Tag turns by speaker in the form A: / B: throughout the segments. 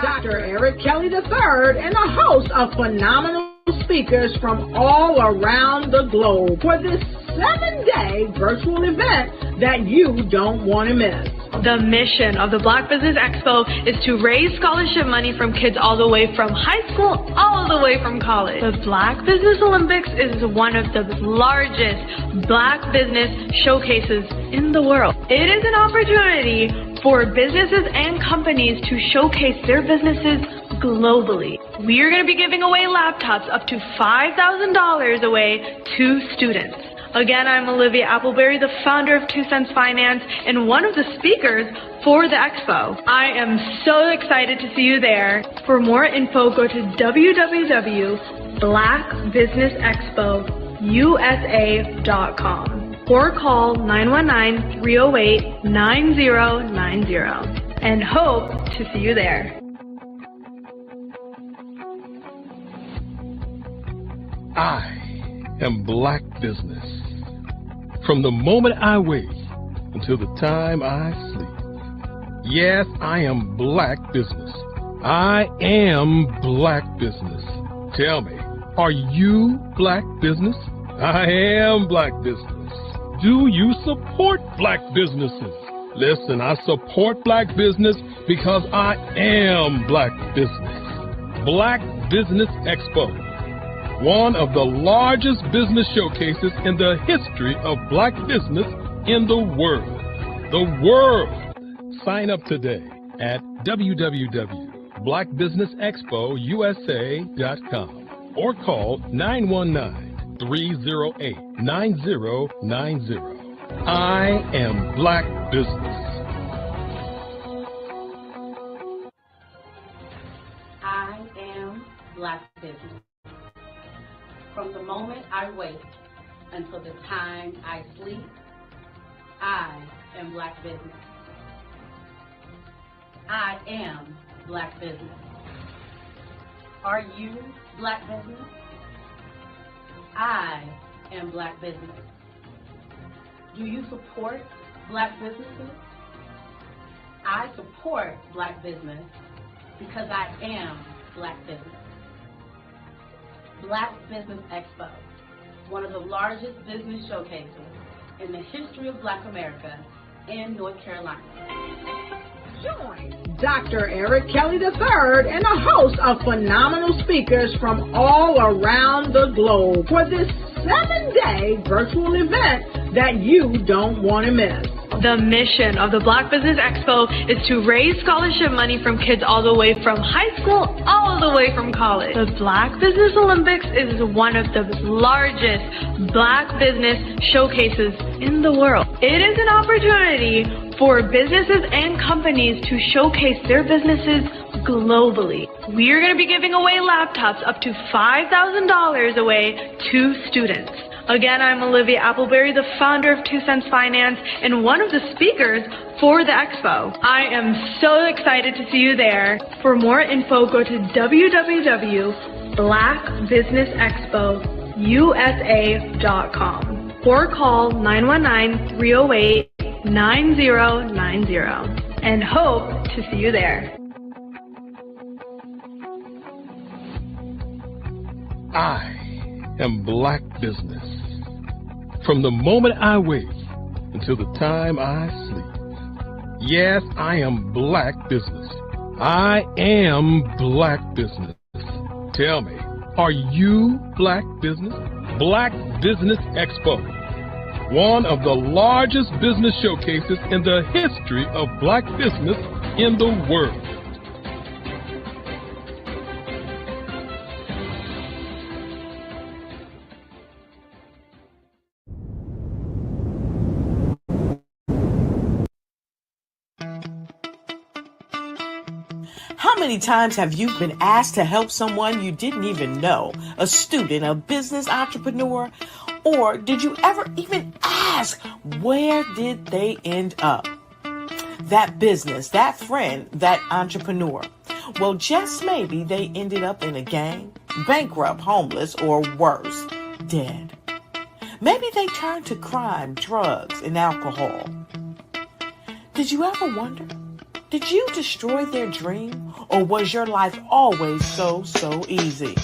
A: Dr. Eric Kelly III and a host of phenomenal speakers from all around the globe for this 7-day virtual event that you don't want to miss.
B: The mission of the Black Business Expo is to raise scholarship money from kids all the way from high school all the way from college. The Black Business Olympics is one of the largest Black business showcases in the world. It is an opportunity for businesses and companies to showcase their businesses globally. We are going to be giving away laptops up to $5,000 away to students. Again, I'm Olivia Appleberry, the founder of 2 Cents Finance and one of the speakers for the expo. I am so excited to see you there. For more info, go to www.blackbusinessexpousa.com or call 919-308-9090 and hope to see you there.
C: I am Black Business. From the moment I wake until the time I sleep. Yes, I am Black Business. I am Black Business. Tell me, are you Black Business? I am Black Business. Do you support Black businesses? Listen, I support Black business because I am Black Business. Black Business Expo, one of the largest business showcases in the history of Black business in the world. The world! Sign up today at www.blackbusinessexpousa.com or call 919-308-9090. I am Black Business.
D: I am Black Business. From the moment I wake until the time I sleep, I am Black Business. I am Black Business. Are you Black Business? I am Black Business. Do you support Black businesses? I support Black business because I am Black Business. Black Business Expo, one of the largest business showcases in the history of Black America in North Carolina.
A: Join Dr. Eric Kelly III and a host of phenomenal speakers from all around the globe for this 7-day virtual event that you don't want to miss.
B: The mission of the Black Business Expo is to raise scholarship money from kids all the way from high school all the way from college. The Black Business Olympics is one of the largest Black business showcases in the world. It is an opportunity for businesses and companies to showcase their businesses globally. We are going to be giving away laptops up to $5,000 away to students. Again, I'm Olivia Appleberry, the founder of 2 Cents Finance and one of the speakers for the expo. I am so excited to see you there. For more info, go to www.blackbusinessexpousa.com or call 919-308-9090 and hope to see you there.
C: I am Black Business. From the moment I wake until the time I sleep. Yes, I am Black Business. I am Black Business. Tell me, are you Black Business? Black Business Expo, one of the largest business showcases in the history of Black business in the world.
E: How many times have you been asked to help someone you didn't even know, a student, a business entrepreneur, or did you ever even ask, where did they end up? That business, that friend, that entrepreneur. Well, just maybe they ended up in a gang, bankrupt, homeless, or worse, dead. Maybe they turned to crime, drugs, and alcohol. Did you ever wonder, Did you destroy their dream, or was your life always so easy?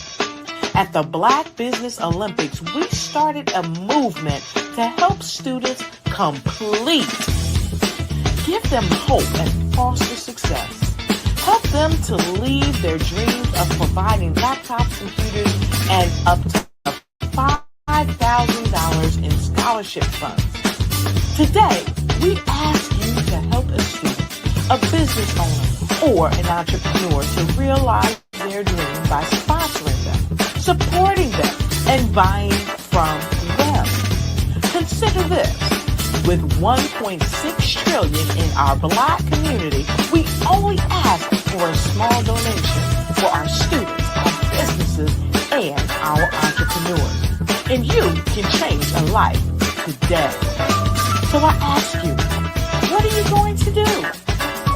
E: At the Black Business Olympics, we started a movement to help students complete. Give them hope and foster success. Help them to leave their dreams of providing laptops, computers, and up to $5,000 in scholarship funds. Today, we ask you to help a student, a business owner, or an entrepreneur to realize their dream by sponsoring them, supporting them, and buying from them. Consider this. With $1.6 trillion in our Black community, we only ask for a small donation for our students, our businesses, and our entrepreneurs. And you can change a life today. So I ask you, what are you going to do?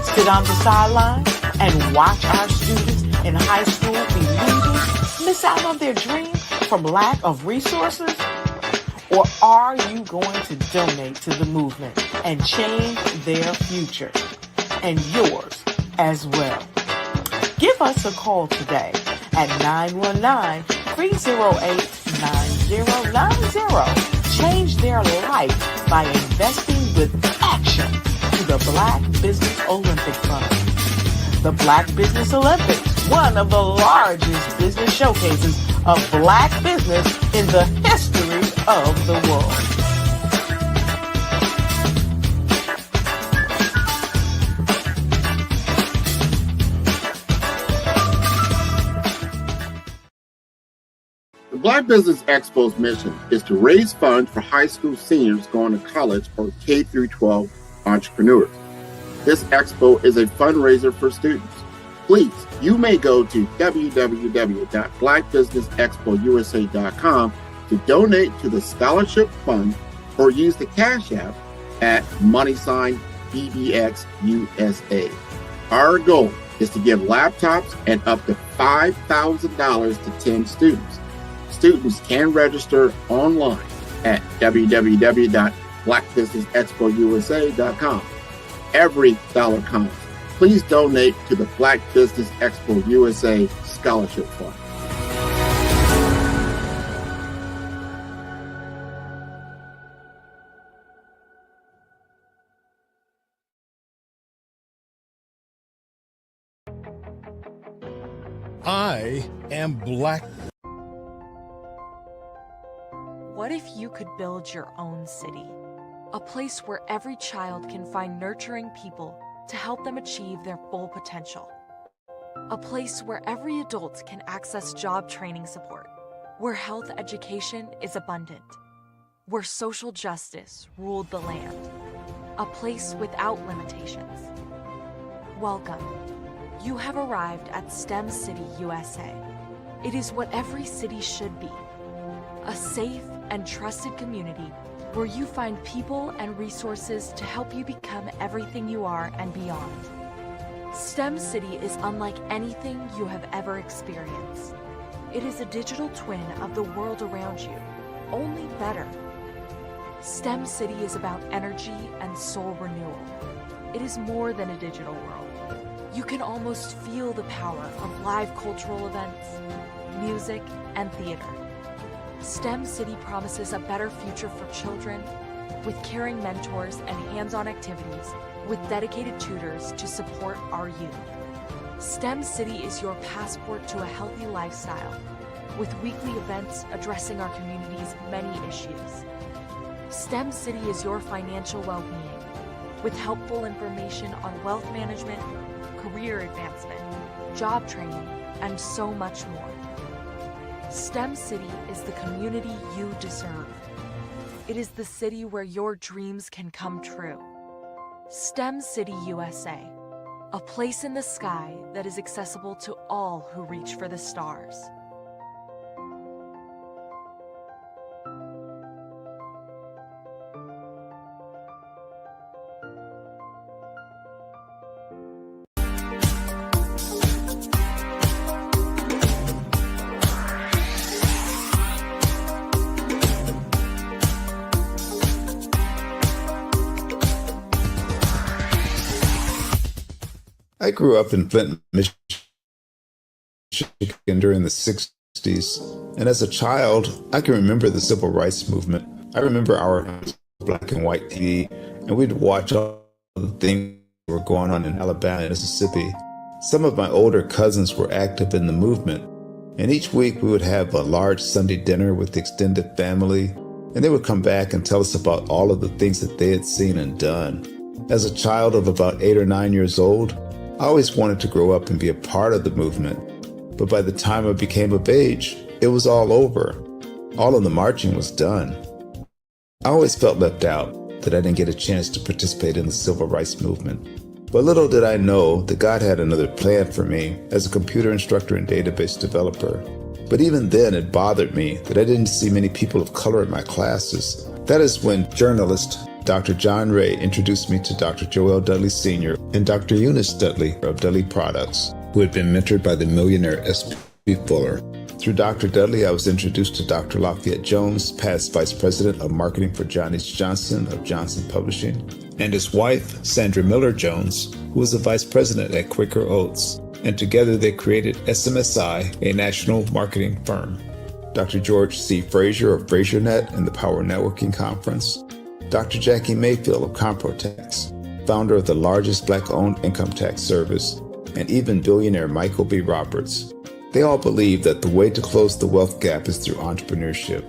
E: Sit on the sideline and watch our students in high school be losers, miss out on their dream from lack of resources? Or are you going to donate to the movement and change their future and yours as well? Give us a call today at 919-308-9090. Change their life by investing with action to the Black Business Olympic Fund. The Black Business Olympics, one of the largest business showcases of Black business in the history of the world.
F: The Black Business Expo's mission is to raise funds for high school seniors going to college or K-12 entrepreneurs. This expo is a fundraiser for students. Please, you may go to www.blackbusinessexpousa.com to donate to the scholarship fund or use the Cash App at $BBXUSA. Our goal is to give laptops and up to $5,000 to 10 students. Students can register online at www.blackbusinessexpousa.com. Every dollar counts. Please donate to the Black Business Expo USA Scholarship Fund.
C: I am Black.
G: What if you could build your own city? A place where every child can find nurturing people to help them achieve their full potential. A place where every adult can access job training support, where health education is abundant, where social justice ruled the land. A place without limitations. Welcome. You have arrived at STEM City USA. It is what every city should be. A safe and trusted community where you find people and resources to help you become everything you are and beyond. STEM City is unlike anything you have ever experienced. It is a digital twin of the world around you, only better. STEM City is about energy and soul renewal. It is more than a digital world. You can almost feel the power of live cultural events, music, and theater. STEM City promises a better future for children with caring mentors and hands-on activities with dedicated tutors to support our youth. STEM City is your passport to a healthy lifestyle with weekly events addressing our community's many issues. STEM City is your financial well-being with helpful information on wealth management, career advancement, job training, and so much more. STEM City is the community you deserve. It is the city where your dreams can come true. STEM City USA, a place in the sky that is accessible to all who reach for the stars.
H: I grew up in Flint, Michigan during the 60s, and as a child, I can remember the civil rights movement. I remember our black and white TV, and we'd watch all the things that were going on in Alabama and Mississippi. Some of my older cousins were active in the movement, and each week we would have a large Sunday dinner with the extended family, and they would come back and tell us about all of the things that they had seen and done. As a child of about 8 or 9 years old, I always wanted to grow up and be a part of the movement. But by the time I became of age, it was all over. All of the marching was done. I always felt left out, that I didn't get a chance to participate in the civil rights movement. But little did I know that God had another plan for me as a computer instructor and database developer. But even then, it bothered me that I didn't see many people of color in my classes. That is when journalist Dr. John Ray introduced me to Dr. Joel Dudley Sr. and Dr. Eunice Dudley of Dudley Products, who had been mentored by the millionaire S.P. Fuller. Through Dr. Dudley, I was introduced to Dr. Lafayette Jones, past Vice President of Marketing for John H. Johnson of Johnson Publishing, and his wife, Sandra Miller Jones, who was the Vice President at Quaker Oats, and together they created SMSI, a national marketing firm. Dr. George C. Frazier of FrazierNet and the Power Networking Conference, Dr. Jackie Mayfield of Comprotax, founder of the largest Black-owned income tax service, and even billionaire Michael B. Roberts. They all believe that the way to close the wealth gap is through entrepreneurship,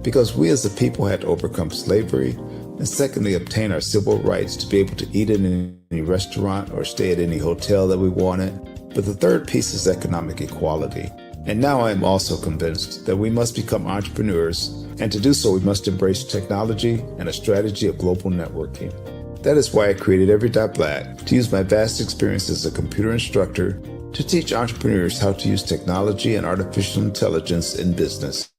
H: because we as a people had to overcome slavery, and secondly, obtain our civil rights to be able to eat in any restaurant or stay at any hotel that we wanted. But the third piece is economic equality. And now I am also convinced that we must become entrepreneurs, and to do so we must embrace technology and a strategy of global networking. That is why I created Every.Black, to use my vast experience as a computer instructor to teach entrepreneurs how to use technology and artificial intelligence in business.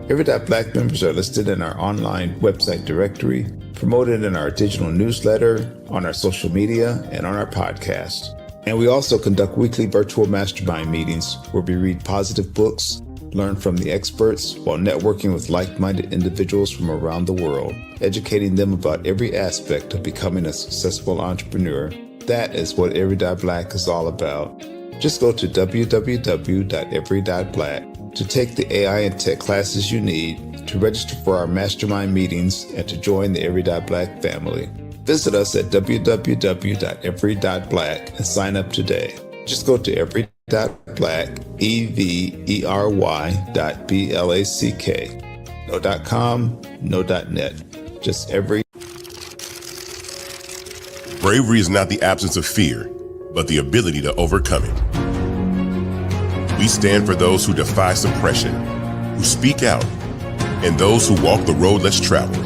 H: Every.Black members are listed in our online website directory, promoted in our digital newsletter, on our social media, and on our podcast. And we also conduct weekly virtual mastermind meetings where we read positive books, learn from the experts, while networking with like-minded individuals from around the world, educating them about every aspect of becoming a successful entrepreneur. That is what Every.Black is all about. Just go to www.every.black to take the AI and tech classes you need, to register for our mastermind meetings, and to join the Every.Black family. Visit us at www.every.black and sign up today. Just go to every.black, every.black. No .com, no .net, just every.
I: Bravery is not the absence of fear, but the ability to overcome it. We stand for those who defy suppression, who speak out, and those who walk the road less traveled.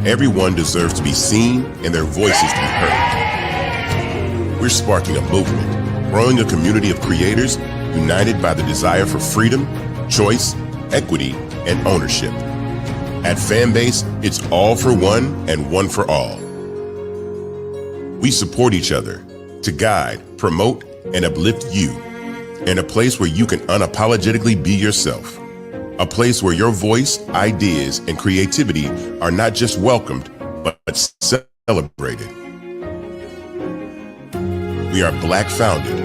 I: Everyone deserves to be seen and their voices to be heard. We're sparking a movement, growing a community of creators united by the desire for freedom, choice, equity, and ownership. At Fanbase, it's all for one and one for all. We support each other to guide, promote, and uplift you in a place where you can unapologetically be yourself. A place where your voice, ideas, and creativity are not just welcomed, but celebrated. We are Black founded,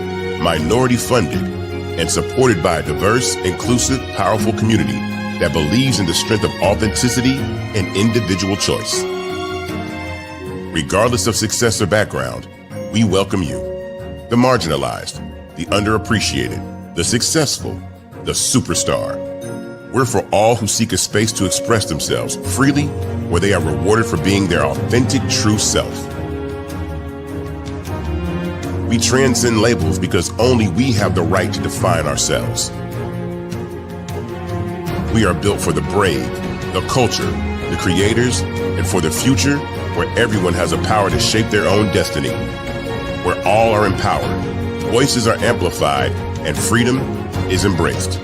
I: minority funded, and supported by a diverse, inclusive, powerful community that believes in the strength of authenticity and individual choice. Regardless of success or background, we welcome you, the marginalized, the underappreciated, the successful, the superstar. We're for all who seek a space to express themselves freely, where they are rewarded for being their authentic, true self. We transcend labels because only we have the right to define ourselves. We are built for the brave, the culture, the creators, and for the future where everyone has the power to shape their own destiny, where all are empowered, voices are amplified, and freedom is embraced.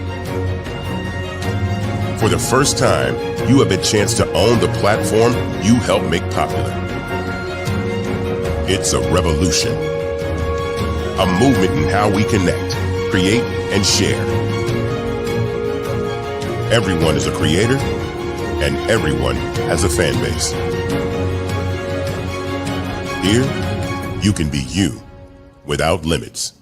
I: For the first time, you have a chance to own the platform you helped make popular. It's a revolution, a movement in how we connect, create, and share. Everyone is a creator, and everyone has a fan base. Here, you can be you, without limits.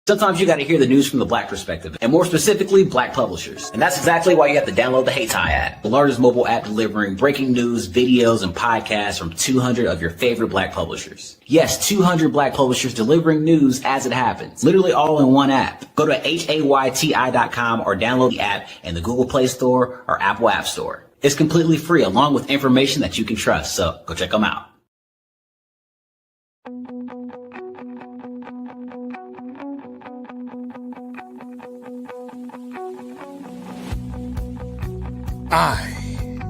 J: Sometimes you got to hear the news from the Black perspective, and more specifically, Black publishers. And that's exactly why you have to download the HeyTie app, the largest mobile app delivering breaking news, videos, and podcasts from 200 of your favorite Black publishers. Yes, 200 Black publishers delivering news as it happens, literally all in one app. Go to HAYTI.com or download the app in the Google Play Store or Apple App Store. It's completely free, along with information that you can trust, so go check them out.
C: I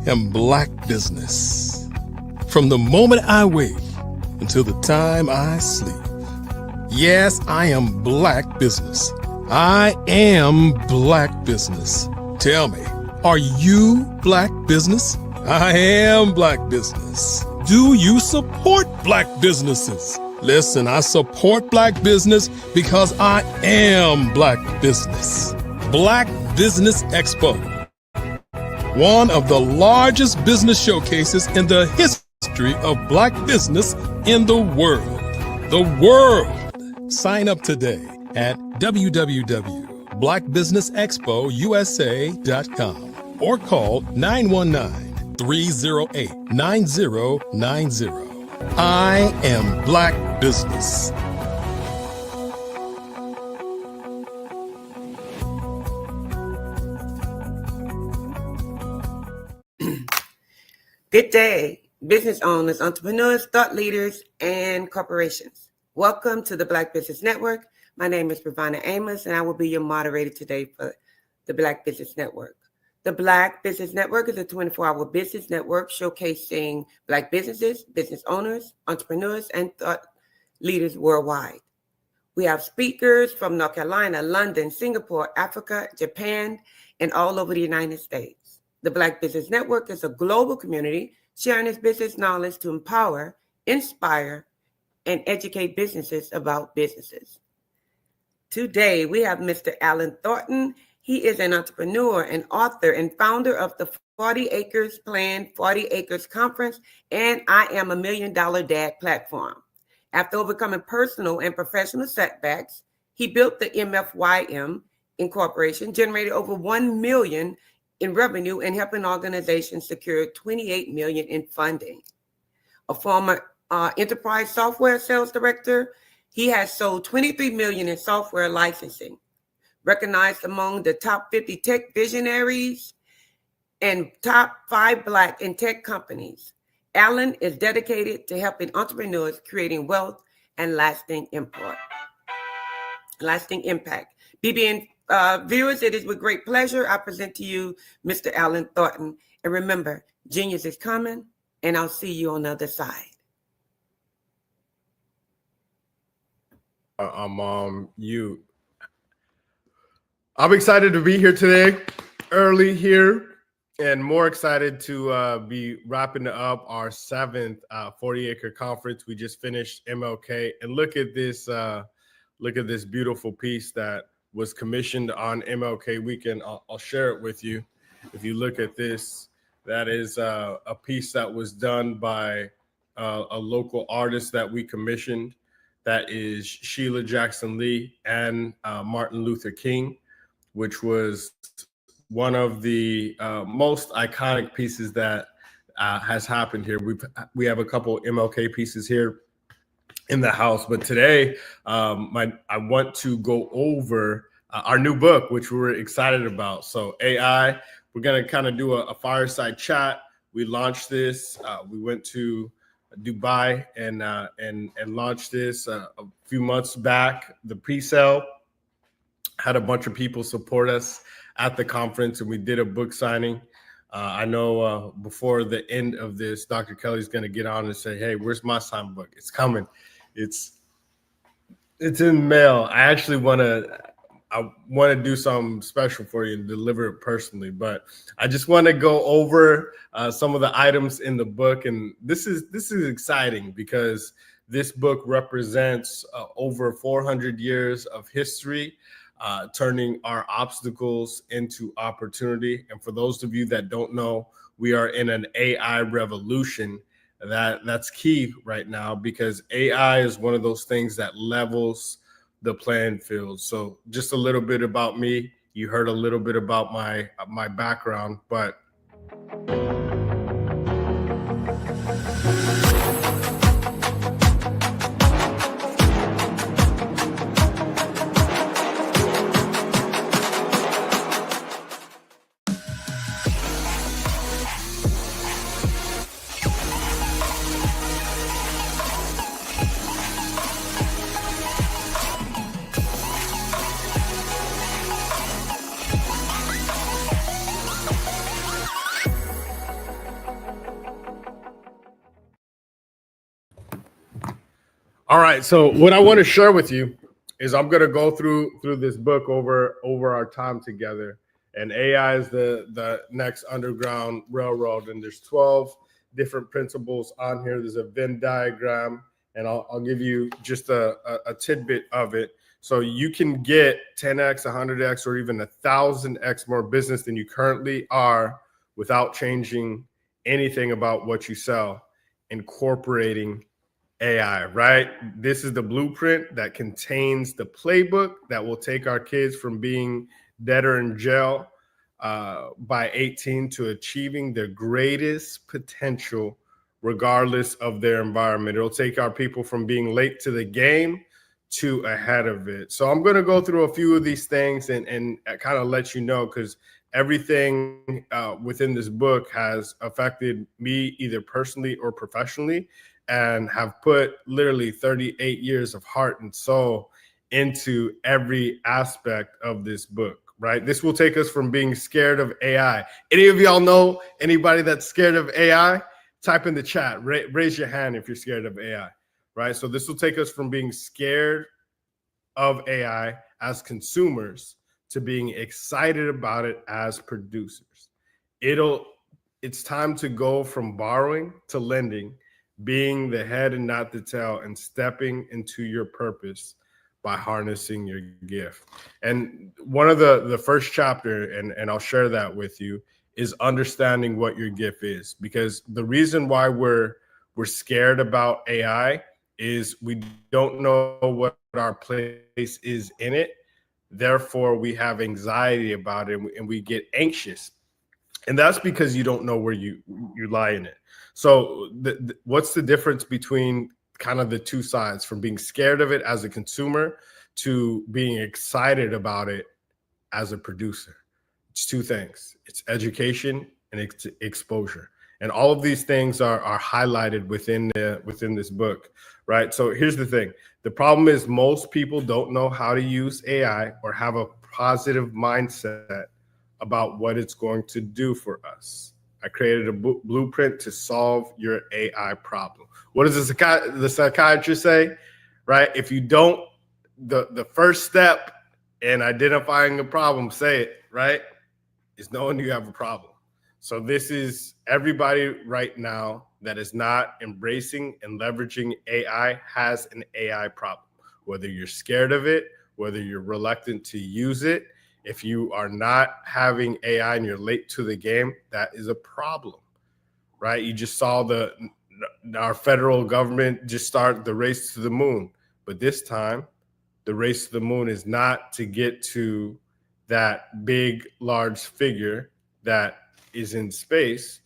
C: am Black Business. From the moment I wake until the time I sleep. Yes, I am Black Business. I am Black Business. Tell me, are you Black Business? I am Black Business. Do you support Black businesses? Listen, I support Black business because I am Black Business. Black Business Expo. One of the largest business showcases in the history of Black business in the world. The world! Sign up today at www.blackbusinessexpousa.com or call 919-308-9090. I am Black Business.
K: Good day, business owners, entrepreneurs, thought leaders, and corporations. Welcome to the Black Business Network. My name is Pravana Amos, and I will be your moderator today for the Black Business Network. The Black Business Network is a 24-hour business network showcasing Black businesses, business owners, entrepreneurs, and thought leaders worldwide. We have speakers from North Carolina, London, Singapore, Africa, Japan, and all over the United States. The Black Business Network is a global community sharing its business knowledge to empower, inspire, and educate businesses about businesses. Today, we have Mr. Alan Thornton. He is an entrepreneur and author and founder of the 40 Acres Plan 40 Acres Conference and I Am $1 Million Dad platform. After overcoming personal and professional setbacks, he built the MFYM Incorporation, generated over $1 million in revenue and helping organizations secure $28 million in funding. A former enterprise software sales director, he has sold $23 million in software licensing. Recognized among the top 50 tech visionaries and top 5 Black in tech companies, Alan is dedicated to helping entrepreneurs creating wealth and lasting impact. BBN viewers, it is with great pleasure I present to you Mr. Alan Thornton. And remember, genius is coming, and I'll see you on the other side.
L: I'm excited to be here today, early here, and more excited to be wrapping up our 7th 40-acre conference. We just finished MLK, and look at this beautiful piece that was commissioned on MLK weekend. I'll share it with you. If you look at this, that is a piece that was done by a local artist that we commissioned. That is Sheila Jackson Lee and Martin Luther King, which was one of the most iconic pieces that has happened here. We have a couple MLK pieces here in the house, but today I want to go over our new book, which we're excited about. So AI, we're going to kind of do a fireside chat. We launched this. We went to Dubai and launched this a few months back. The pre-sale had a bunch of people support us at the conference, and we did a book signing. I know before the end of this, Dr. Kelly's going to get on and say, "Hey, where's my signed book? It's coming. It's in mail." I actually want to do something special for you and deliver it personally, but I just want to go over some of the items in the book. And this is exciting because this book represents over 400 years of history turning our obstacles into opportunity. And for those of you that don't know, we are in an AI revolution. That's key right now, because AI is one of those things that levels the playing field. So just a little bit about me. You heard a little bit about my background, but all right, so what I want to share with you is I'm going to go through this book over our time together. And AI is the next underground railroad. And there's 12 different principles on here. There's a Venn diagram, and I'll give you just a tidbit of it. So you can get 10x, 100x, or even 1,000x more business than you currently are without changing anything about what you sell, incorporating AI, right? This is the blueprint that contains the playbook that will take our kids from being debtor in jail by 18 to achieving their greatest potential, regardless of their environment. It'll take our people from being late to the game to ahead of it. So I'm going to go through a few of these things and kind of let you know, because everything within this book has affected me either personally or professionally, and have put literally 38 years of heart and soul into every aspect of this book, right? This will take us from being scared of AI. Any of y'all know anybody that's scared of AI? Type in the chat, raise your hand if you're scared of AI, right? So this will take us from being scared of AI as consumers to being excited about it as producers. It's time to go from borrowing to lending, being the head and not the tail, and stepping into your purpose by harnessing your gift. And one of the first chapter, and I'll share that with you, is understanding what your gift is. Because the reason why we're scared about AI is we don't know what our place is in it. Therefore, we have anxiety about it, and we get anxious. And that's because you don't know where you lie in it. So what's the difference between kind of the two sides, from being scared of it as a consumer to being excited about it as a producer? It's two things. It's education and it's exposure. And all of these things are highlighted within this book, right? So here's the thing. The problem is most people don't know how to use AI or have a positive mindset about what it's going to do for us. I created a blueprint to solve your AI problem. What does the psychiatrist say, right? If you don't, the first step in identifying a problem, say it, right, is knowing you have a problem. So this is everybody right now that is not embracing and leveraging AI has an AI problem. Whether you're scared of it, whether you're reluctant to use it, if you are not having AI and you're late to the game, that is a problem, right? You just saw our federal government just start the race to the moon. But this time, the race to the moon is not to get to that big, large figure that is in space.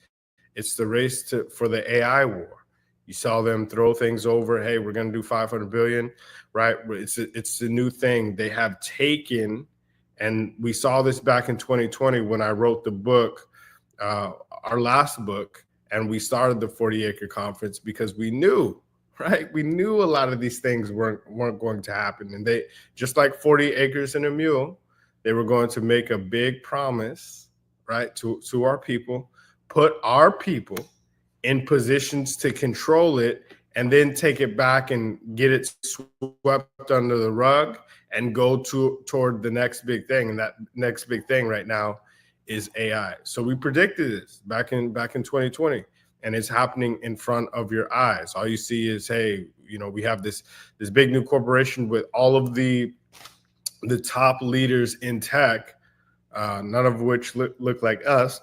L: It's the race for the AI war. You saw them throw things over. Hey, we're going to do 500 billion, right? It's the new thing. They have taken. And we saw this back in 2020 when I wrote the book, our last book, and we started the 40-acre conference because we knew, right? We knew a lot of these things weren't going to happen. And they, just like 40 acres and a mule, they were going to make a big promise, right, to our people, put our people in positions to control it, and then take it back and get it swept under the rug and go toward the next big thing. And that next big thing right now is AI. So we predicted this back in 2020, and it's happening in front of your eyes. All you see is, hey, we have this big new corporation with all of the the top leaders in tech, none of which look like us,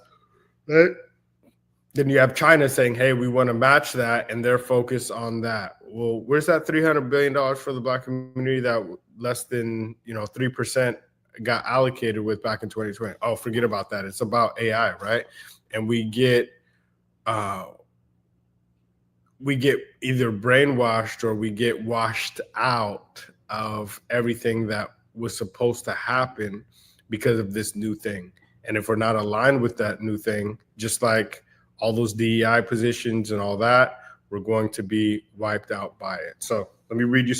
L: right? Then you have China saying, hey, we want to match that, and they're focused on that. Well, where's that $300 billion for the Black community that less than 3% got allocated with back in 2020? Oh, forget about that. It's about AI, right? And we get either brainwashed or we get washed out of everything that was supposed to happen because of this new thing. And if we're not aligned with that new thing, just like all those DEI positions and all that, we're going to be wiped out by it. So let me read you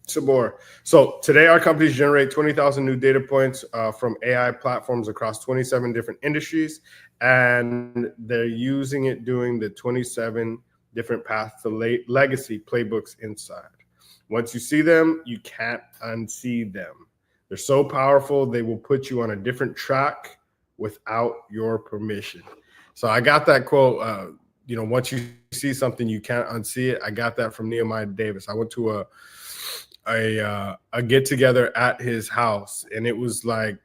L: some more. So today our companies generate 20,000 new data points from AI platforms across 27 different industries, and they're using it doing the 27 different paths to legacy playbooks inside. Once you see them, you can't unsee them. They're so powerful, they will put you on a different track without your permission. So I got that quote, once you see something, you can't unsee it. I got that from Nehemiah Davis. I went to a get together at his house, and it was like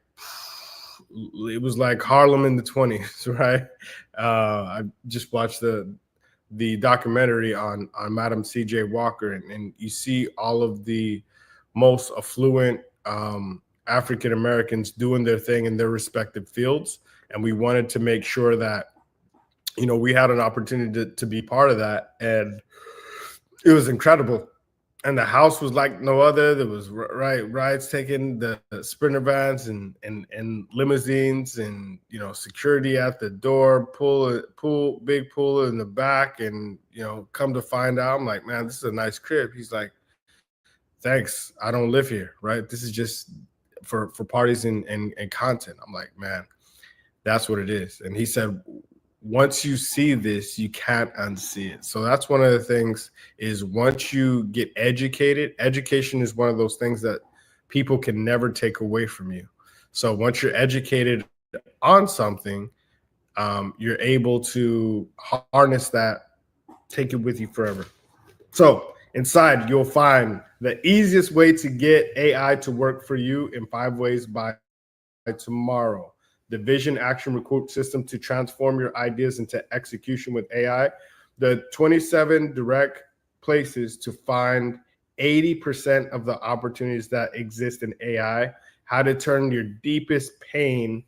L: Harlem in the 20s, right? I just watched the documentary on Madam C.J. Walker, and you see all of the most affluent African Americans doing their thing in their respective fields, and we wanted to make sure that we had an opportunity to be part of that, and it was incredible. And the house was like no other. There was rides taking the Sprinter vans and limousines, and security at the door, big pool in the back, and come to find out, I'm like, man, this is a nice crib. He's like, thanks, I don't live here, right? This is just for parties and content. I'm like, man, that's what it is. And he said, once you see this, you can't unsee it. So that's one of the things is once you get educated, education is one of those things that people can never take away from you. So once you're educated on something, you're able to harness that, take it with you forever. So inside, you'll find the easiest way to get AI to work for you in 5 ways by tomorrow. The vision, action, recruit system to transform your ideas into execution with AI. The 27 direct places to find 80% of the opportunities that exist in AI. How to turn your deepest pain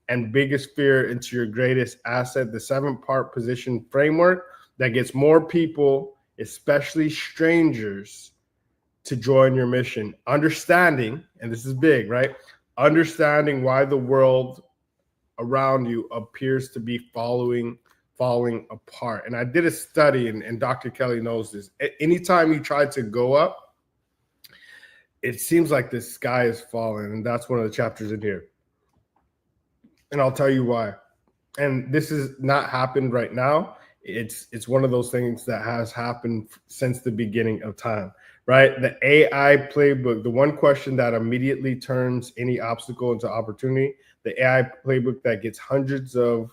L: and biggest fear into your greatest asset. The 7-part position framework that gets more people, especially strangers, to join your mission. Understanding, and this is big, right? Understanding why the world around you appears to be falling apart. And I did a study, and Dr. Kelly knows this. Anytime you try to go up, it seems like the sky is falling. And that's one of the chapters in here. And I'll tell you why. And this has not happened right now. It's one of those things that has happened since the beginning of time, right? The AI playbook, the one question that immediately turns any obstacle into opportunity, the AI playbook that gets hundreds of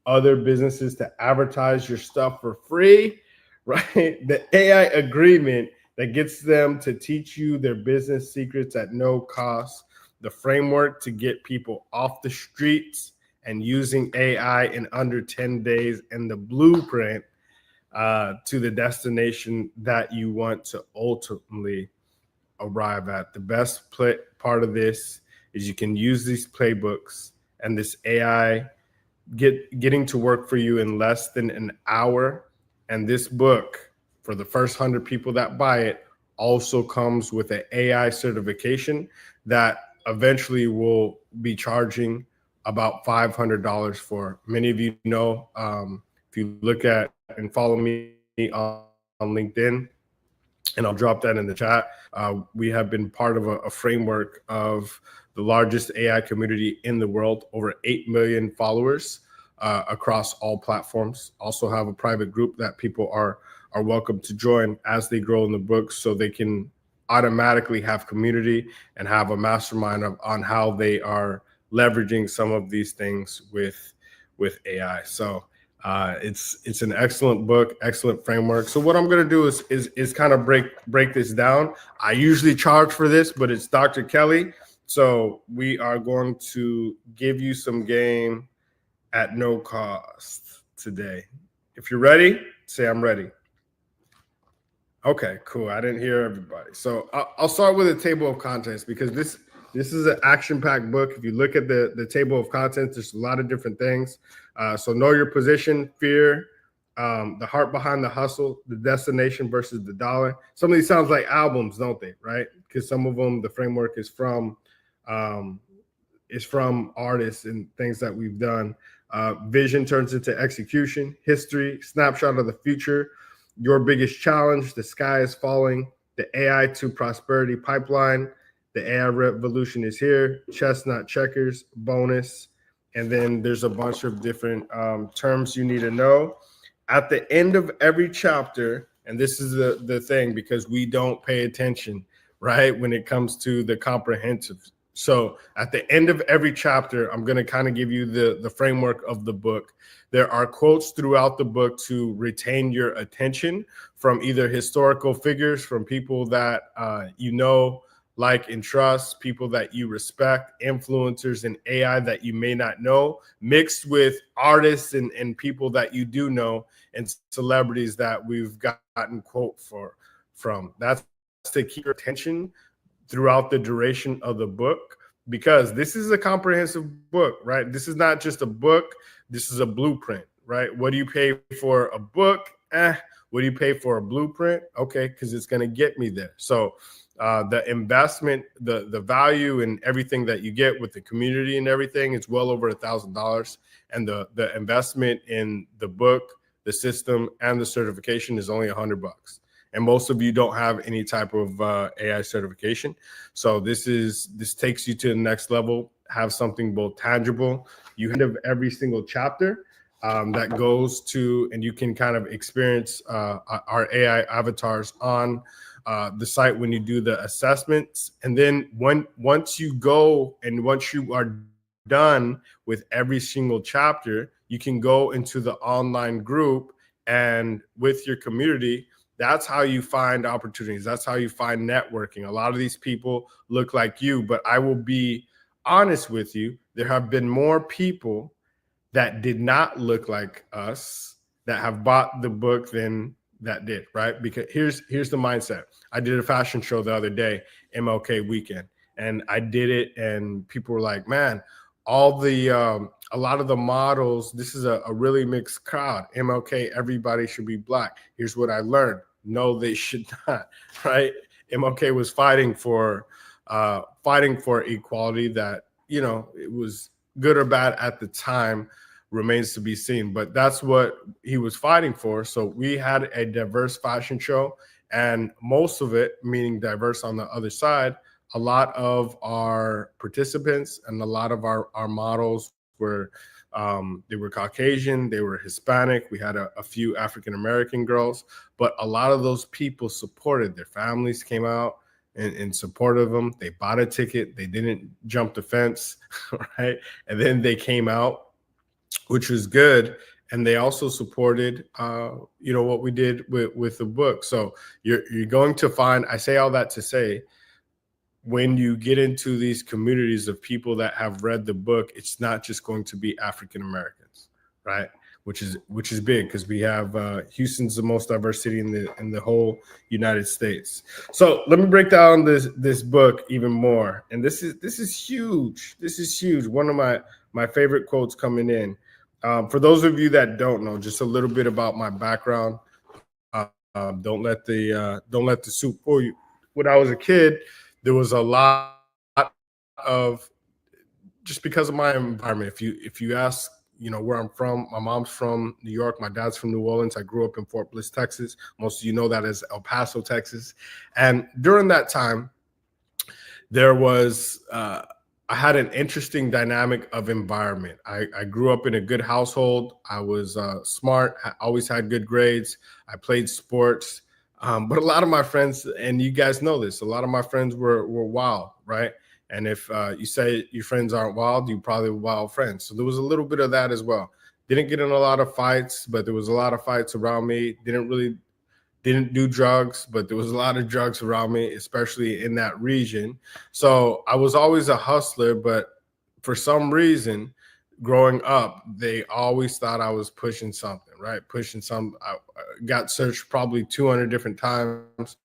L: other businesses to advertise your stuff for free, right? The AI agreement that gets them to teach you their business secrets at no cost, the framework to get people off the streets and using AI in under 10 days, and the blueprint to the destination that you want to ultimately arrive at. The best part of this is you can use these playbooks and this AI getting to work for you in less than an hour. And this book, for the first 100 people that buy it, also comes with an AI certification that eventually will be charging about $500 for. Many of you know, if you look at and follow me on LinkedIn, and I'll drop that in the chat, we have been part of a framework of the largest AI community in the world, over 8 million followers across all platforms. Also have a private group that people are welcome to join as they grow in the book, so they can automatically have community and have a mastermind on how they are leveraging some of these things with AI. So it's an excellent book, excellent framework. So what I'm going to do is kind of break this down. I usually charge for this, but it's Dr. Kelly. So we are going to give you some game at no cost today. If you're ready, say I'm ready. Okay, cool. I didn't hear everybody. So I'll start with a table of contents because this is an action-packed book. If you look at the table of contents, there's a lot of different things. So know your position, fear, the heart behind the hustle, the destination versus the dollar. Some of these sounds like albums, don't they? Right? Because some of them, the framework is from artists and things that we've done. Vision turns into execution. History, snapshot of the future. Your biggest challenge, the sky is falling. The AI to prosperity pipeline. The AI revolution is here. Chestnut checkers, bonus. And then there's a bunch of different terms you need to know. At the end of every chapter, and this is the thing, because we don't pay attention, right, when it comes to the comprehensive. So at the end of every chapter, I'm going to kind of give you the framework of the book. There are quotes throughout the book to retain your attention from either historical figures, from people that you know, like, and trust, people that you respect, influencers and AI that you may not know, mixed with artists and people that you do know, and celebrities that we've gotten quote from. That's to keep your attention throughout the duration of the book, because this is a comprehensive book, right? This is not just a book. This is a blueprint, right? What do you pay for a book? What do you pay for a blueprint? Okay, because it's going to get me there. So the investment, the value and everything that you get with the community and everything, it's well over $1,000. And the investment in the book, the system, and the certification is only $100. And most of you don't have any type of AI certification. So this takes you to the next level, have something both tangible. You end of every single chapter that goes to, and you can kind of experience our AI avatars on the site when you do the assessments. And then once you go and once you are done with every single chapter, you can go into the online group and with your community. That's how you find opportunities. That's how you find networking. A lot of these people look like you, but I will be honest with you. There have been more people that did not look like us that have bought the book than that did, right? Because here's the mindset. I did a fashion show the other day, MLK weekend, and I did it, and people were like, man, a lot of the models, this is a really mixed crowd. MLK, everybody should be Black. Here's what I learned. No, they should not, right? MLK was fighting for equality that, you know, it was good or bad at the time, remains to be seen. But that's what he was fighting for. So we had a diverse fashion show, and most of it, meaning diverse on the other side, a lot of our participants and a lot of our models were they were Caucasian, they were Hispanic. We had a few African-American girls, but a lot of those people supported. Their families came out in support of them. They bought a ticket. They didn't jump the fence, right? And then they came out, which was good. And they also supported, what we did with the book. So you're going to find, I say all that to say, when you get into these communities of people that have read the book, it's not just going to be African Americans, right? Which is big, because we have Houston's the most diverse city in the whole United States. So let me break down this book even more. And this is huge. This is huge. One of my favorite quotes coming in. For those of you that don't know, just a little bit about my background. Don't let the soup pour you. When I was a kid, there was a lot of, just because of my environment. If you ask, where I'm from, my mom's from New York, my dad's from New Orleans. I grew up in Fort Bliss, Texas. Most of you know that as El Paso, Texas. And during that time, there was I had an interesting dynamic of environment. I grew up in a good household. I was smart. I always had good grades. I played sports. But a lot of my friends, and you guys know this, a lot of my friends were wild, right? And if you say your friends aren't wild, you probably were wild friends. So there was a little bit of that as well. Didn't get in a lot of fights, but there was a lot of fights around me. Didn't really didn't do drugs, but there was a lot of drugs around me, especially in that region. So I was always a hustler, but for some reason, growing up, they always thought I was pushing something, right? I got searched probably 200 different times,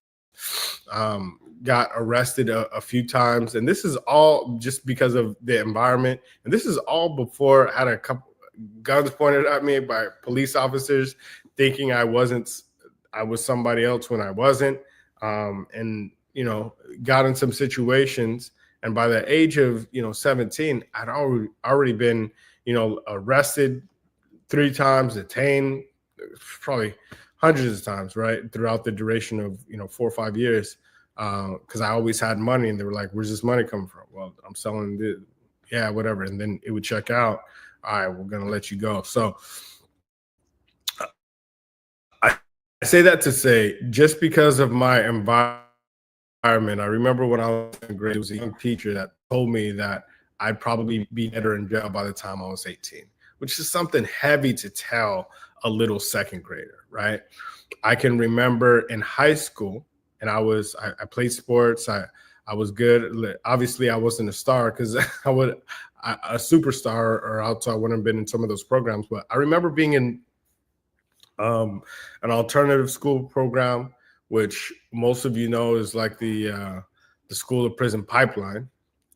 L: got arrested a few times. And this is all just because of the environment. And this is all before I had a couple guns pointed at me by police officers thinking I was somebody else when I wasn't. And, got in some situations. And by the age of, 17, I'd already been, arrested 3 times, detained probably hundreds of times, right, throughout the duration of, 4 or 5 years, because I always had money. And they were like, where's this money coming from? Well, I'm selling this. Yeah, whatever. And then it would check out. All right, we're going to let you go. So I say that to say, just because of my environment, I remember when I was in grade, there was a young teacher that told me that I'd probably be dead or in jail by the time I was 18, which is something heavy to tell a little second grader, right? I can remember in high school, and I played sports. I was good. Obviously, I wasn't a star because a superstar or else I wouldn't have been in some of those programs. But I remember being in an alternative school program, which most of you know is like the school of prison pipeline.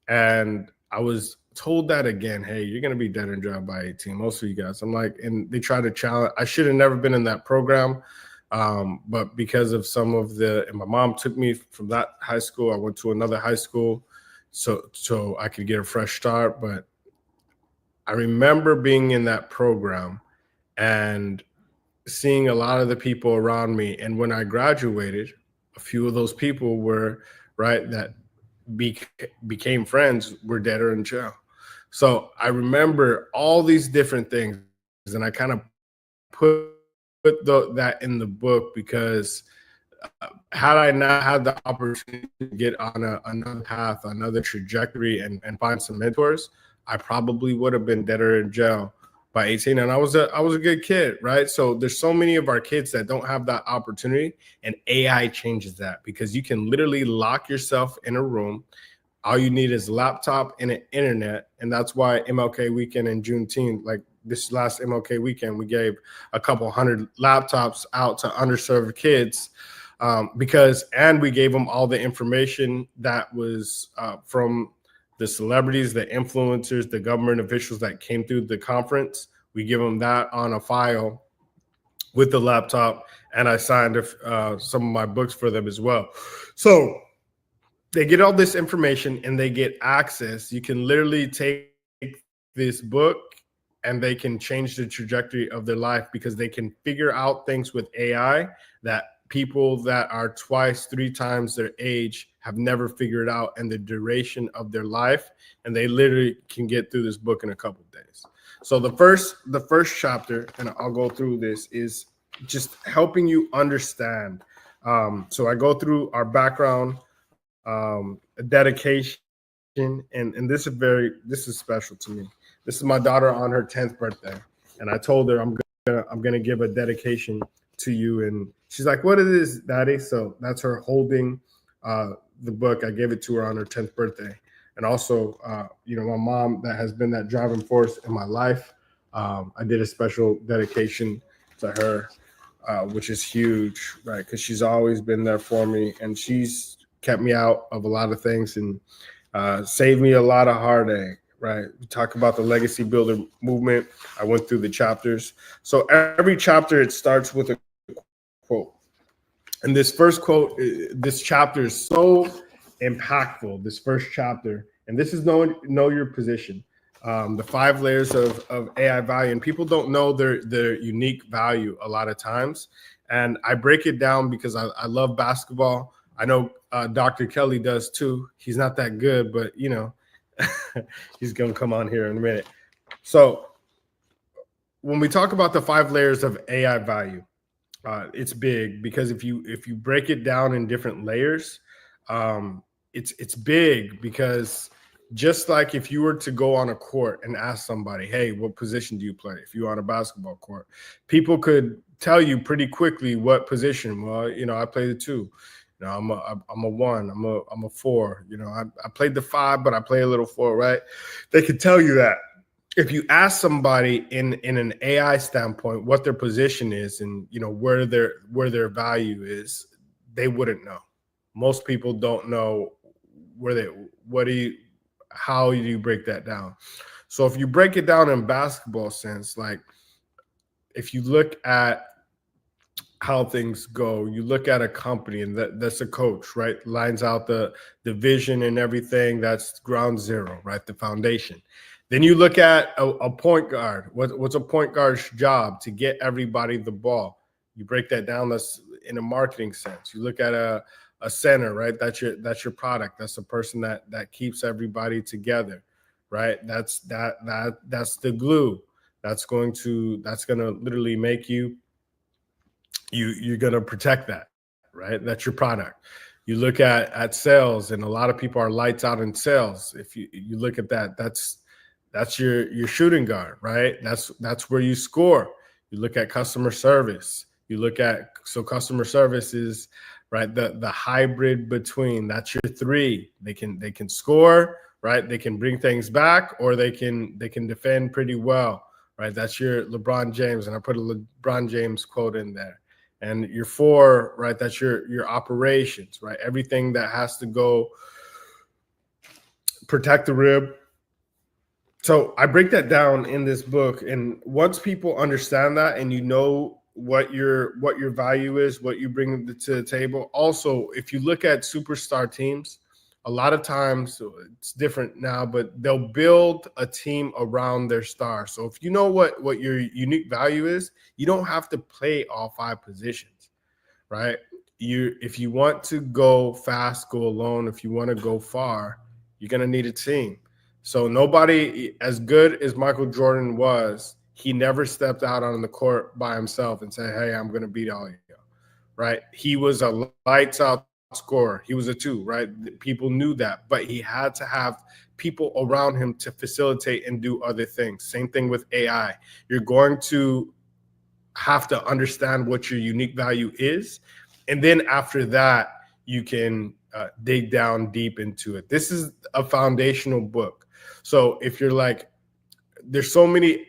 L: And I was told that again, hey, you're going to be dead and dry by 18, most of you guys. I'm like, and they try to challenge. I should have never been in that program. But because of and my mom took me from that high school, I went to another high school so I could get a fresh start. But I remember being in that program and seeing a lot of the people around me. And when I graduated, a few of those people were, right, that became friends were dead or in jail. So I remember all these different things. And I kind of put that in the book because had I not had the opportunity to get on another path, another trajectory, and find some mentors, I probably would have been dead or in jail by 18. And I was a good kid, right? So there's so many of our kids that don't have that opportunity, and AI changes that because you can literally lock yourself in a room. All you need is a laptop and an internet. And that's why MLK weekend and Juneteenth, like this last MLK weekend, we gave a couple hundred laptops out to underserved kids and we gave them all the information that was from the celebrities, the influencers, the government officials that came through the conference. We give them that on a file with the laptop, and I signed some of my books for them as well. So they get all this information and they get access. You can literally take this book and they can change the trajectory of their life because they can figure out things with AI that people that are 2x, 3x their age have never figured out in the duration of their life. And they literally can get through this book in a couple of days. So the first chapter, and I'll go through this, is just helping you understand. So I go through our background, dedication, and this is special to me. This is my daughter on her 10th birthday, and I told her I'm gonna give a dedication to you, and she's like, "What is this, Daddy?" So that's her holding the book. I gave it to her on her 10th birthday, and also, my mom that has been that driving force in my life. I did a special dedication to her, which is huge, right? Because she's always been there for me, and she's kept me out of a lot of things and saved me a lot of heartache, right? We talk about the legacy builder movement. I went through the chapters. So every chapter, it starts with a quote. And this first quote, this chapter is so impactful, this first chapter. And this is know your position. The 5 layers of AI value. And people don't know their unique value a lot of times. And I break it down because I love basketball. I know Dr. Kelly does too. He's not that good, but he's going to come on here in a minute. So when we talk about the 5 layers of AI value, it's big because if you break it down in different layers, it's big because just like if you were to go on a court and ask somebody, hey, what position do you play? If you're on a basketball court, people could tell you pretty quickly what position. Well, I play the 2. I'm a 1. I'm a 4. I played the 5, but I play a little 4, right? They can tell you that. If you ask somebody in an AI standpoint what their position is and where their value is, they wouldn't know. Most people don't know how do you break that down? So if you break it down in basketball sense, like if you look at how things go, you look at a company and that's a coach, right? Lines out the vision and everything. That's ground zero, right? The foundation. Then you look at a point guard. What's a point guard's job? To get everybody the ball. You break that down. That's in a marketing sense. You look at a center, right? That's your product. That's the person that keeps everybody together, right? That's the glue. That's gonna literally make you're gonna protect that, right? That's your product. You look at sales, and a lot of people are lights out in sales. If you look at that, that's your shooting guard, right? That's where you score. You look at customer service. So customer service is, right, the hybrid between. That's your 3. They can score, right? They can bring things back, or they can defend pretty well, right? That's your LeBron James, and I put a LeBron James quote in there. And your 4, right? That's your operations, right? Everything that has to go protect the rib. So I break that down in this book, and once people understand that, and what your value is, what you bring to the table. Also, if you look at superstar teams, a lot of times it's different now, but they'll build a team around their star. So if you know what your unique value is, you don't have to play all 5 positions, right? If you want to go fast, go alone. If you want to go far, you're going to need a team. So nobody, as good as Michael Jordan was, he never stepped out on the court by himself and said, hey, I'm going to beat all of you, right? He was a lights out scorer. He was a 2, right? People knew that, but he had to have people around him to facilitate and do other things. Same thing with AI. You're going to have to understand what your unique value is. And then after that, you can dig down deep into it. This is a foundational book. So if you're like, there's so many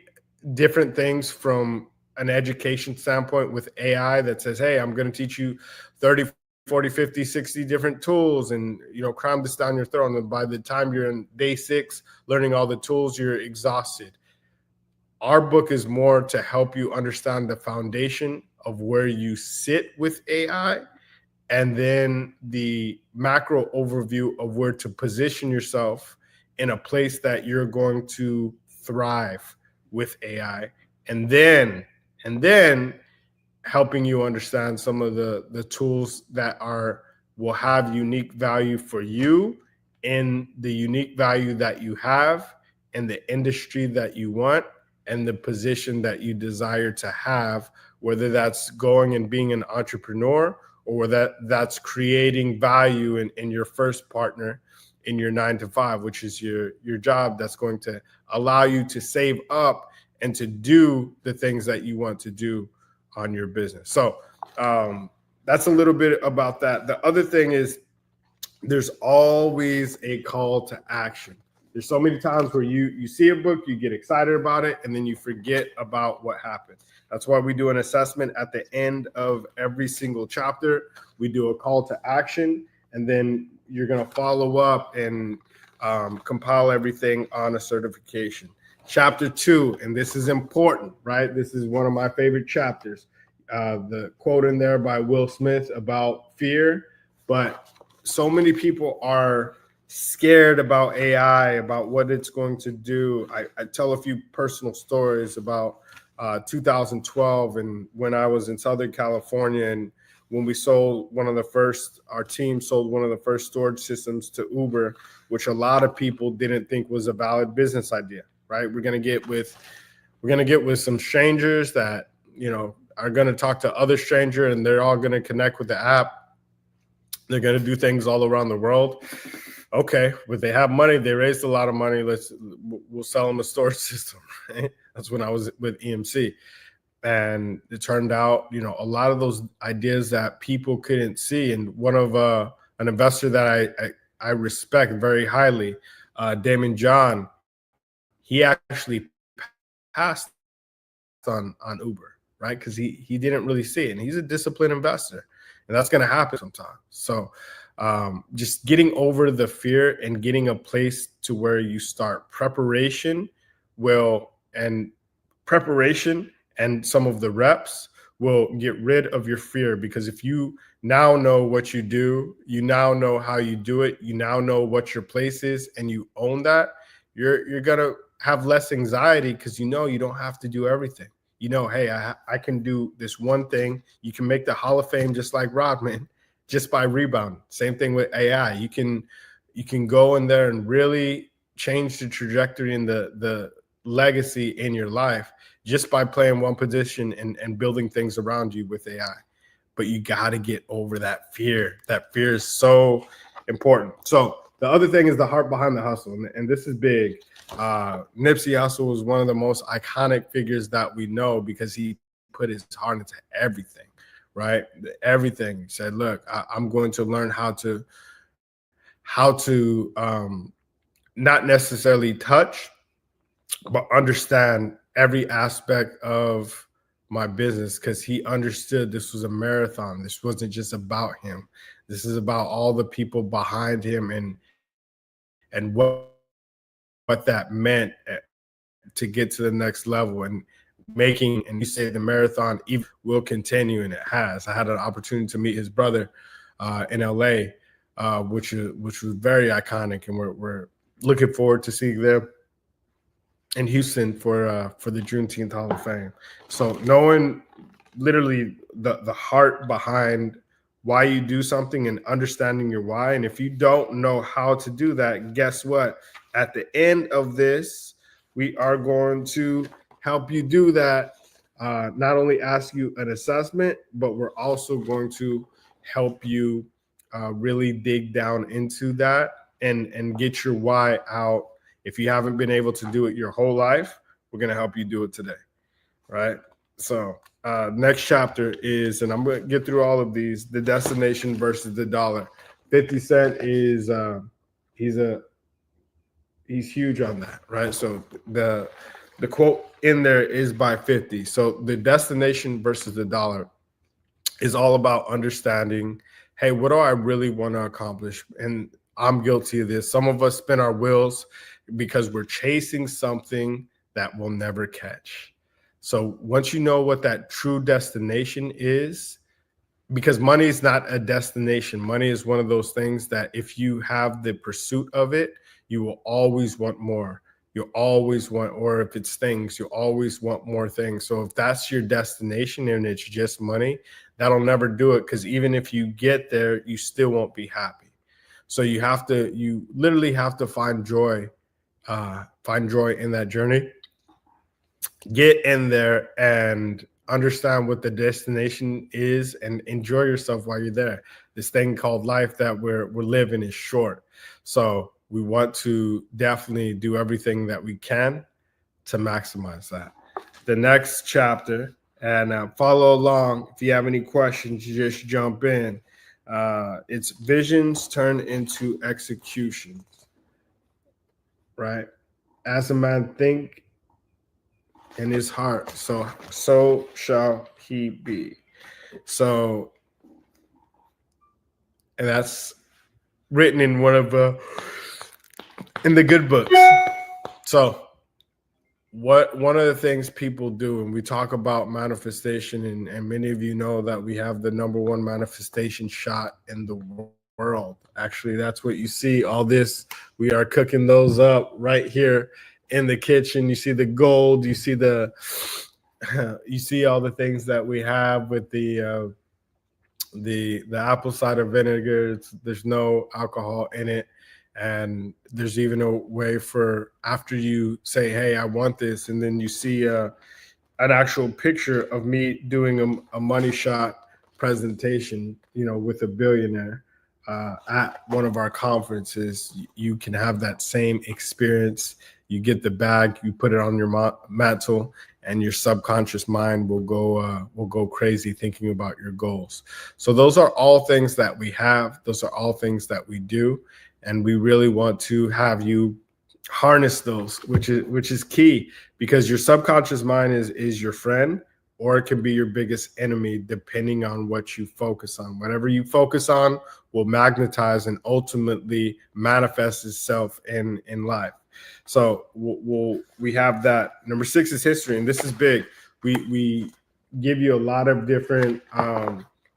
L: different things from an education standpoint with AI that says, hey, I'm going to teach you 30, 40, 50, 60 different tools and, cram this down your throat. And by the time you're in day 6, learning all the tools, you're exhausted. Our book is more to help you understand the foundation of where you sit with AI, and then the macro overview of where to position yourself in a place that you're going to thrive with AI, and then helping you understand some of the tools that will have unique value for you in the unique value that you have in the industry that you want and the position that you desire to have, whether that's going and being an entrepreneur or that's creating value in your first partner in your 9-to-5, which is your job that's going to allow you to save up and to do the things that you want to do on your business. So that's a little bit about that. The other thing is there's always a call to action. There's so many times where you see a book, you get excited about it, and then you forget about what happened. That's why we do an assessment at the end of every single chapter. We do a call to action, and then you're going to follow up and compile everything on a certification. Chapter 2, and this is important, right? This is one of my favorite chapters. The quote in there by Will Smith about fear, but so many people are scared about AI, about what it's going to do. I tell a few personal stories about 2012 and when I was in Southern California, and when we sold our team sold one of the first storage systems to Uber, which a lot of people didn't think was a valid business idea, right? We're going to get with some strangers that, are going to talk to other strangers, and they're all going to connect with the app. They're going to do things all around the world. Okay, but they have money. They raised a lot of money. We'll sell them a storage system, right? That's when I was with EMC. And it turned out, a lot of those ideas that people couldn't see. And one of an investor that I respect very highly, Damon John, he actually passed on Uber, right? Because he didn't really see it. And he's a disciplined investor. And that's going to happen sometimes. So just getting over the fear and getting a place to where you start preparation and some of the reps will get rid of your fear, because if you now know what you do, you now know how you do it, you now know what your place is, and you own that, you're going to have less anxiety, because you don't have to do everything. Hey, I can do this one thing. You can make the Hall of Fame just like Rodman, just by rebounding. Same thing with AI. You can go in there and really change the trajectory and the legacy in your life just by playing one position and building things around you with AI. But you got to get over that fear. That fear is so important. So the other thing is the heart behind the hustle. And this is big. Nipsey Hussle was one of the most iconic figures that we know, because he put his heart into everything, right? Everything. He said, look, I'm going to learn how to not necessarily touch, but understand every aspect of my business, because he understood this was a marathon. This wasn't just about him. This is about all the people behind him and what that meant to get to the next level, and you say the marathon will continue, and it has. I had an opportunity to meet his brother in LA, which was very iconic, and we're looking forward to seeing them in Houston for the Juneteenth Hall of Fame. So knowing literally the heart behind why you do something and understanding your why. And if you don't know how to do that, guess what? At the end of this, we are going to help you do that. Not only ask you an assessment, but we're also going to help you really dig down into that and get your why out. If you haven't been able to do it your whole life, we're going to help you do it today, right? So next chapter is, and I'm going to get through all of these, the destination versus the dollar. 50 Cent is he's huge on that, right? So the quote in there is by 50. So the destination versus the dollar is all about understanding, hey, what do I really want to accomplish? And I'm guilty of this. Some of us spin our wheels because we're chasing something that we'll never catch. So once you know what that true destination is, because money is not a destination. Money is one of those things that if you have the pursuit of it, you will always want more. You'll always want, or if it's things, you'll always want more things. So if that's your destination and it's just money, that'll never do it, because even if you get there, you still won't be happy. So you literally have to find joy in that journey. Get in there and understand what the destination is and enjoy yourself while you're there. This thing called life that we're living is short. So we want to definitely do everything that we can to maximize that. The next chapter, and follow along. If you have any questions, you just jump in. It's visions turn into execution, right? As a man think in his heart, so shall he be. So, and that's written in one of in the good books. So one of the things people do, and we talk about manifestation, and many of you know that we have the #1 manifestation shot in the world. Actually, that's what you see. All this, we are cooking those up right here in the kitchen. You see the gold, you see you see all the things that we have with the apple cider vinegar. There's no alcohol in it. And there's even a way for, after you say, hey, I want this, and then you see an actual picture of me doing a money shot presentation, with a billionaire at one of our conferences, you can have that same experience. You get the bag, you put it on your mantle, and your subconscious mind will go crazy thinking about your goals. So those are all things that we have. Those are all things that we do, and we really want to have you harness those, which is key, because your subconscious mind is your friend, or it can be your biggest enemy, depending on what you focus on. Whatever you focus on will magnetize and ultimately manifest itself in life. So we have that. Number 6 is history, and this is big. We give you a lot of different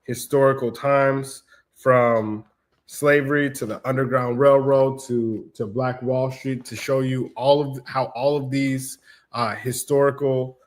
L: historical times, from slavery to the Underground Railroad to Black Wall Street, to show you how all of these historical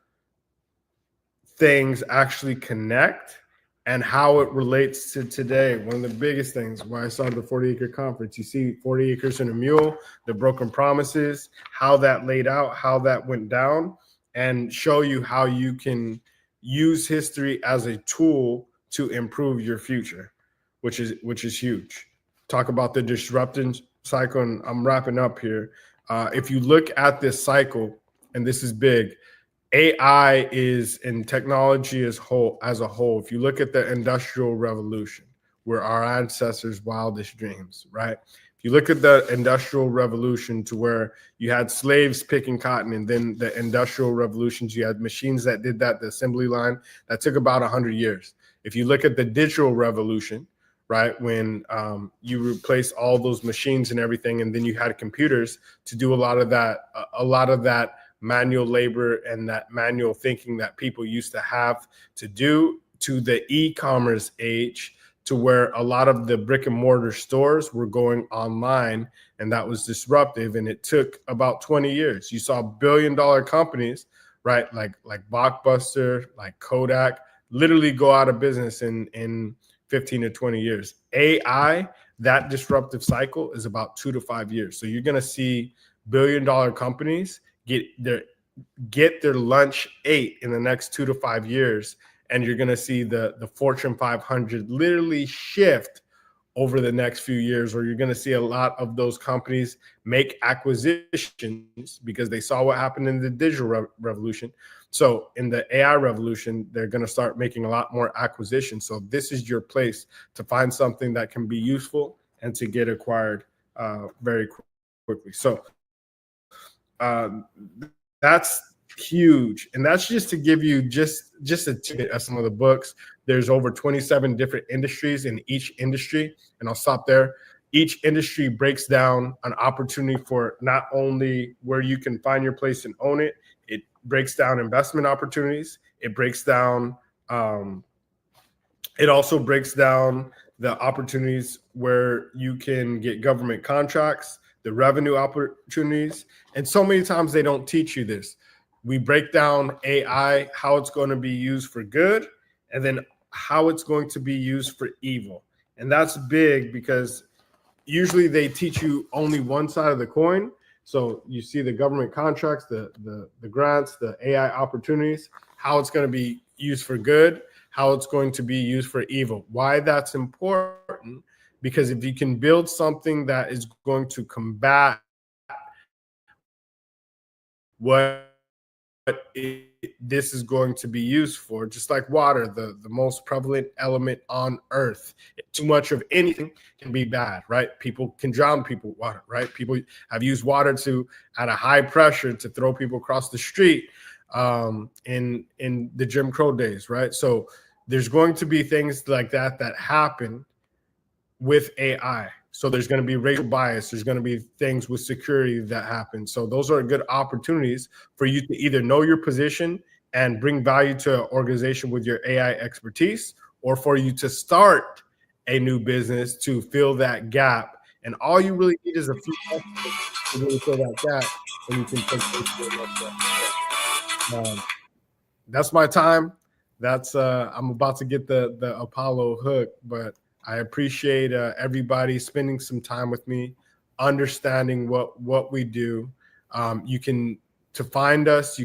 L: things actually connect and how it relates to today. One of the biggest things why I saw the 40-acre conference, you see 40 acres and a mule, the broken promises, how that laid out, how that went down, and show you how you can use history as a tool to improve your future, which is huge. Talk about the disruption cycle, and I'm wrapping up here. If you look at this cycle, and this is big, AI is in technology as a whole. If you look at the Industrial Revolution, were our ancestors' wildest dreams, right? If you look at the Industrial Revolution, to where you had slaves picking cotton, and then the Industrial Revolutions, you had machines that did that, the assembly line, that took about 100 years. If you look at the Digital Revolution, right, when you replace all those machines and everything, and then you had computers to do a lot of that manual labor and that manual thinking that people used to have to do, to the e-commerce age, to where a lot of the brick and mortar stores were going online, and that was disruptive, and it took about 20 years. You saw billion-dollar companies, right, like Blockbuster, like Kodak, literally go out of business in 15 to 20 years. AI, that disruptive cycle is about 2 to 5 years. So you're going to see billion-dollar companies get their lunch ate in the next 2 to 5 years, and you're going to see the Fortune 500 literally shift over the next few years, or you're going to see a lot of those companies make acquisitions because they saw what happened in the digital revolution. So in the AI revolution, they're going to start making a lot more acquisitions. So this is your place to find something that can be useful and to get acquired very quickly. So that's huge. And that's just to give you just a tidbit of some of the books. There's over 27 different industries in each industry, and I'll stop there. Each industry breaks down an opportunity for not only where you can find your place and own it, it breaks down investment opportunities. It breaks down, it also breaks down the opportunities where you can get government contracts, the revenue opportunities. And so many times they don't teach you this. We break down AI, how it's going to be used for good, and then how it's going to be used for evil. And that's big because usually they teach you only one side of the coin. So you see the government contracts, the grants, the AI opportunities, how it's going to be used for good, how it's going to be used for evil. Why that's important? Because if you can build something that is going to combat this is going to be used for, just like water, the most prevalent element on earth. Too much of anything can be bad, right? People can drown people with water, right? People have used water at a high pressure to throw people across the street in the Jim Crow days, right? So there's going to be things like that happen with AI. So there's going to be racial bias. There's going to be things with security that happen. So those are good opportunities for you to either know your position and bring value to an organization with your AI expertise, or for you to start a new business to fill that gap. And all you really need is a few experts to really fill that gap, and you can take things to the next step. That's my time. That's I'm about to get the Apollo hook, but I appreciate everybody spending some time with me, understanding what we do. You can find us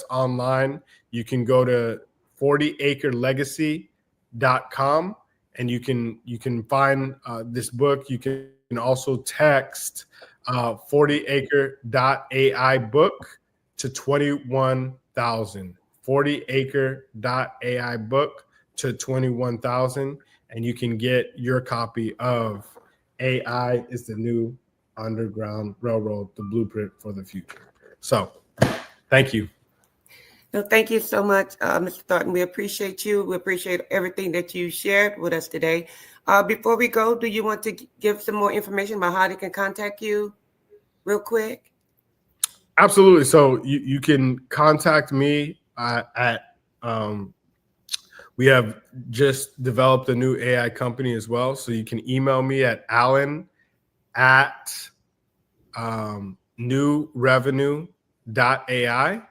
L: online. You can go to 40acrelegacy.com, and you can find this book. You can also text 40acre.ai book to 21,000. 40acre.ai book to 21,000, and you can get your copy of AI is the New Underground Railroad, the blueprint for the future. So thank you.
K: No, thank you so much, Mr. Thornton. We appreciate you. We appreciate everything that you shared with us today. Before we go, do you want to give some more information about how they can contact you real quick?
L: Absolutely. So you can contact me we have just developed a new AI company as well. So you can email me at Allen@newrevenue.ai.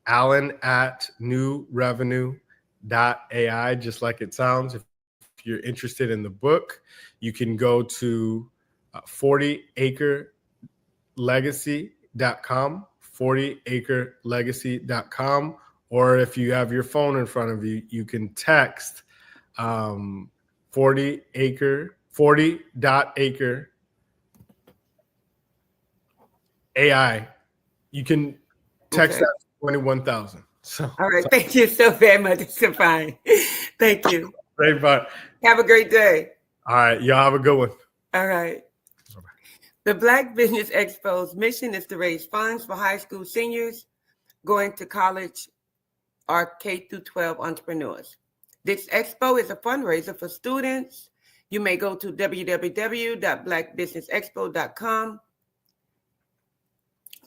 L: Allen@newrevenue.ai, just like it sounds. If you're interested in the book, you can go to 40acrelegacy.com, 40acrelegacy.com, or if you have your phone in front of you, you can text 40.acre AI. You can text that 21,000. So,
K: all right. Thank you so very much. It's fine. Thank you.
L: Great fun.
K: Have a great day.
L: All right. Y'all have a good one.
K: All right. The Black Business Expo's mission is to raise funds for high school seniors going to college or K-12 entrepreneurs. This expo is a fundraiser for students. You may go to www.blackbusinessexpo.com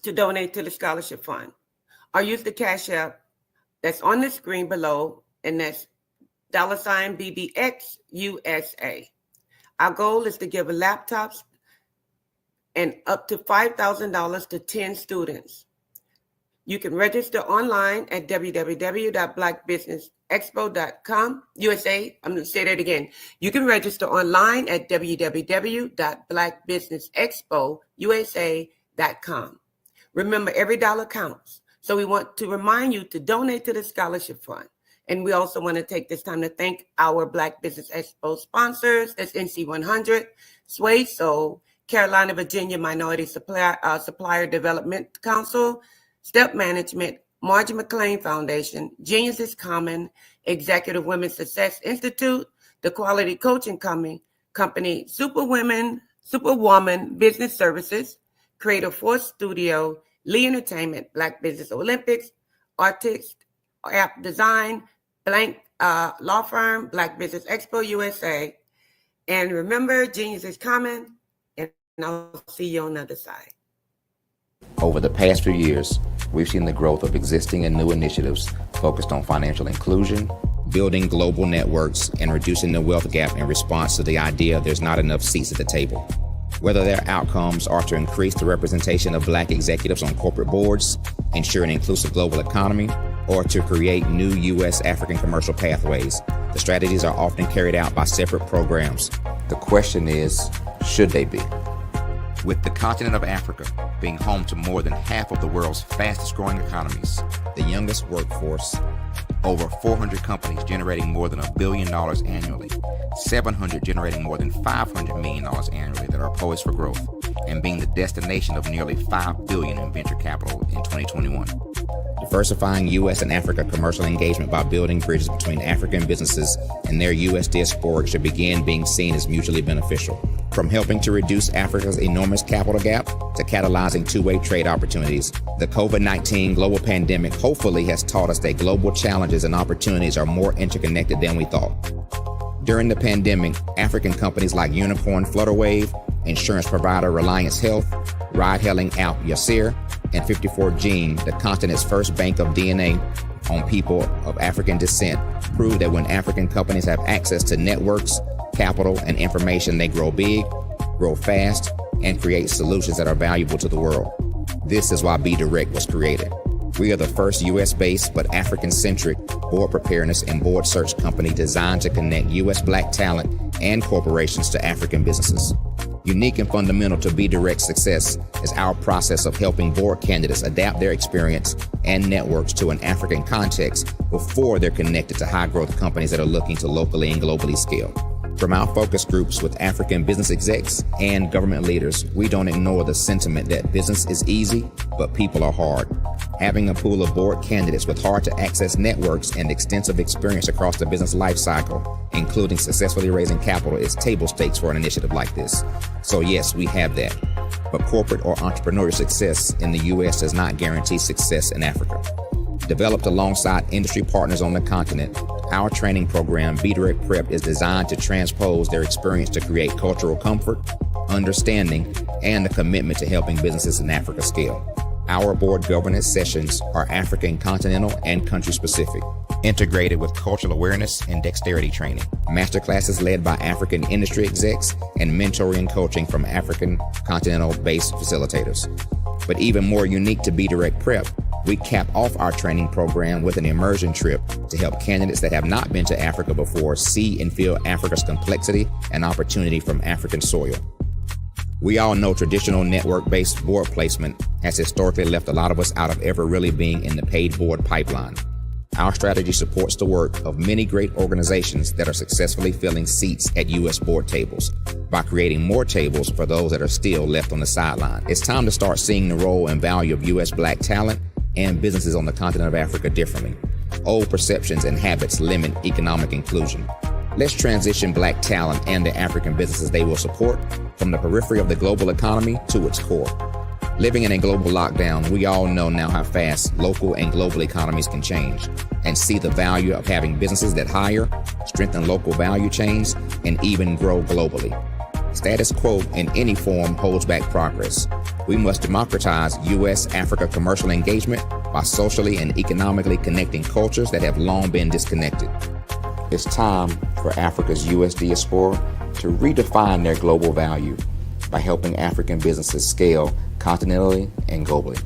K: to donate to the scholarship fund, or use the Cash App that's on the screen below, and that's $BBX USA. Our goal is to give laptops and up to $5,000 to 10 students. You can register online at www.blackbusinessexpo.com USA. I'm going to say that again. You can register online at www.blackbusinessexpousa.com. Remember, every dollar counts. So we want to remind you to donate to the scholarship fund. And we also want to take this time to thank our Black Business Expo sponsors. That's NC100, Sway Soul, Carolina, Virginia Minority Supplier Development Council, Step Management, Margie McLean Foundation, Genius is Common, Executive Women's Success Institute, the Quality Coaching Company, Superwoman Business Services, Creative Force Studio, Lee Entertainment, Black Business Olympics, Artist App Design, Blank Law Firm, Black Business Expo USA. And remember, Genius is Common, and I'll see you on the other side.
M: Over the past few years, we've seen the growth of existing and new initiatives focused on financial inclusion, building global networks, and reducing the wealth gap in response to the idea there's not enough seats at the table. Whether their outcomes are to increase the representation of Black executives on corporate boards, ensure an inclusive global economy, or to create new U.S. African commercial pathways, the strategies are often carried out by separate programs. The question is, should they be? With the continent of Africa being home to more than half of the world's fastest growing economies, the youngest workforce, over 400 companies generating more than $1 billion annually, 700 generating more than $500 million annually that are poised for growth, and being the destination of nearly $5 billion in venture capital in 2021. Diversifying U.S. and Africa commercial engagement by building bridges between African businesses and their U.S. diaspora should begin being seen as mutually beneficial. From helping to reduce Africa's enormous capital gap to catalyzing two-way trade opportunities, the COVID-19 global pandemic hopefully has taught us that global challenges and opportunities are more interconnected than we thought. During the pandemic, African companies like Unicorn Flutterwave, insurance provider Reliance Health, ride-hailing app Yasir, and 54Gene, the continent's first bank of DNA on people of African descent, proved that when African companies have access to networks, capital, and information, they grow big, grow fast, and create solutions that are valuable to the world. This is why Be Direct was created. We are the first U.S.-based but African-centric board preparedness and board search company designed to connect U.S. Black talent and corporations to African businesses. Unique and fundamental to Be Direct's success is our process of helping board candidates adapt their experience and networks to an African context before they're connected to high-growth companies that are looking to locally and globally scale. From our focus groups with African business execs and government leaders, we don't ignore the sentiment that business is easy, but people are hard. Having a pool of board candidates with hard-to-access networks and extensive experience across the business life cycle, including successfully raising capital, is table stakes for an initiative like this. So yes, we have that. But corporate or entrepreneurial success in the U.S. does not guarantee success in Africa. Developed alongside industry partners on the continent, our training program, Be Direct Prep, is designed to transpose their experience to create cultural comfort, understanding, and a commitment to helping businesses in Africa scale. Our board governance sessions are African continental and country specific, integrated with cultural awareness and dexterity training, masterclasses led by African industry execs, and mentoring and coaching from African continental-based facilitators. But even more unique to Be Direct Prep, we cap off our training program with an immersion trip to help candidates that have not been to Africa before see and feel Africa's complexity and opportunity from African soil. We all know traditional network-based board placement has historically left a lot of us out of ever really being in the paid board pipeline. Our strategy supports the work of many great organizations that are successfully filling seats at U.S. board tables by creating more tables for those that are still left on the sideline. It's time to start seeing the role and value of U.S. Black talent and businesses on the continent of Africa differently. Old perceptions and habits limit economic inclusion. Let's transition Black talent and the African businesses they will support from the periphery of the global economy to its core. Living in a global lockdown, we all know now how fast local and global economies can change, and see the value of having businesses that hire, strengthen local value chains, and even grow globally. Status quo in any form holds back progress. We must democratize U.S.-Africa commercial engagement by socially and economically connecting cultures that have long been disconnected. It's time for Africa's U.S. diaspora to redefine their global value by helping African businesses scale continentally and globally.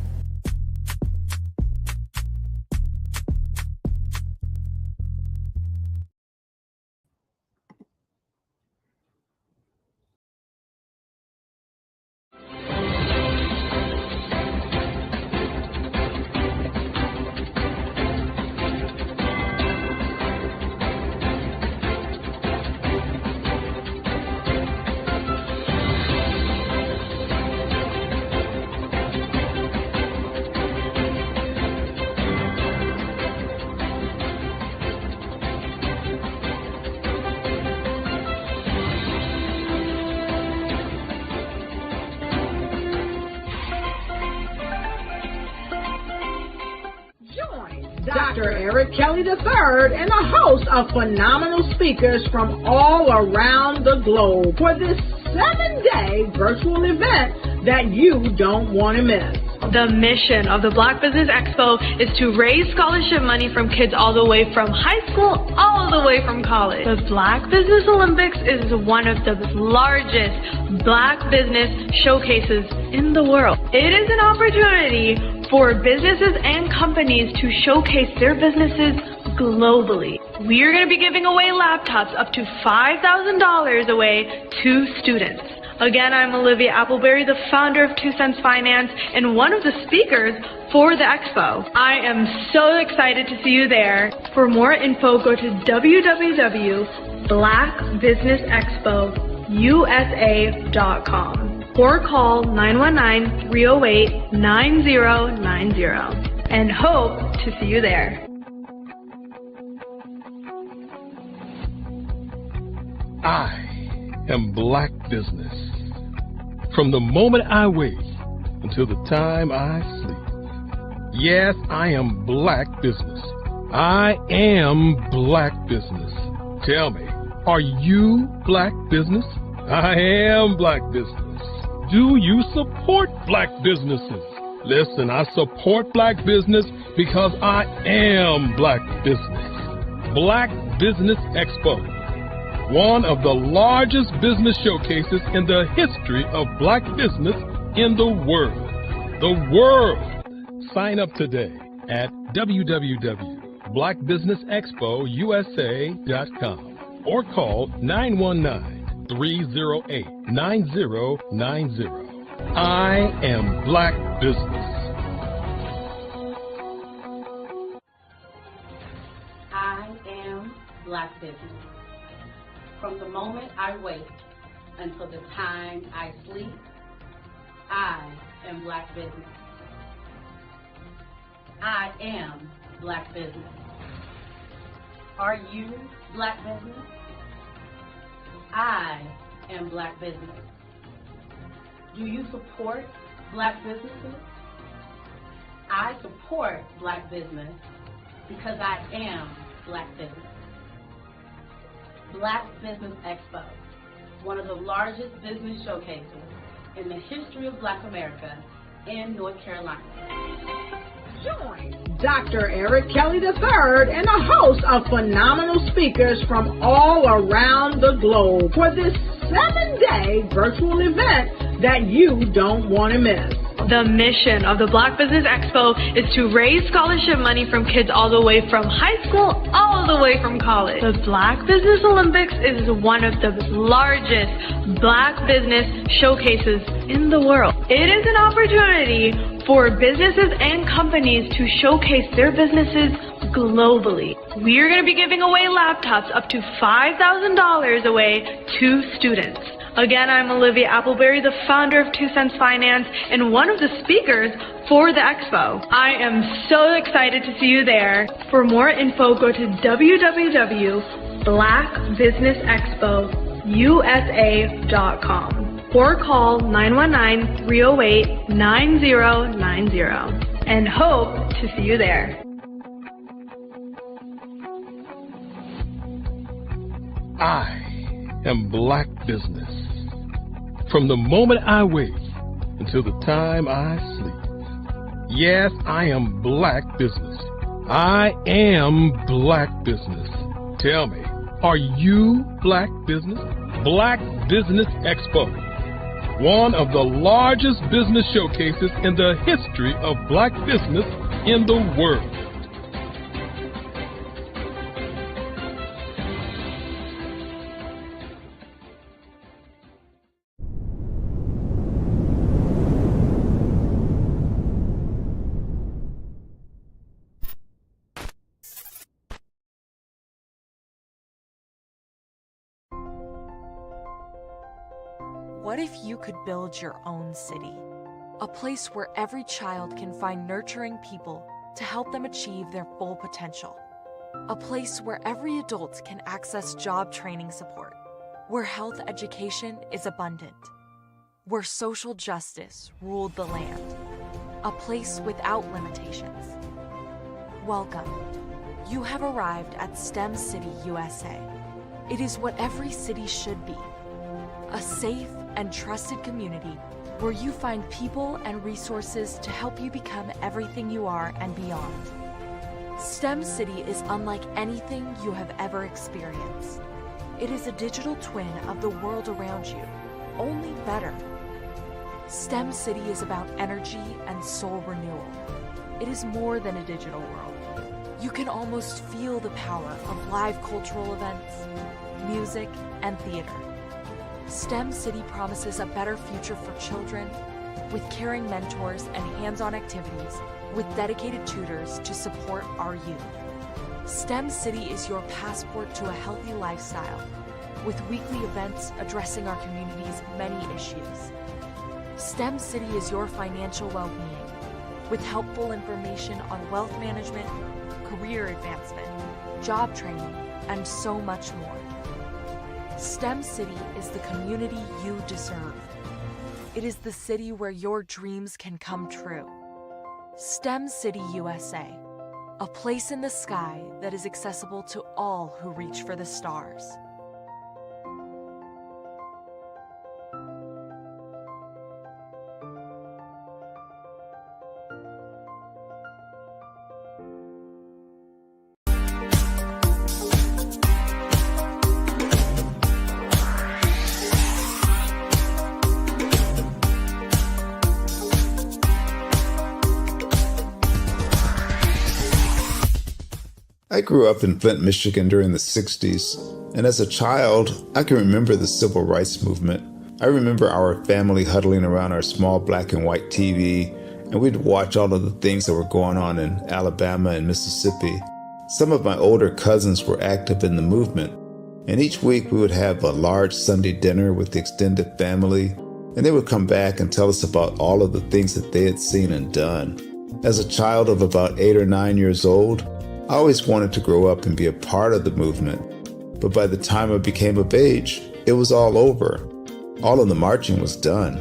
A: Dr. Eric Kelly III and a host of phenomenal speakers from all around the globe for this 7-day virtual event that you don't want to miss.
B: The mission of the Black Business Expo is to raise scholarship money from kids all the way from high school all the way from college. The Black Business Olympics is one of the largest Black business showcases in the world. It is an opportunity for businesses and companies to showcase their businesses globally. We are going to be giving away laptops up to $5,000 away to students. Again, I'm Olivia Appleberry, the founder of 2 Cents Finance and one of the speakers for the expo. I am so excited to see you there. For more info, go to www.blackbusinessexpousa.com or call 919-308-9090 and hope to see you there.
C: I am Black business. From the moment I wake until the time I sleep. Yes, I am Black business. I am Black business. Tell me, are you Black business? I am Black business. Do you support Black businesses? Listen, I support Black business because I am Black business. Black Business Expo, one of the largest business showcases in the history of Black business in the world. The world! Sign up today at www.blackbusinessexpousa.com or call 919-308-9090. I am Black business.
D: I am Black business. From the moment I wake until the time I sleep, I am Black business. I am Black business. Are you Black business? I am Black business. Do you support Black businesses? I support Black business because I am Black business. Black Business Expo, one of the largest business showcases in the history of Black America in North Carolina.
A: Join Dr. Eric Kelly III and a host of phenomenal speakers from all around the globe for this 7-day virtual event that you don't want to miss.
B: The mission of the Black Business Expo is to raise scholarship money from kids all the way from high school, all the way from college. The Black Business Olympics is one of the largest Black business showcases in the world. It is an opportunity for businesses and companies to showcase their businesses globally. We are going to be giving away laptops up to $5,000 away to students. Again, I'm Olivia Appleberry, the founder of 2 Cents Finance and one of the speakers for the expo. I am so excited to see you there. For more info, go to www.blackbusinessexpousa.com or call 919-308-9090 and hope to see you there.
C: I am Black business. From the moment I wake until the time I sleep. Yes, I am Black business. I am Black business. Tell me, are you Black business? Black Business Expo, one of the largest business showcases in the history of Black business in the world.
G: What if you could build your own city? A place where every child can find nurturing people to help them achieve their full potential. A place where every adult can access job training support. Where health education is abundant. Where social justice ruled the land. A place without limitations. Welcome. You have arrived at STEM City USA. It is what every city should be. A safe and trusted community where you find people and resources to help you become everything you are and beyond. STEM City is unlike anything you have ever experienced. It is a digital twin of the world around you, only better. STEM City is about energy and soul renewal. It is more than a digital world. You can almost feel the power of live cultural events, music, and theater. STEM City promises a better future for children with caring mentors and hands-on activities with dedicated tutors to support our youth. STEM City is your passport to a healthy lifestyle with weekly events addressing our community's many issues. STEM City is your financial well-being with helpful information on wealth management, career advancement, job training, and so much more. STEM City is the community you deserve. It is the city where your dreams can come true. STEM City USA, a place in the sky that is accessible to all who reach for the stars.
H: I grew up in Flint, Michigan during the 60s, and as a child, I can remember the civil rights movement. I remember our family huddling around our small black and white TV, and we'd watch all of the things that were going on in Alabama and Mississippi. Some of my older cousins were active in the movement. And each week we would have a large Sunday dinner with the extended family, and they would come back and tell us about all of the things that they had seen and done. As a child of about 8 or 9 years old, I always wanted to grow up and be a part of the movement. But by the time I became of age, it was all over. All of the marching was done.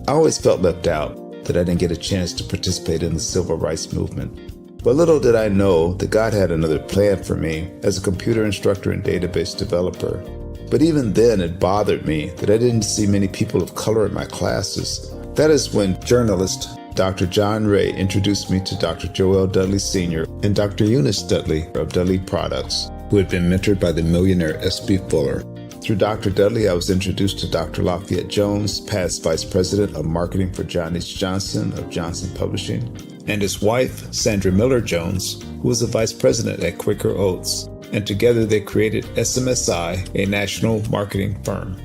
H: I always felt left out, that I didn't get a chance to participate in the civil rights movement. But little did I know that God had another plan for me as a computer instructor and database developer. But even then, it bothered me that I didn't see many people of color in my classes. That is when journalist Dr. John Ray introduced me to Dr. Joel Dudley Sr. and Dr. Eunice Dudley of Dudley Products, who had been mentored by the millionaire S.B. Fuller. Through Dr. Dudley, I was introduced to Dr. Lafayette Jones, past Vice President of Marketing for John H. Johnson of Johnson Publishing, and his wife, Sandra Miller Jones, who was the Vice President at Quaker Oats, and together they created SMSI, a national marketing firm.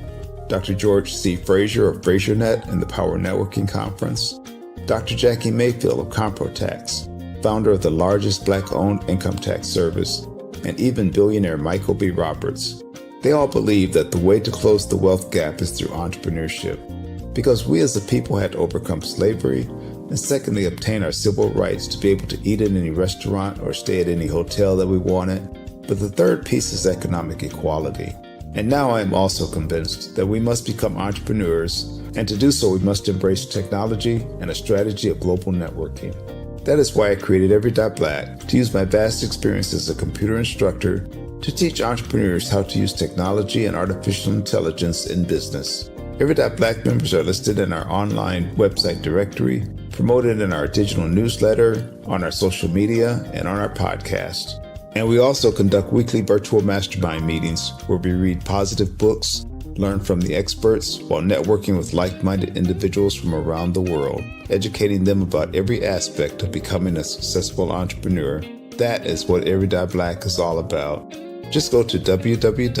H: Dr. George C. Frazier of FrazierNet and the Power Networking Conference, Dr. Jackie Mayfield of ComproTax, founder of the largest Black-owned income tax service, and even billionaire Michael B. Roberts. They all believe that the way to close the wealth gap is through entrepreneurship, because we as a people had to overcome slavery, and secondly, obtain our civil rights to be able to eat in any restaurant or stay at any hotel that we wanted. But the third piece is economic equality. And now I am also convinced that we must become entrepreneurs, and to do so we must embrace technology and a strategy of global networking. That is why I created Every.Black, to use my vast experience as a computer instructor to teach entrepreneurs how to use technology and artificial intelligence in business. Every.Black members are listed in our online website directory, promoted in our digital newsletter, on our social media, and on our podcast. And we also conduct weekly virtual mastermind meetings where we read positive books, learn from the experts, while networking with like-minded individuals from around the world, educating them about every aspect of becoming a successful entrepreneur. That is what Every.Black is all about. Just go to www.every.black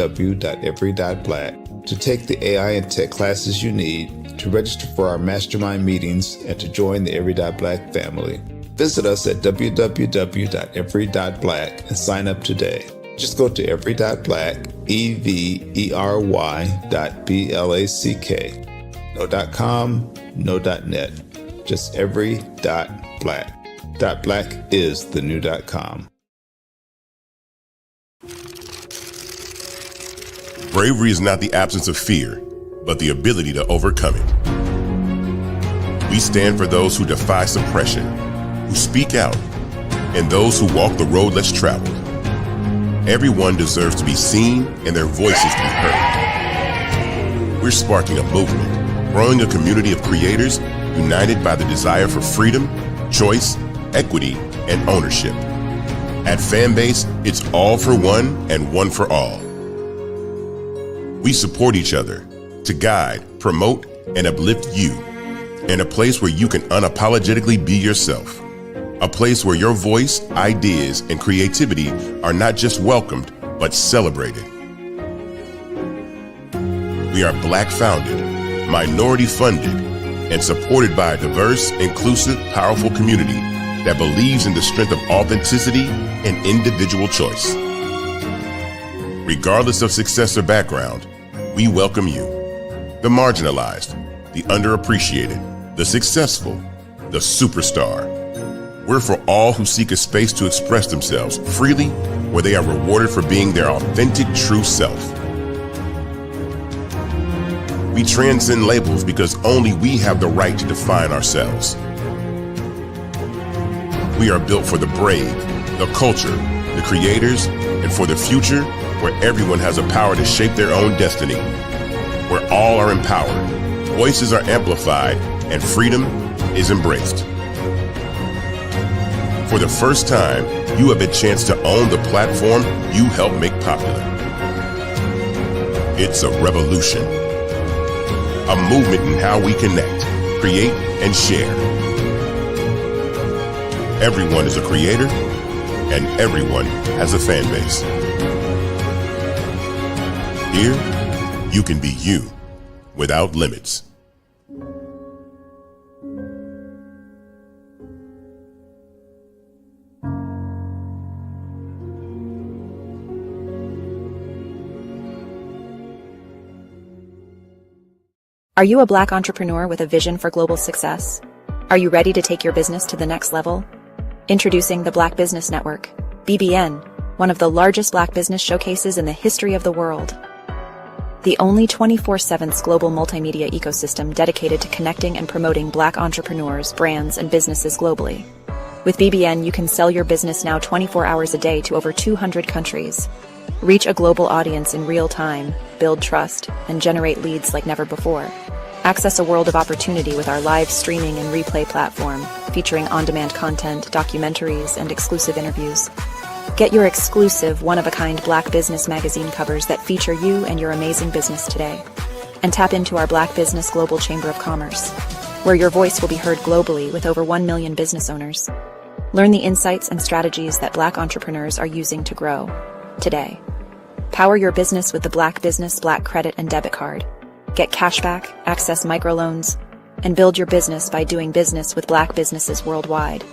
H: to take the AI and tech classes you need, to register for our mastermind meetings, and to join the Every.Black family. Visit us at www.every.black and sign up today. Just go to every.black, every.black. No .com, no .net. Just every.black. .black is the new .com.
I: Bravery is not the absence of fear, but the ability to overcome it. We stand for those who defy suppression, who speak out, and those who walk the road less traveled. Everyone deserves to be seen and their voices to be heard. We're sparking a movement, growing a community of creators united by the desire for freedom, choice, equity, and ownership. At Fanbase, it's all for one and one for all. We support each other to guide, promote, and uplift you in a place where you can unapologetically be yourself. A place where your voice, ideas, and creativity are not just welcomed, but celebrated. We are Black founded, minority funded, and supported by a diverse, inclusive, powerful community that believes in the strength of authenticity and individual choice. Regardless of success or background, we welcome you, the marginalized, the underappreciated, the successful, the superstar. We're for all who seek a space to express themselves freely, where they are rewarded for being their authentic, true self. We transcend labels because only we have the right to define ourselves. We are built for the brave, the culture, the creators, and for the future where everyone has a power to shape their own destiny, where all are empowered, voices are amplified, and freedom is embraced. For the first time, you have a chance to own the platform you helped make popular. It's a revolution, a movement in how we connect, create, and share. Everyone is a creator, and everyone has a fan base. Here, you can be you without limits.
N: Are you a Black entrepreneur with a vision for global success? Are you ready to take your business to the next level? Introducing the Black Business Network, BBN, one of the largest Black business showcases in the history of the world. The only 24/7 global multimedia ecosystem dedicated to connecting and promoting Black entrepreneurs, brands, and businesses globally. With BBN, you can sell your business now 24 hours a day to over 200 countries. Reach a global audience in real time, build trust, and generate leads like never before. Access a world of opportunity with our live streaming and replay platform, featuring on-demand content, documentaries, and exclusive interviews. Get your exclusive, one-of-a-kind Black Business magazine covers that feature you and your amazing business today. And tap into our Black Business Global Chamber of Commerce, where your voice will be heard globally with over 1 million business owners. Learn the insights and strategies that Black entrepreneurs are using to grow today. Power your business with the Black Business Black Credit and Debit Card. Get cashback, access microloans, and build your business by doing business with Black businesses worldwide.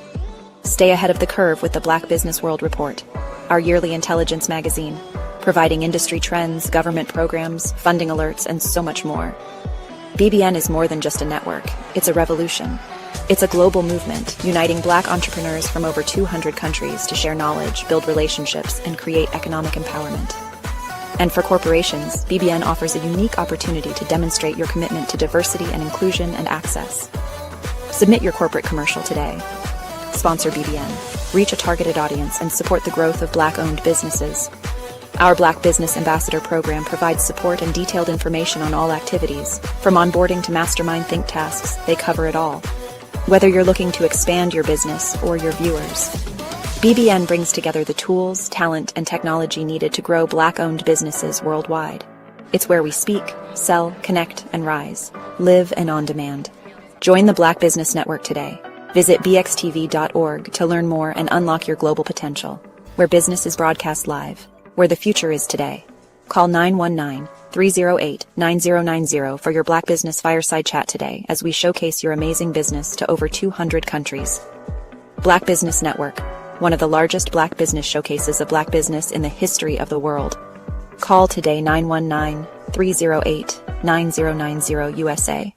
N: Stay ahead of the curve with the Black Business World Report, our yearly intelligence magazine, providing industry trends, government programs, funding alerts, and so much more. BBN is more than just a network. It's a revolution. It's a global movement, uniting Black entrepreneurs from over 200 countries to share knowledge, build relationships, and create economic empowerment. And for corporations, BBN offers a unique opportunity to demonstrate your commitment to diversity and inclusion and access. Submit your corporate commercial today. Sponsor BBN, reach a targeted audience, and support the growth of Black-owned businesses. Our Black Business Ambassador program provides support and detailed information on all activities. From onboarding to mastermind think tasks, they cover it all. Whether you're looking to expand your business or your viewers, BBN brings together the tools, talent, and technology needed to grow Black-owned businesses worldwide. It's where we speak, sell, connect, and rise. Live and on demand. Join the Black Business Network today. Visit bxtv.org to learn more and unlock your global potential, where business is broadcast live, where the future is today. Call 919-308-9090 for your Black Business Fireside Chat today as we showcase your amazing business to over 200 countries. Black Business Network, one of the largest Black business showcases of Black business in the history of the world. Call today 919-308-9090 USA.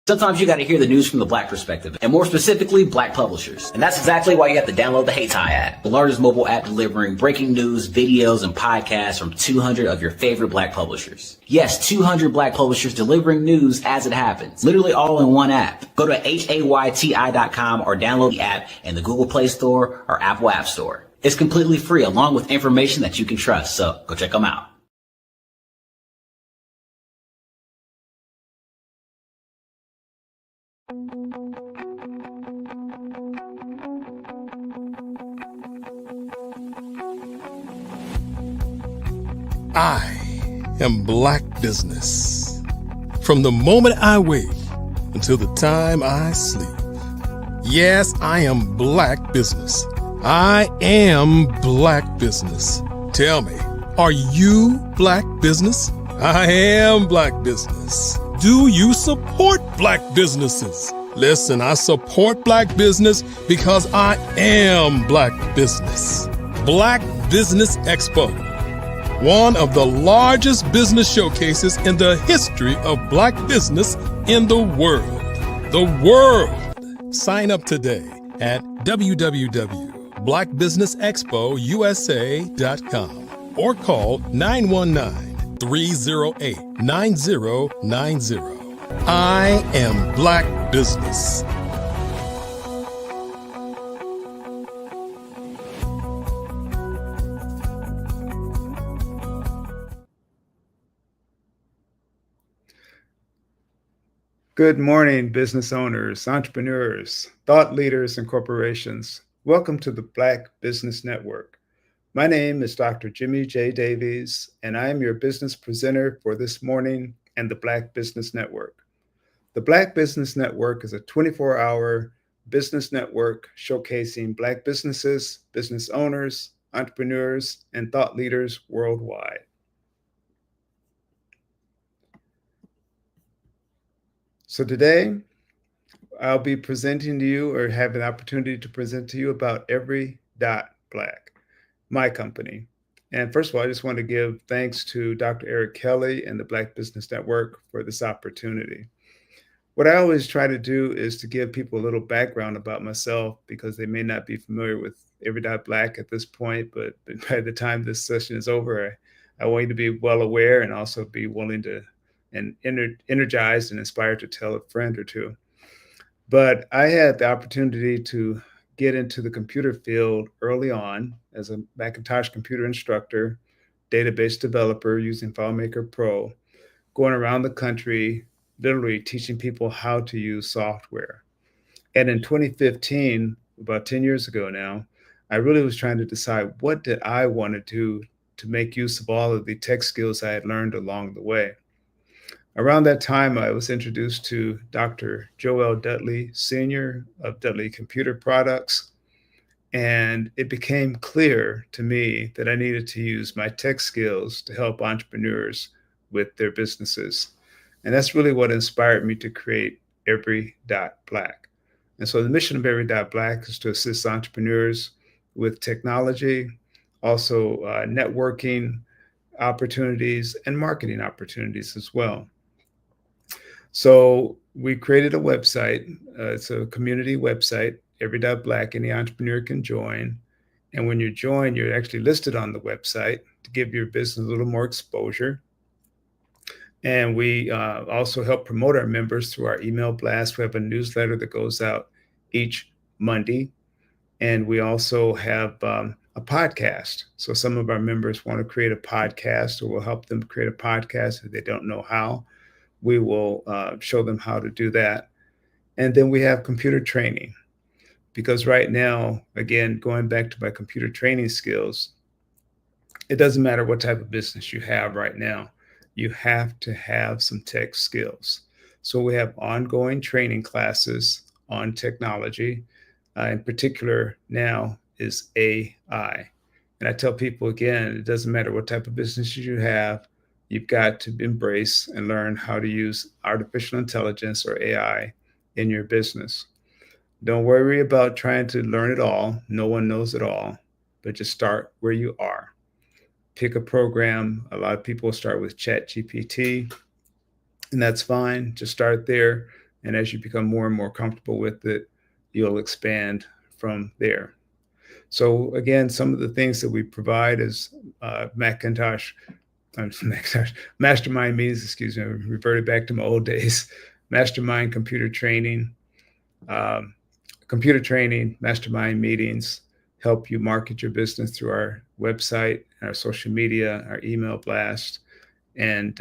J: Sometimes you got to hear the news from the Black perspective, and more specifically, Black publishers. And that's exactly why you have to download the Hey Tie app, the largest mobile app delivering breaking news, videos, and podcasts from 200 of your favorite Black publishers. Yes, 200 Black publishers delivering news as it happens, literally all in one app. Go to HAYTI.com or download the app in the Google Play Store or Apple App Store. It's completely free, along with information that you can trust, so go check them out.
C: I am Black business. From the moment I wake until the time I sleep. Yes, I am Black business. I am Black business. Tell me, are you Black business? I am Black business. Do you support Black businesses? Listen, I support Black business because I am Black business. Black Business Expo, one of the largest business showcases in the history of Black business in the world. The world! Sign up today at www.blackbusinessexpousa.com or call 919-308-9090. I am Black business.
H: Good morning, business owners, entrepreneurs, thought leaders, and corporations. Welcome to the Black Business Network. My name is Dr. Jimmy J. Davies, and I am your business presenter for this morning and the Black Business Network. The Black Business Network is a 24-hour business network showcasing Black businesses, business owners, entrepreneurs, and thought leaders worldwide. So today, I'll be presenting to you, or have an opportunity to present to you, about Every Dot Black, my company. And first of all, I just want to give thanks to Dr. Eric Kelly and the Black Business Network for this opportunity. what I always try to do is to give people a little background about myself because they may not be familiar with Every Dot Black at this point, but by the time this session is over, I want you to be well aware and also be willing to and energized and inspired to tell a friend or two. But I had the opportunity to get into the computer field early on as a Macintosh computer instructor, database developer using FileMaker Pro, going around the country, literally teaching people how to use software. And in 2015, about 10 years ago now, I really was trying to decide what did I want to do to make use of all of the tech skills I had learned along the way. Around that time, I was introduced to Dr. Joel Dudley Sr. of Dudley Computer Products, and it became clear to me that I needed to use my tech skills to help entrepreneurs with their businesses. And that's really what inspired me to create Every Dot Black. And so the mission of Every Dot Black is to assist entrepreneurs with technology, also networking opportunities and marketing opportunities as well. So we created a website. It's a community website, Every Dot Black. Any entrepreneur can join. And when you join, you're actually listed on the website to give your business a little more exposure. And we also help promote our members through our email blast. We have a newsletter that goes out each Monday. And we also have a podcast. So some of our members want to create a podcast, or we'll help them create a podcast if they don't know how. We will show them how to do that. And then we have computer training, because right now, again, going back to my computer training skills, it doesn't matter what type of business you have right now. You have to have some tech skills. So we have ongoing training classes on technology. In particular now is AI. And I tell people again, it doesn't matter what type of business you have, you've got to embrace and learn how to use artificial intelligence or AI in your business. Don't worry about trying to learn it all. No one knows it all, but just start where you are. Pick a program. A lot of people start with ChatGPT, and that's fine. Just start there. And as you become more and more comfortable with it, you'll expand from there. So again, some of the things that we provide is mastermind meetings, excuse me, I reverted back to my old days. Mastermind computer training, mastermind meetings, help you market your business through our website, our social media, our email blast, and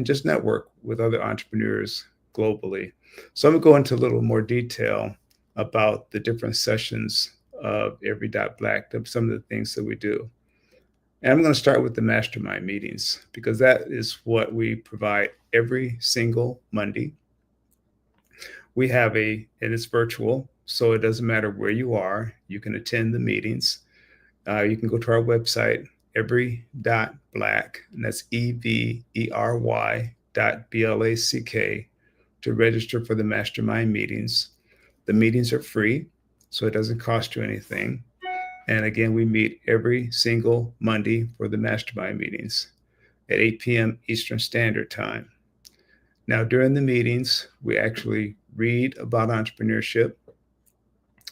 H: just network with other entrepreneurs globally. So I'm gonna go into a little more detail about the different sessions of Every Dot Black, some of the things that we do. And I'm going to start with the mastermind meetings, because that is what we provide every single Monday. We have and it's virtual, so it doesn't matter where you are. You can attend the meetings. You can go to our website, every.black, and that's every.black, to register for the mastermind meetings. The meetings are free, so it doesn't cost you anything. And again, we meet every single Monday for the mastermind meetings at 8 p.m. Eastern Standard Time. Now, during the meetings, we actually read about entrepreneurship.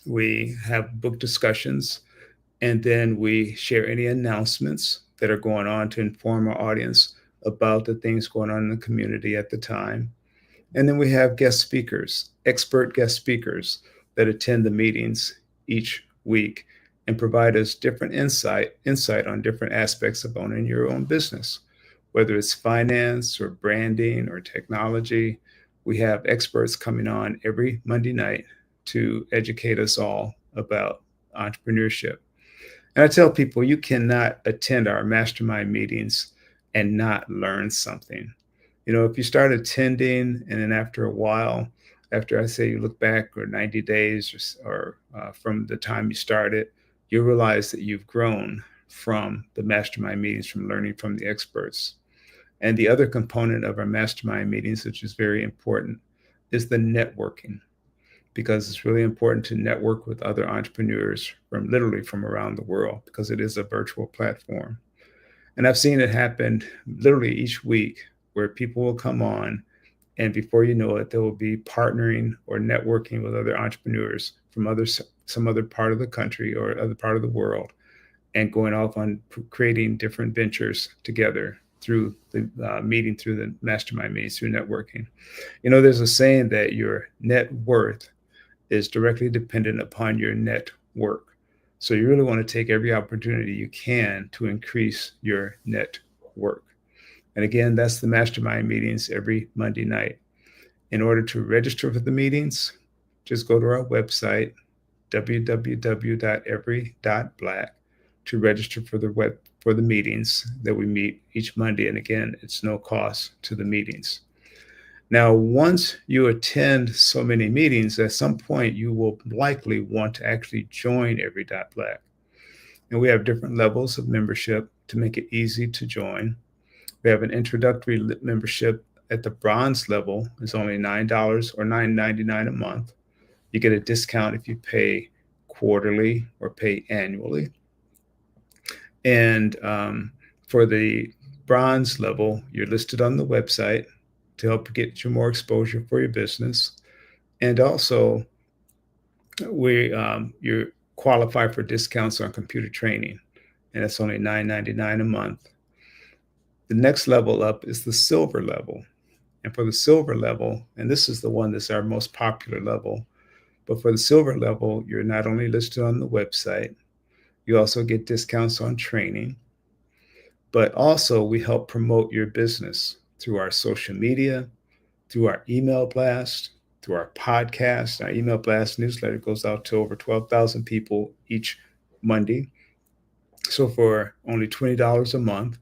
H: We have book discussions, and then we share any announcements that are going on to inform our audience about the things going on in the community at the time. And then we have guest speakers, expert guest speakers that attend the meetings each week and provide us different insight on different aspects of owning your own business, whether it's finance or branding or technology. We have experts coming on every Monday night to educate us all about entrepreneurship. And I tell people, you cannot attend our mastermind meetings and not learn something. You know, if you start attending and then after a while, after I say you look back or 90 days or from the time you started, you'll realize that you've grown from the mastermind meetings, from learning from the experts. And the other component of our mastermind meetings, which is very important, is the networking, because it's really important to network with other entrepreneurs literally from around the world, because it is a virtual platform. And I've seen it happen literally each week, where people will come on And before you know it, they will be partnering or networking with other entrepreneurs from some other part of the country or other part of the world, and going off on creating different ventures together through the meeting, through the mastermind meetings, through networking. There's a saying that your net worth is directly dependent upon your net work. So you really want to take every opportunity you can to increase your net work. And again, that's the mastermind meetings every Monday night. In order to register for the meetings, just go to our website, www.every.black, to register for the meetings that we meet each Monday. And again, it's no cost to the meetings. Now, once you attend so many meetings, at some point you will likely want to actually join Every.Black. And we have different levels of membership to make it easy to join. We have an introductory membership at the bronze level. It's only $9 or $9.99 a month. You get a discount if you pay quarterly or pay annually. And for the bronze level, you're listed on the website to help get you more exposure for your business. And also, you qualify for discounts on computer training, and it's only $9.99 a month. The next level up is the silver level. And for the silver level, and this is the one that's our most popular level, but for the silver level, you're not only listed on the website, you also get discounts on training, but also we help promote your business through our social media, through our email blast, through our podcast. Our email blast newsletter goes out to over 12,000 people each Monday. So for only $20 a month,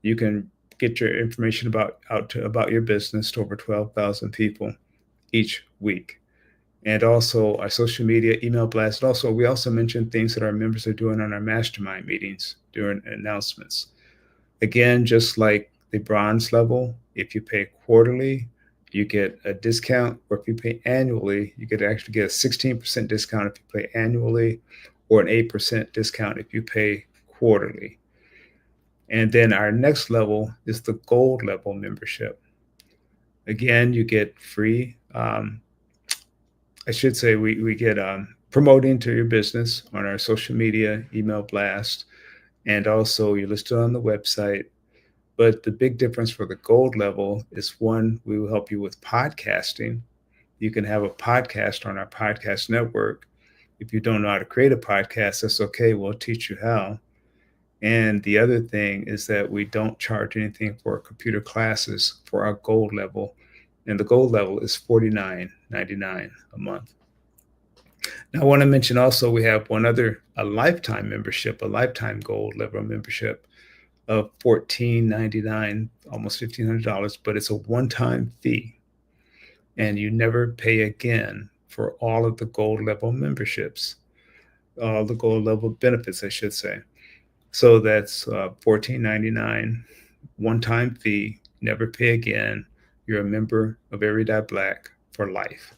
H: you can get your information about your business to over 12,000 people each week. And also our social media, email blast. Also, we also mention things that our members are doing on our mastermind meetings during announcements. Again, just like the bronze level, if you pay quarterly, you get a discount, or if you pay annually, you actually get a 16% discount if you pay annually, or an 8% discount if you pay quarterly. And then our next level is the gold level membership. Again, you get free, we get promoting to your business on our social media, email blast, and also you're listed on the website. But the big difference for the gold level is, one, we will help you with podcasting. You can have a podcast on our podcast network. If you don't know how to create a podcast, that's okay. We'll teach you how. And the other thing is that we don't charge anything for computer classes for our gold level. And the gold level is $49.99 a month. Now, I want to mention also we have a lifetime membership, a lifetime gold level membership of $14.99, almost $1,500, but it's a one-time fee. And you never pay again for all of the gold level memberships, all the gold level benefits, I should say. So that's $14.99, one-time fee, never pay again. You're a member of Every.Black for life.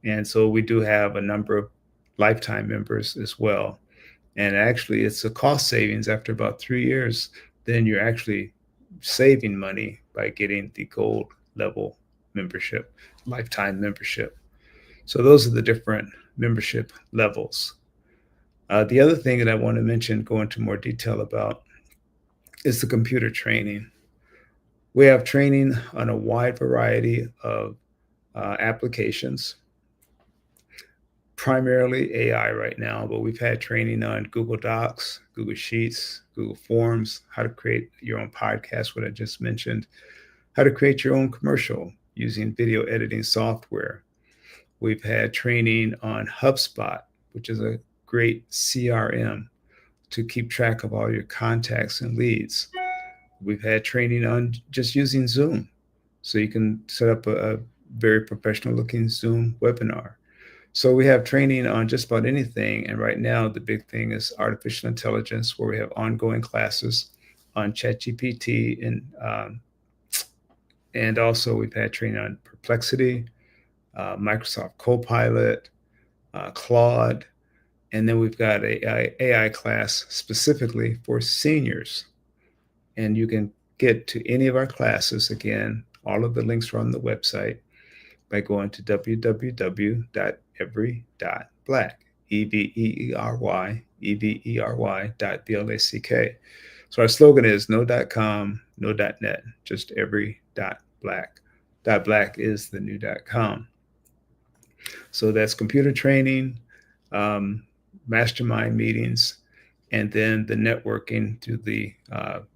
H: And so we do have a number of lifetime members as well. And actually, it's a cost savings after about 3 years. Then you're actually saving money by getting the gold level membership, lifetime membership. So those are the different membership levels. The other thing that I want to mention, go into more detail about, is the computer training. We have training on a wide variety of applications, primarily AI right now, but we've had training on Google Docs, Google Sheets, Google Forms, how to create your own podcast, what I just mentioned, how to create your own commercial using video editing software. We've had training on HubSpot, which is a great CRM to keep track of all your contacts and leads. We've had training on just using Zoom, so you can set up a very professional looking Zoom webinar. So we have training on just about anything. And right now, the big thing is artificial intelligence, where we have ongoing classes on ChatGPT. And also we've had training on Perplexity, Microsoft Copilot, Claude. And then we've got a AI class specifically for seniors. And you can get to any of our classes, again, All of the links are on the website by going to www.every.black, every.black. So our slogan is no .com, no .net, just every.black. .black is the new .com. So that's computer training, mastermind meetings, and then the networking through the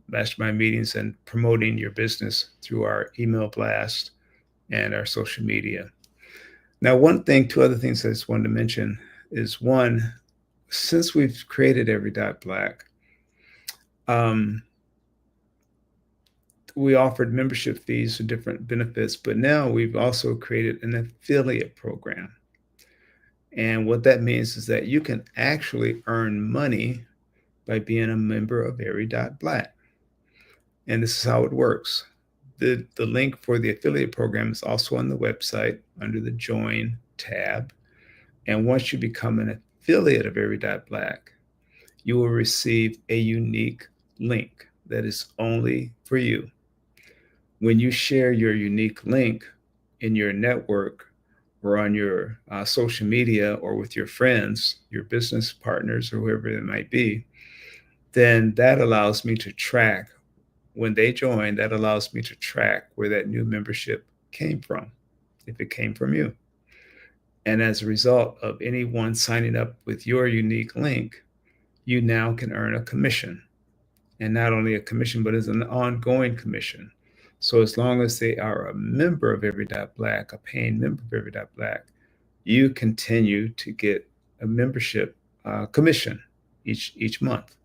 H: mastermind meetings and promoting your business through our email blast and our social media. Now, two other things I just wanted to mention is one, since we've created Every.Black, we offered membership fees and different benefits, but now we've also created an affiliate program. And what that means is that you can actually earn money by being a member of Every.Black. And this is how it works. The link for the affiliate program is also on the website under the Join tab. And once you become an affiliate of Every.Black, you will receive a unique link that is only for you. When you share your unique link in your network or on your social media or with your friends, your business partners, or whoever it might be, then that allows me to track when they join, that allows me to track where that new membership came from, if it came from you. And as a result of anyone signing up with your unique link, you now can earn a commission. And not only a commission, but it's an ongoing commission. So as long as they are a member of Every.Black, a paying member of Every.Black, you continue to get a membership commission each month.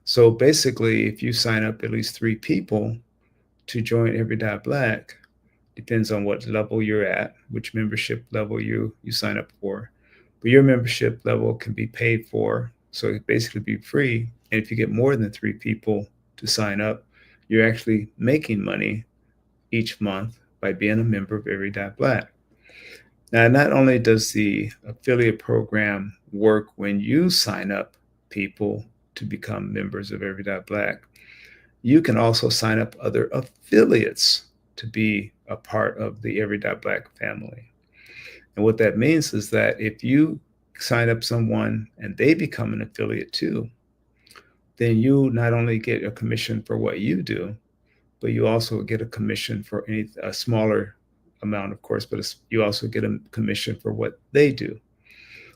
H: So basically, if you sign up at least 3 people to join Every.Black, depends on what level you're at, which membership level you sign up for. But your membership level can be paid for, so it basically be free. And if you get more than 3 people to sign up, you're actually making money each month by being a member of Every.Black. Now, not only does the affiliate program work when you sign up people to become members of Every.Black, you can also sign up other affiliates to be a part of the Every.Black family. And what that means is that if you sign up someone and they become an affiliate too, then you not only get a commission for what you do, but you also get a commission for a smaller amount, of course, but you also get a commission for what they do.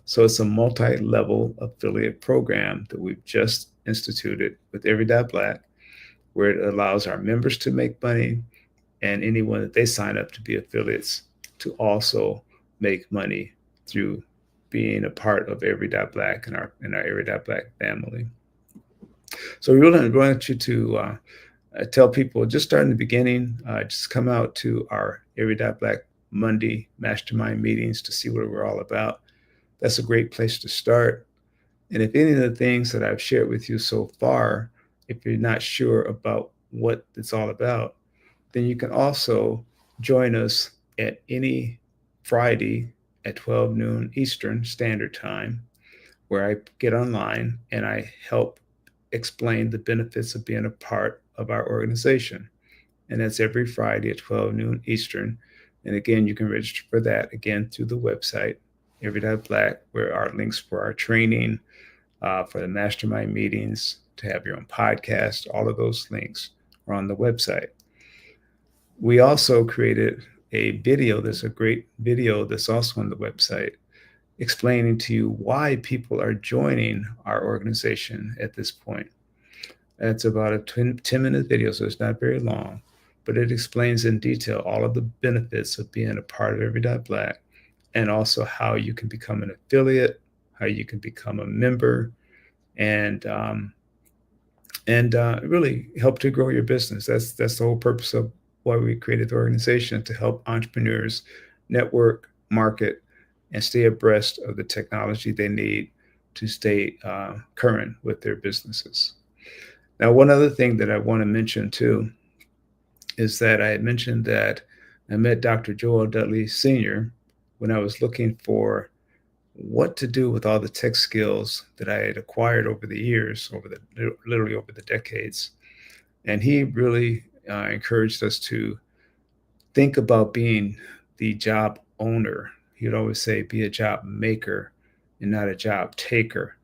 H: So it's a multi-level affiliate program that we've just instituted with Every.Black, where it allows our members to make money and anyone that they sign up to be affiliates to also make money through being a part of Every.Black and our Every.Black family. So we really want you to tell people, just start in the beginning, just come out to our Every.Black Monday mastermind meetings to see what we're all about. That's a great place to start. And if any of the things that I've shared with you so far, if you're not sure about what it's all about, then you can also join us at any Friday at 12 noon Eastern Standard Time, where I get online and I help explain the benefits of being a part of our organization. And that's every Friday at 12 noon Eastern. And again, you can register for that again through the website, Every.Black, where our links for our training, for the mastermind meetings, to have your own podcast, all of those links are on the website. We also created a video. There's a great video that's also on the website explaining to you why people are joining our organization at this point. It's about a 10-minute video, so it's not very long, but it explains in detail all of the benefits of being a part of Every.Black, and also how you can become an affiliate, how you can become a member, and really help to grow your business. That's the whole purpose of why we created the organization, to help entrepreneurs network, market, and stay abreast of the technology they need to stay current with their businesses. Now, one other thing that I want to mention too is that I had mentioned that I met Dr. Joel Dudley Sr. when I was looking for what to do with all the tech skills that I had acquired over the years, literally over the decades. And he really encouraged us to think about being the job owner. He would always say, be a job maker and not a job taker.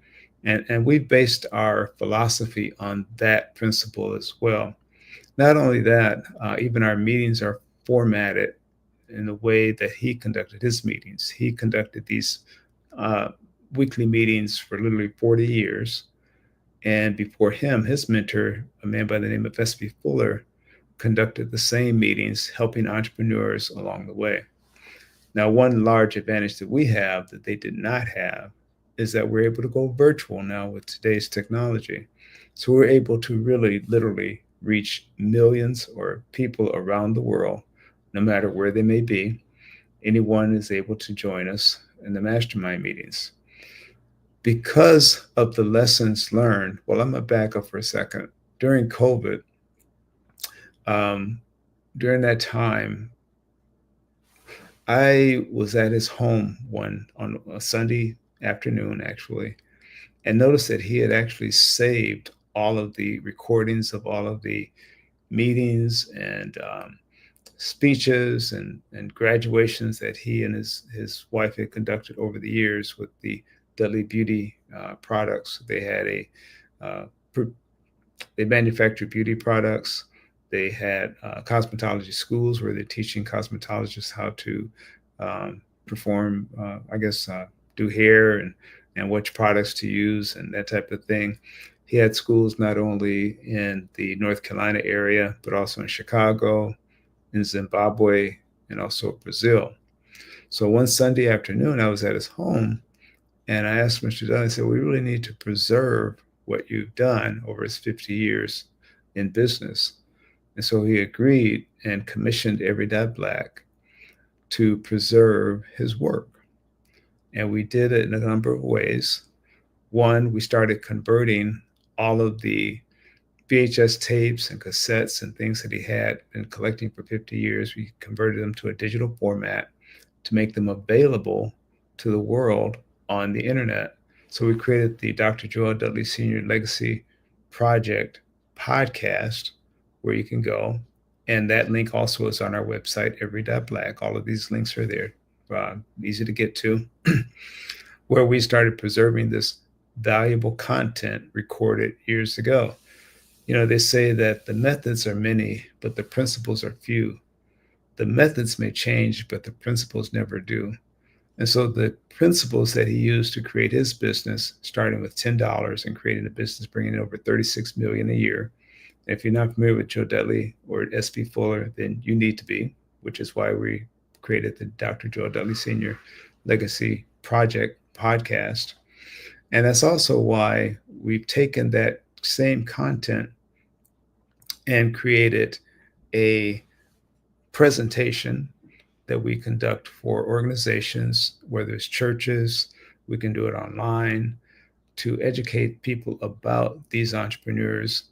H: And we've based our philosophy on that principle as well. Not only that, even our meetings are formatted in the way that he conducted his meetings. He conducted these weekly meetings for literally 40 years. And before him, his mentor, a man by the name of S.B. Fuller, conducted the same meetings, helping entrepreneurs along the way. Now, one large advantage that we have that they did not have is that we're able to go virtual now with today's technology. So we're able to really, literally reach millions or people around the world, no matter where they may be. Anyone is able to join us in the mastermind meetings. Because of the lessons learned, well, I'm going to back up for a second. During COVID, during that time, I was at his home on a Sunday afternoon, actually, and noticed that he had actually saved all of the recordings of all of the meetings and speeches and graduations that he and his wife had conducted over the years with the Dudley Beauty products. They had they manufactured beauty products. They had cosmetology schools where they're teaching cosmetologists how to perform, do hair and which products to use and that type of thing. He had schools not only in the North Carolina area, but also in Chicago, in Zimbabwe, and also Brazil. So one Sunday afternoon, I was at his home and I asked Mr. Dunn, I said, we really need to preserve what you've done over his 50 years in business. And so he agreed and commissioned Every Black to preserve his work. And we did it in a number of ways. One, we started converting all of the VHS tapes and cassettes and things that he had been collecting for 50 years. We converted them to a digital format to make them available to the world on the internet. So we created the Dr. Joel Dudley Sr. Legacy Project podcast, where you can go. And that link also is on our website, Every.Black. All of these links are there, easy to get to, where we started preserving this valuable content recorded years ago. You know, they say that the methods are many, but the principles are few. The methods may change, but the principles never do. And so the principles that he used to create his business, starting with $10 and creating a business, bringing in over $36 million a year. If you're not familiar with Joe Dudley or S.B. Fuller, then you need to be, which is why we created the Dr. Joel Dudley Sr. Legacy Project podcast. And that's also why we've taken that same content and created a presentation that we conduct for organizations, whether it's churches, we can do it online, to educate people about these entrepreneurs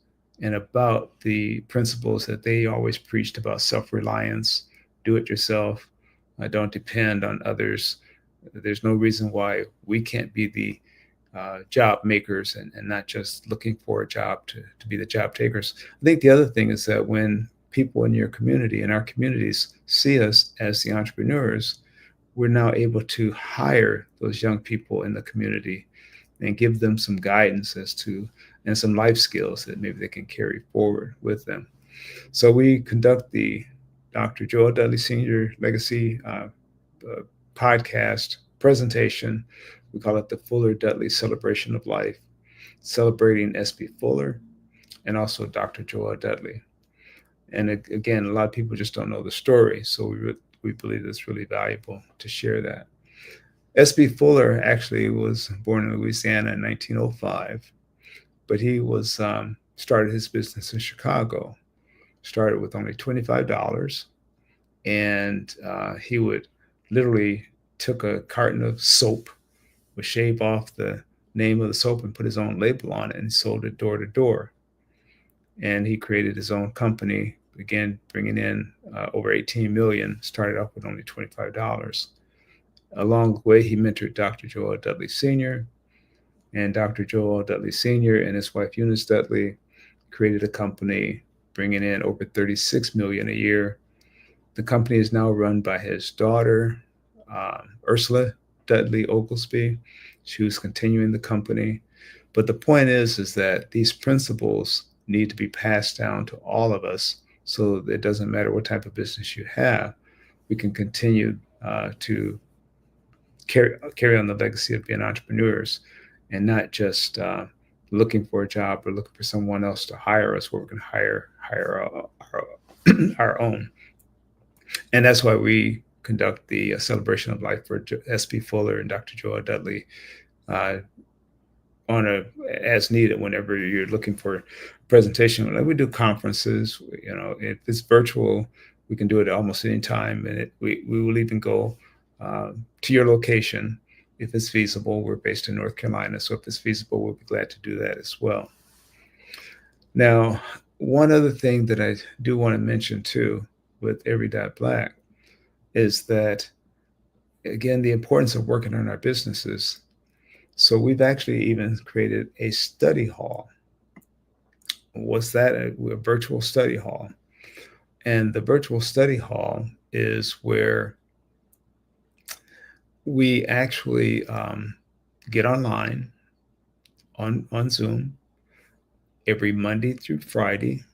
H: and about the principles that they always preached about: self-reliance, do it yourself, don't depend on others. There's no reason why we can't be the job makers and not just looking for a job to be the job takers. I think the other thing is that when people in your community, in our communities, see us as the entrepreneurs, we're now able to hire those young people in the community and give them some guidance and some life skills that maybe they can carry forward with them. So we conduct the Dr. Joel Dudley Sr. Legacy podcast presentation. We call it the Fuller Dudley Celebration of Life, celebrating S.B. Fuller and also Dr. Joel Dudley. And again, a lot of people just don't know the story. So we believe it's really valuable to share that. S.B. Fuller actually was born in Louisiana in 1905, but he was started his business in Chicago, started with only $25. And he would literally took a carton of soap, would shave off the name of the soap and put his own label on it, and sold it door to door. And he created his own company, again, bringing in over 18 million, started off with only $25. Along the way, he mentored Dr. Joel Dudley Sr. And Dr. Joel Dudley Sr. and his wife, Eunice Dudley, created a company, bringing in over $36 million a year. The company is now run by his daughter, Ursula Dudley Oglesby. She was continuing the company. But the point is that these principles need to be passed down to all of us, so that it doesn't matter what type of business you have, we can continue to carry on the legacy of being entrepreneurs, and not just looking for a job or looking for someone else to hire us, where we can hire our own. And that's why we conduct the celebration of life for S.P. Fuller and Dr. Joel Dudley as needed whenever you're looking for a presentation. Like, we do conferences, if it's virtual, we can do it almost any time, and we will even go to your location if it's feasible. We're based in North Carolina, so if it's feasible, we'll be glad to do that as well. Now, one other thing that I do want to mention too with Every.Black is that, again, the importance of working on our businesses. So we've actually even created a study hall. What's that? A virtual study hall. And the virtual study hall is where we actually get online on Zoom every Monday through Friday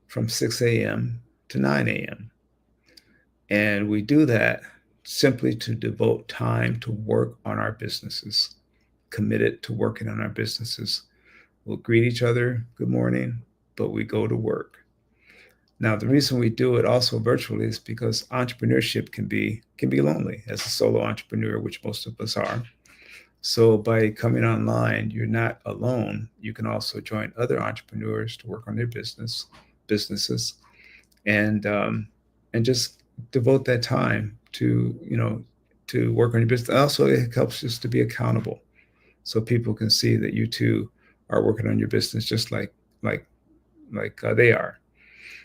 H: from 6 a.m. to 9 a.m. And we do that simply to devote time to work on our businesses, committed to working on our businesses. We'll greet each other, good morning, but we go to work. Now, the reason we do it also virtually is because entrepreneurship can be lonely as a solo entrepreneur, which most of us are. So by coming online, you're not alone. You can also join other entrepreneurs to work on their businesses, and just devote that time to work on your business. Also, it helps us to be accountable, so people can see that you too are working on your business just like they are.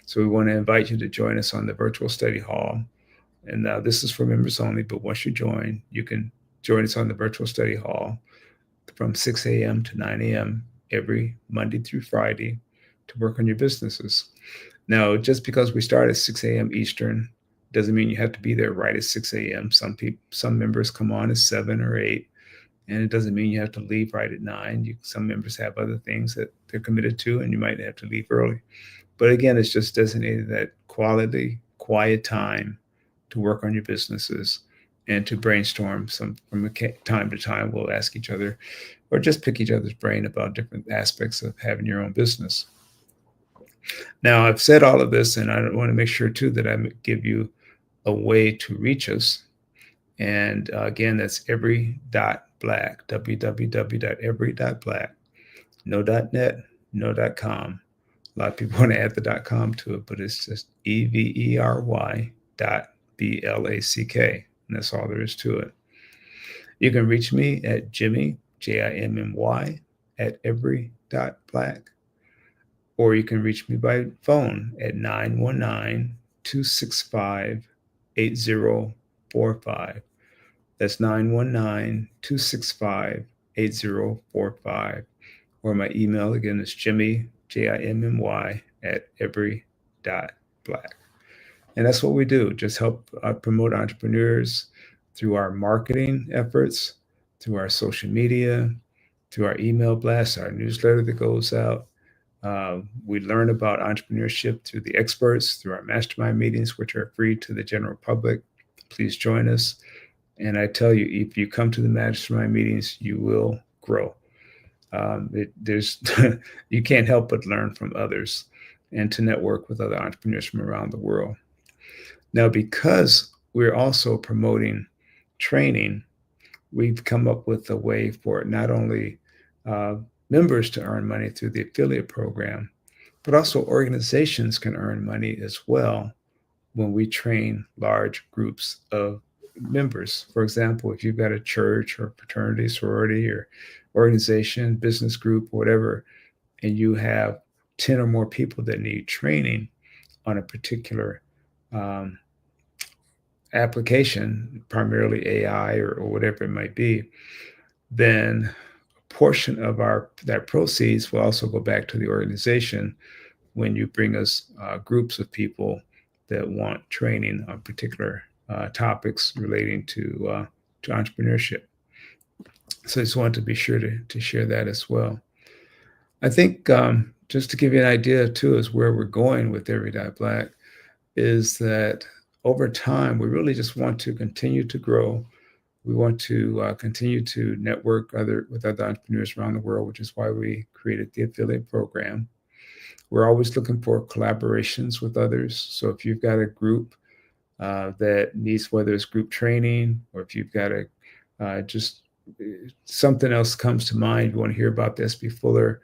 H: So we want to invite you to join us on the virtual study hall. And this is for members only, but once you join, you can join us on the virtual study hall from 6 a.m. to 9 a.m. every Monday through Friday to work on your businesses. Now, just because we start at 6 a.m. Eastern doesn't mean you have to be there right at 6 a.m. Some members come on at 7 or 8, and it doesn't mean you have to leave right at 9. Some members have other things that they're committed to, and you might have to leave early. But again, it's just designated that quality, quiet time to work on your businesses and to brainstorm. From time to time, we'll ask each other or just pick each other's brain about different aspects of having your own business. Now, I've said all of this, and I want to make sure too that I give you a way to reach us. And again, that's every.black, www.every.black, no .net, no .com. A lot of people want to add the .com to it, but it's just every.black, and that's all there is to it. You can reach me at Jimmy, Jimmy, at every.black, or you can reach me by phone at 919-265-8045. That's 919-265-8045. Or my email again is Jimmy, Jimmy, at every.black. And that's what we do, just help promote entrepreneurs through our marketing efforts, through our social media, through our email blasts, our newsletter that goes out. We learn about entrepreneurship through the experts, through our mastermind meetings, which are free to the general public. Please join us. And I tell you, if you come to the mastermind meetings, you will grow. You can't help but learn from others and to network with other entrepreneurs from around the world. Now, because we're also promoting training, we've come up with a way for not only members to earn money through the affiliate program, but also organizations can earn money as well when we train large groups of members. For example, if you've got a church or fraternity, sorority, or organization, business group, whatever, and you have 10 or more people that need training on a particular application, primarily AI or whatever it might be, then a portion of that proceeds will also go back to the organization when you bring us groups of people that want training on particular topics relating to entrepreneurship. So I just wanted to be sure to share that as well. I think just to give you an idea too, is where we're going with Every Black is that over time, we really just want to continue to grow. We want to continue to network with other entrepreneurs around the world, which is why we created the affiliate program. We're always looking for collaborations with others. So if you've got a group that needs, whether it's group training, or if you've got just something else comes to mind, you want to hear about the S.B. Fuller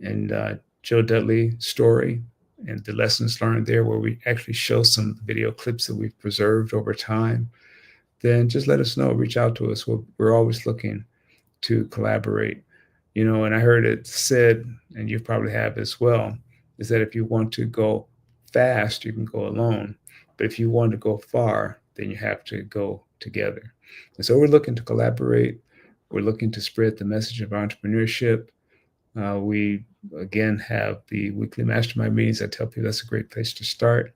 H: and Joe Dudley story and the lessons learned there, where we actually show some video clips that we've preserved over time, then just let us know. Reach out to us. We're always looking to collaborate. And I heard it said, and you probably have as well, is that if you want to go fast, you can go alone. But if you want to go far, then you have to go together. And so we're looking to collaborate. We're looking to spread the message of entrepreneurship. We, again, have the weekly mastermind meetings. I tell people that's a great place to start.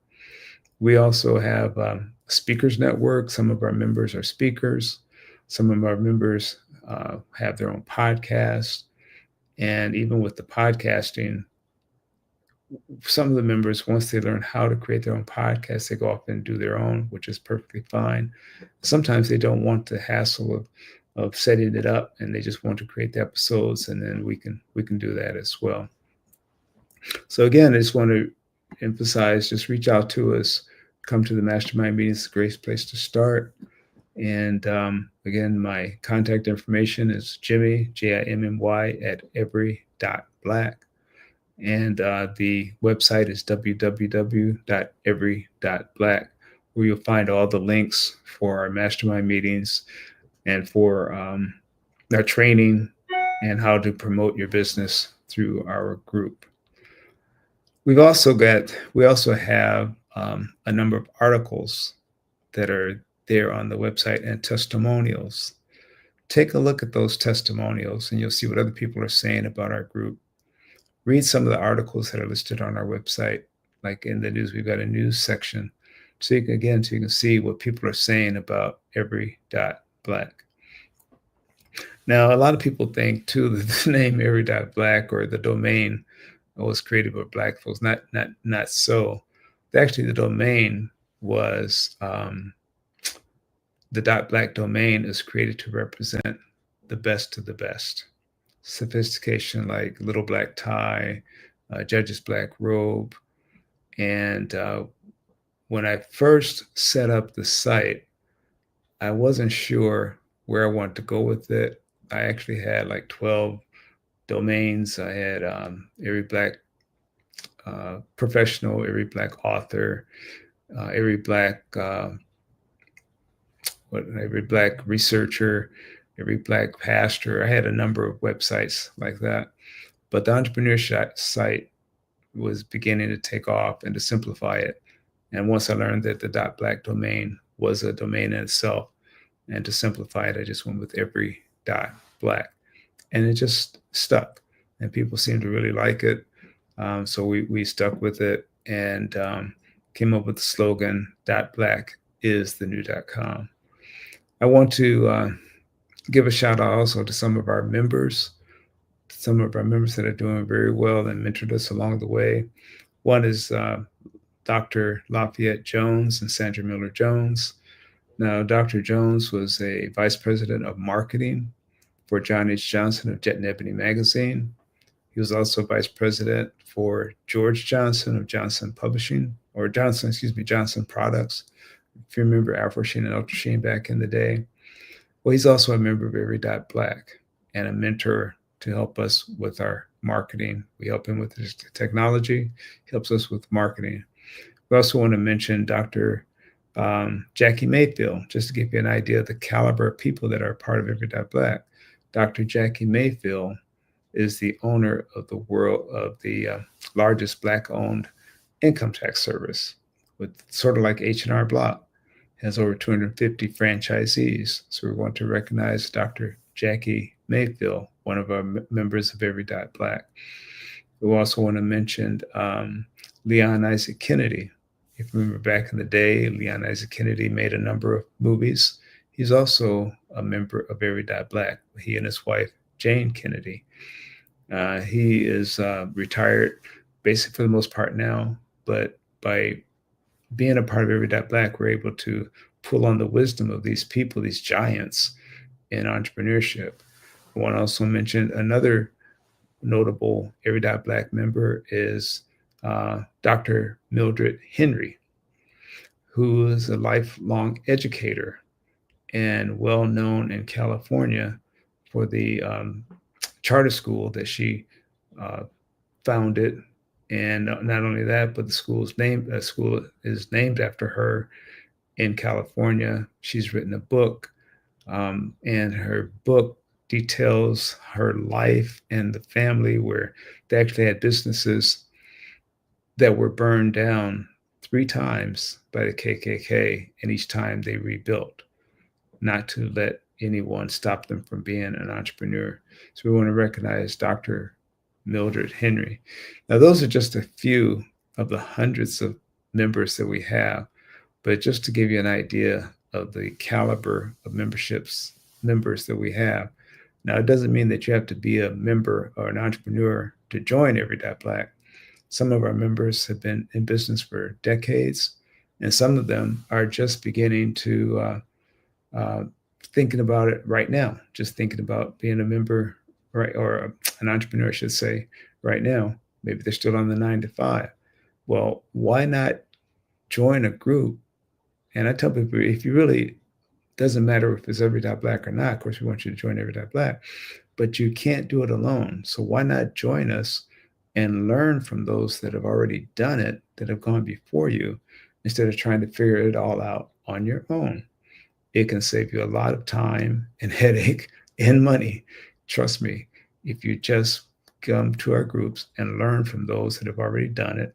H: We also have a speakers network. Some of our members are speakers. Some of our members have their own podcasts. And even with the podcasting, some of the members, once they learn how to create their own podcast, they go off and do their own, which is perfectly fine. Sometimes they don't want the hassle of setting it up, and they just want to create the episodes, and then we can do that as well. So again, I just want to emphasize, just reach out to us, come to the mastermind meetings. It's a great place to start. And again, my contact information is Jimmy, Jimmy, at every.black. And the website is www.every.black, where you'll find all the links for our mastermind meetings and for our training and how to promote your business through our group. We also have a number of articles that are there on the website and testimonials. Take a look at those testimonials and you'll see what other people are saying about our group. Read some of the articles that are listed on our website. Like in the news, we've got a news section. So you can see what people are saying about every.black. Now, a lot of people think too that the name every.black or the domain was created by Black folks. Not so. Actually, the domain was the .black domain is created to represent the best of the best. Sophistication like little black tie, judge's black robe. And when I first set up the site, I wasn't sure where I wanted to go with it. I actually had like 12 domains. I had every black professional, every black author, every black every black researcher, every black pastor. I had a number of websites like that. But the entrepreneurship site was beginning to take off and to simplify it. And once I learned that the .black domain was a domain in itself, and to simplify it, I just went with every.black. And it just stuck. And people seemed to really like it. So we stuck with it and came up with the slogan, .black is the new .com. I want to give a shout out also to some of our members that are doing very well and mentored us along the way. One is Dr. Lafayette Jones and Sandra Miller Jones. Now, Dr. Jones was a vice president of marketing for John H. Johnson of Jet and Ebony magazine. He was also vice president for George Johnson of Johnson Publishing, or Johnson Products. If you remember Afro Sheen and Ultra Sheen back in the day. Well, he's also a member of every.black and a mentor to help us with our marketing. We help him with his technology. He helps us with marketing. We also want to mention Dr. Jackie Mayfield, just to give you an idea of the caliber of people that are part of every.black. Dr. Jackie Mayfield is the owner of the largest Black-owned income tax service, with sort of like H&R Block, has over 250 franchisees. So we want to recognize Dr. Jackie Mayfield, one of our members of every.black. We also want to mention Leon Isaac Kennedy, If you remember back in the day, Leon Isaac Kennedy made a number of movies. He's also a member of Every Black. He and his wife, Jane Kennedy. He is retired basically for the most part now, but by being a part of Every Black, we're able to pull on the wisdom of these people, these giants in entrepreneurship. I want to also mention another notable Every Black member is Dr. Mildred Henry, who is a lifelong educator and well known in California for the charter school that she founded. And not only that, but the school is named after her in California. She's written a book, and her book details her life and the family, where they actually had businesses that were burned down 3 times by the KKK, and each time they rebuilt, not to let anyone stop them from being an entrepreneur. So we want to recognize Dr. Mildred Henry. Now, those are just a few of the hundreds of members that we have, but just to give you an idea of the caliber of members that we have. Now, it doesn't mean that you have to be a member or an entrepreneur to join Every Black. Some of our members have been in business for decades, and some of them are just beginning to thinking about it right now, just thinking about being a member, right, or an entrepreneur, I should say, right now. Maybe they're still on the 9-to-5. Well, why not join a group? And I tell people, if you really, doesn't matter if it's Every Black or not. Of course, we want you to join Every Black, but you can't do it alone. So why not join us and learn from those that have already done it, that have gone before you, instead of trying to figure it all out on your own? It can save you a lot of time and headache and money. Trust me, if you just come to our groups and learn from those that have already done it,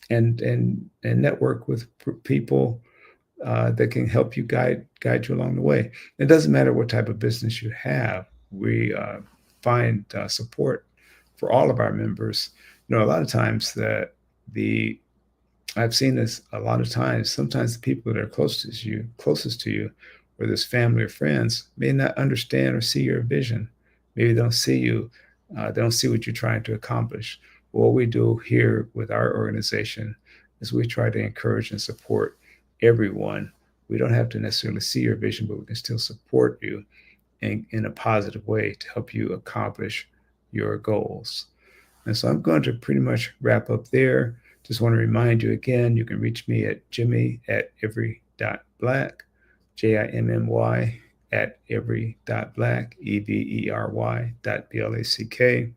H: and network with people that can help you guide you along the way. It doesn't matter what type of business you have. We find support for all of our members. You know, a lot of times I've seen this a lot of times. Sometimes the people that are closest to you, whether it's family or friends, may not understand or see your vision. Maybe they don't see you. They don't see what you're trying to accomplish. What we do here with our organization is we try to encourage and support everyone. We don't have to necessarily see your vision, but we can still support you in a positive way to help you accomplish your goals. And so I'm going to pretty much wrap up there. Just want to remind you again, you can reach me at Jimmy@every.black, JIMMY@every.black, EVERY.BLACK.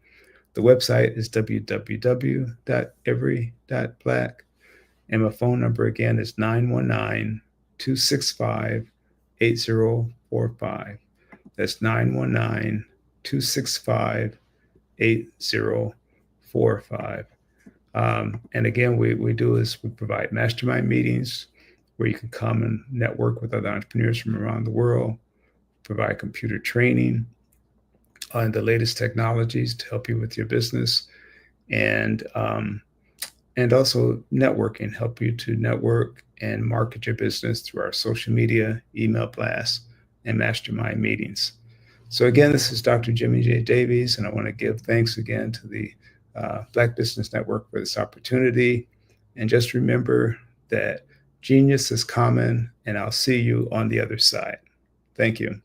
H: The website is www.every.black. And my phone number again is 919-265-8045. That's 919-265-8045. And again, we do is we provide mastermind meetings where you can come and network with other entrepreneurs from around the world, provide computer training on the latest technologies to help you with your business, and also networking, help you to network and market your business through our social media, email blasts, and mastermind meetings. So again, this is Dr. Jimmy J. Davies, and I want to give thanks again to the Black Business Network for this opportunity. And just remember that genius is common, and I'll see you on the other side. Thank you.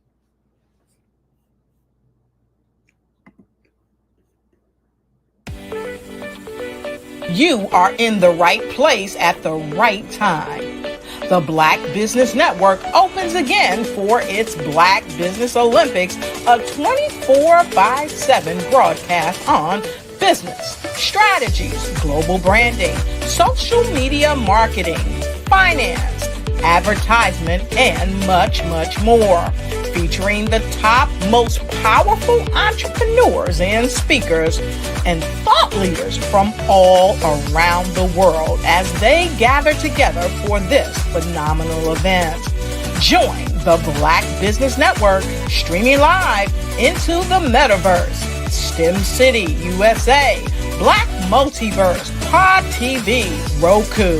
E: You are in the right place at the right time. The Black Business Network opens again for its Black Business Olympics, a 24/7 broadcast on business, strategies, global branding, social media marketing, finance, advertisement, and much, much more. Featuring the top, most powerful entrepreneurs and speakers and thought leaders from all around the world as they gather together for this phenomenal event. Join the Black Business Network streaming live into the metaverse, STEM City, USA, Black Multiverse, Pod TV, Roku,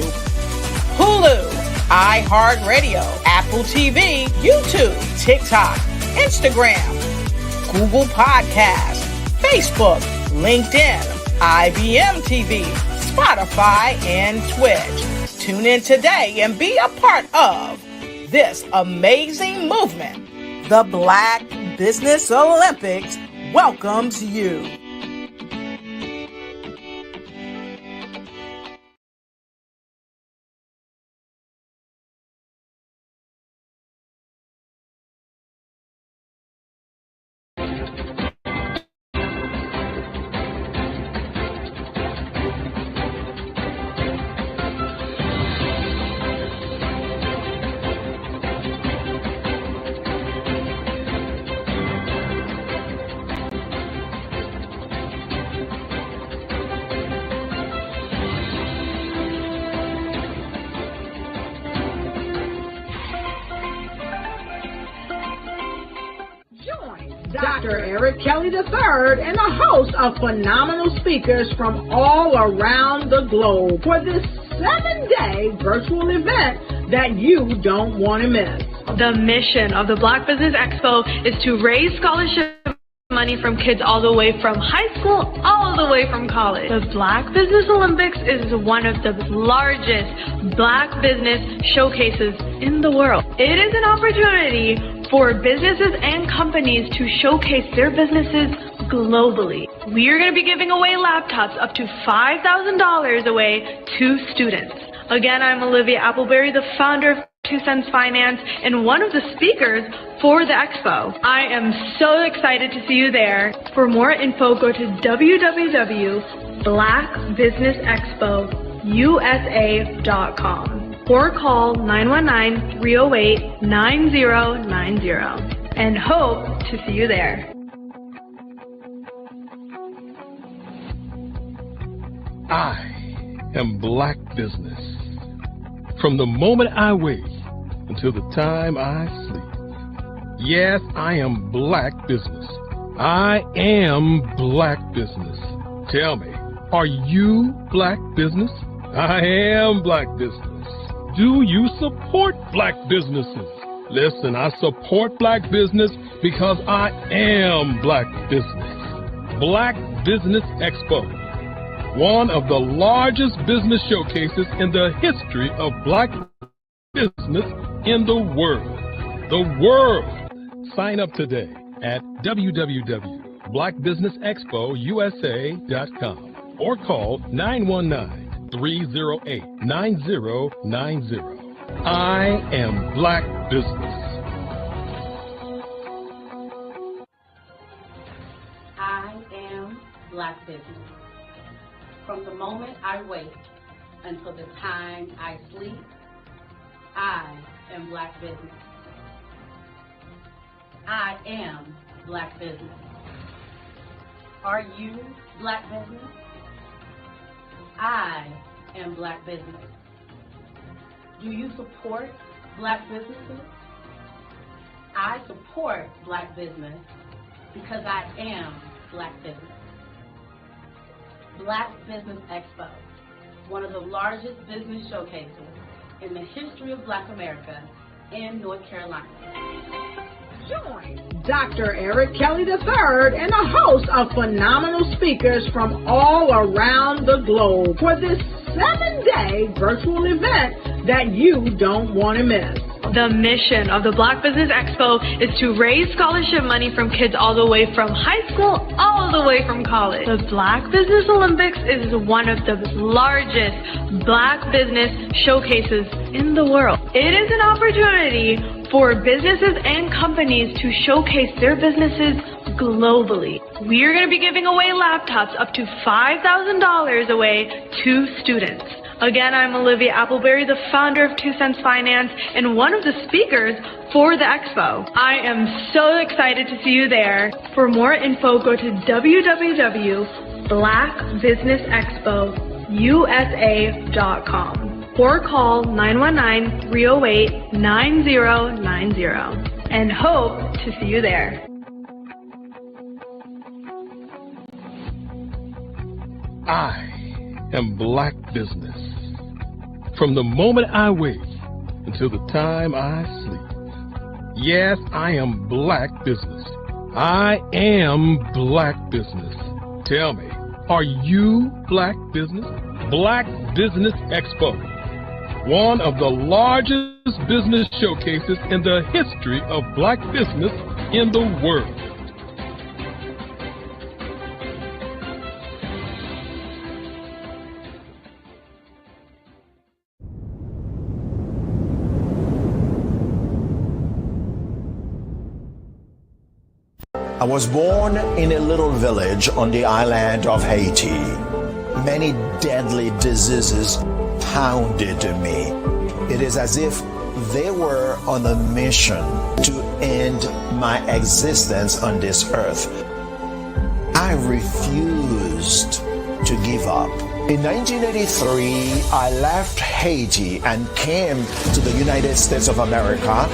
E: Hulu, iHeartRadio, Apple TV, YouTube, TikTok, Instagram, Google Podcasts, Facebook, LinkedIn, IBM TV, Spotify, and Twitch. Tune in today and be a part of this amazing movement. The Black Business Olympics welcomes you.
A: Dr. Eric Kelly III and a host of phenomenal speakers from all around the globe for this 7-day virtual event that you don't want to miss.
B: The mission of the Black Business Expo is to raise scholarship money from kids all the way from high school, all the way from college. The Black Business Olympics is one of the largest Black business showcases in the world. It is an opportunity for businesses and companies to showcase their businesses globally. We are going to be giving away laptops up to $5,000 away to students. Again, I'm Olivia Appleberry, the founder of 2 Cents Finance and one of the speakers for the expo. I am so excited to see you there. For more info, go to www.blackbusinessexpousa.com or call 919-308-9090 and hope to see you there.
C: I am Black Business. From the moment I wake until the time I sleep. Yes, I am Black Business. I am Black Business. Tell me, are you Black Business? I am Black Business. Do you support Black businesses? Listen, I support Black business because I am Black Business. Black Business Expo, one of the largest business showcases in the history of Black business in the world. The world. Sign up today at www.blackbusinessexpousa.com or call 919-308-9090. I am Black Business.
D: I am Black Business. From the moment I wake until the time I sleep, I am Black Business. I am Black Business. Are you Black Business? I am Black Business. Do you support Black businesses? I support Black business because I am Black business. Black Business Expo, one of the largest business showcases in the history of Black America in North Carolina.
A: Join Dr. Eric Kelly III and a host of phenomenal speakers from all around the globe for this 7-day virtual event that you don't want to miss.
B: The mission of the Black Business Expo is to raise scholarship money from kids all the way from high school, all the way from college. The Black Business Olympics is one of the largest Black business showcases in the world. It is an opportunity for businesses and companies to showcase their businesses globally. We are going to be giving away laptops up to $5,000 away to students. Again, I'm Olivia Appleberry, the founder of 2 Cents Finance and one of the speakers for the expo. I am so excited to see you there. For more info, go to www.blackbusinessexpousa.com or call 919-308-9090 and hope to see you there.
C: I am Black business. From the moment I wake until the time I sleep. Yes, I am Black business. I am Black business. Tell me, are you Black business? Black Business Expo, one of the largest business showcases in the history of Black business in the world.
O: I was born in a little village on the island of Haiti. Many deadly diseases pounded me. It is as if they were on a mission to end my existence on this earth. I refused to give up. In 1983, I left Haiti and came to the United States of America.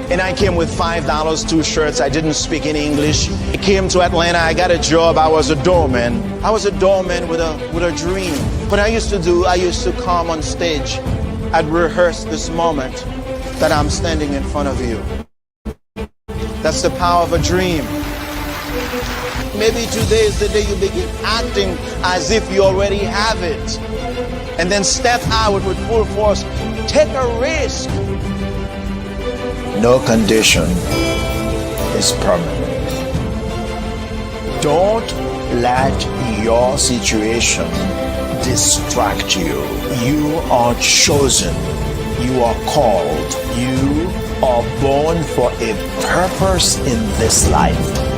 O: And I came with $5, 2 shirts. I didn't speak any English. I came to Atlanta. I got a job. I was a doorman. I was a doorman with a dream. What I used to come on stage. I'd rehearse this moment that I'm standing in front of you. That's the power of a dream. Maybe today is the day you begin acting as if you already have it. And then step out with full force. Take a risk. No condition is permanent. Don't let your situation distract you. You are chosen. You are called. You are born for a purpose in this life.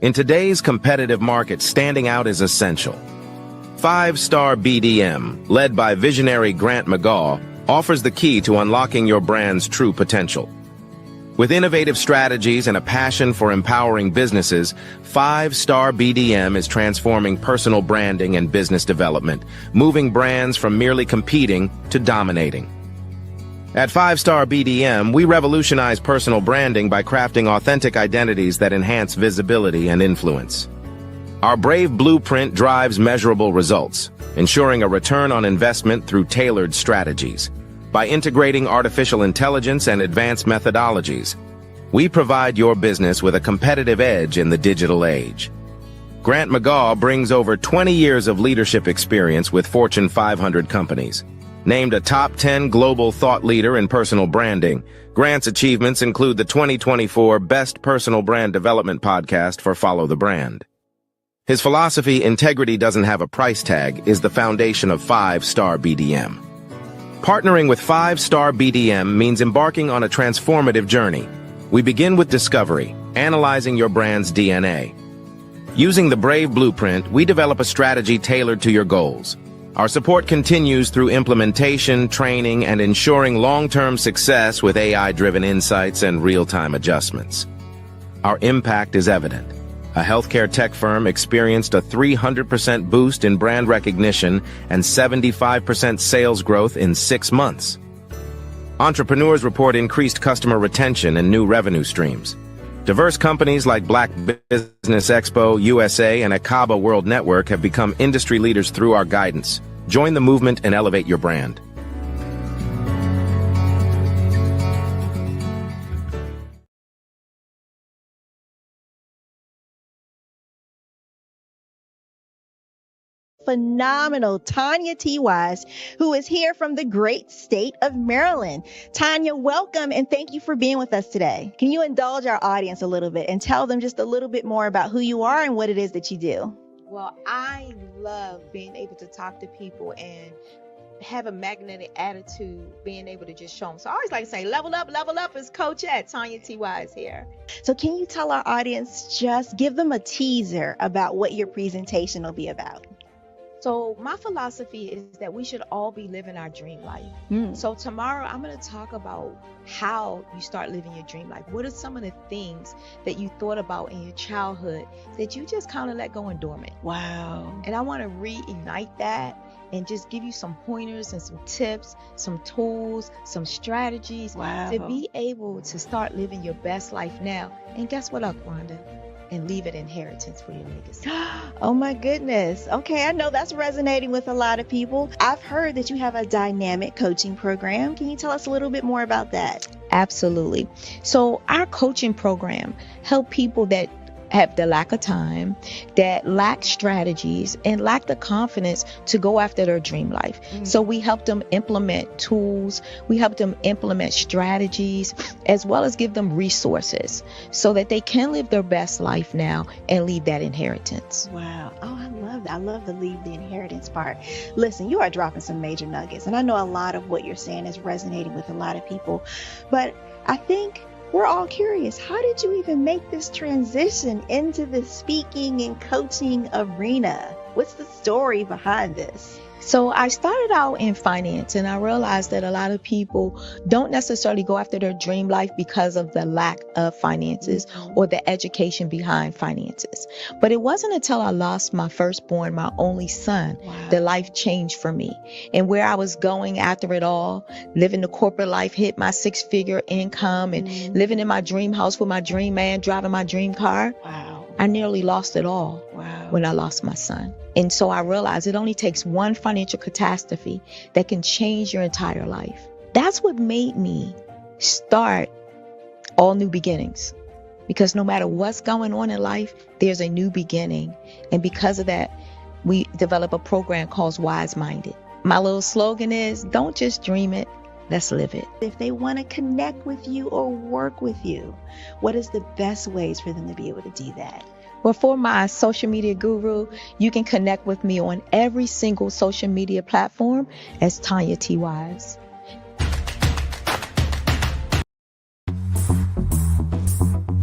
P: In today's competitive market, standing out is essential. 5-Star BDM, led by visionary Grant McGaw, offers the key to unlocking your brand's true potential. With innovative strategies and a passion for empowering businesses, 5-Star BDM is transforming personal branding and business development, moving brands from merely competing to dominating. At 5-Star BDM, we revolutionize personal branding by crafting authentic identities that enhance visibility and influence. Our Brave Blueprint drives measurable results, ensuring a return on investment through tailored strategies. By integrating artificial intelligence and advanced methodologies, we provide your business with a competitive edge in the digital age. Grant McGaw brings over 20 years of leadership experience with Fortune 500 companies. Named a top 10 global thought leader in personal branding, Grant's achievements include the 2024 Best Personal Brand Development Podcast for Follow the Brand. His philosophy, integrity doesn't have a price tag, is the foundation of 5-Star BDM. Partnering with 5-Star BDM means embarking on a transformative journey. We begin with discovery, analyzing your brand's DNA. Using the Brave Blueprint, we develop a strategy tailored to your goals. Our support continues through implementation, training, and ensuring long-term success with AI-driven insights and real-time adjustments. Our impact is evident. A healthcare tech firm experienced a 300% boost in brand recognition and 75% sales growth in 6 months. Entrepreneurs report increased customer retention and new revenue streams. Diverse companies like Black Business Expo USA and Akaba World Network have become industry leaders through our guidance. Join the movement and elevate your brand.
Q: Phenomenal Tanya T. Wise, who is here from the great state of Maryland. Tanya, welcome and thank you for being with us today. Can you indulge our audience a little bit and tell them just a little bit more about who you are and what it is that you do?
R: Well, I love being able to talk to people and have a magnetic attitude, being able to just show them. So I always like to say, level up is Coach at Tanya T. Wise here.
Q: So can you tell our audience, just give them a teaser about what your presentation will be about?
R: So my philosophy is that we should all be living our dream life. So tomorrow I'm going to talk about how you start living your dream life. What are some of the things that you thought about in your childhood that you just kind of let go and dormant?
Q: Wow.
R: And I want to reignite that and just give you some pointers and some tips, some tools, some strategies to be able to start living your best life now. And guess what, Wanda? And leave an inheritance for your legacy.
Q: Oh my goodness. Okay, I know that's resonating with a lot of people. I've heard that you have a dynamic coaching program. Can you tell us a little bit more about that?
R: Absolutely. So our coaching program help people that have the lack of time, that lack strategies, and lack the confidence to go after their dream life. So we help them implement tools, we help them implement strategies, as well as give them resources so that they can live their best life now and leave that inheritance.
Q: Wow. Oh, I love that. I love the leave the inheritance part. Listen, you are dropping some major nuggets, and I know a lot of what you're saying is resonating with a lot of people, but I think we're all curious. How did you even make this transition into the speaking and coaching arena? What's the story behind this?
R: So I started out in finance, and I realized that a lot of people don't necessarily go after their dream life because of the lack of finances or the education behind finances. But it wasn't until I lost my firstborn, my only son, that life changed for me. And where I was going after it all, living the corporate life, hit my 6-figure income, and living in my dream house with my dream man, driving my dream car. I nearly lost it all when I lost my son. And so I realized it only takes one financial catastrophe that can change your entire life. That's what made me start All New Beginnings. Because no matter what's going on in life, there's a new beginning. And because of that, we develop a program called Wise Minded. My little slogan is, don't just dream it, let's live it.
Q: If they want to connect with you or work with you, what is the best ways for them to be able to do that?
R: Well, for my social media guru, you can connect with me on every single social media platform as Tanya T. Wise.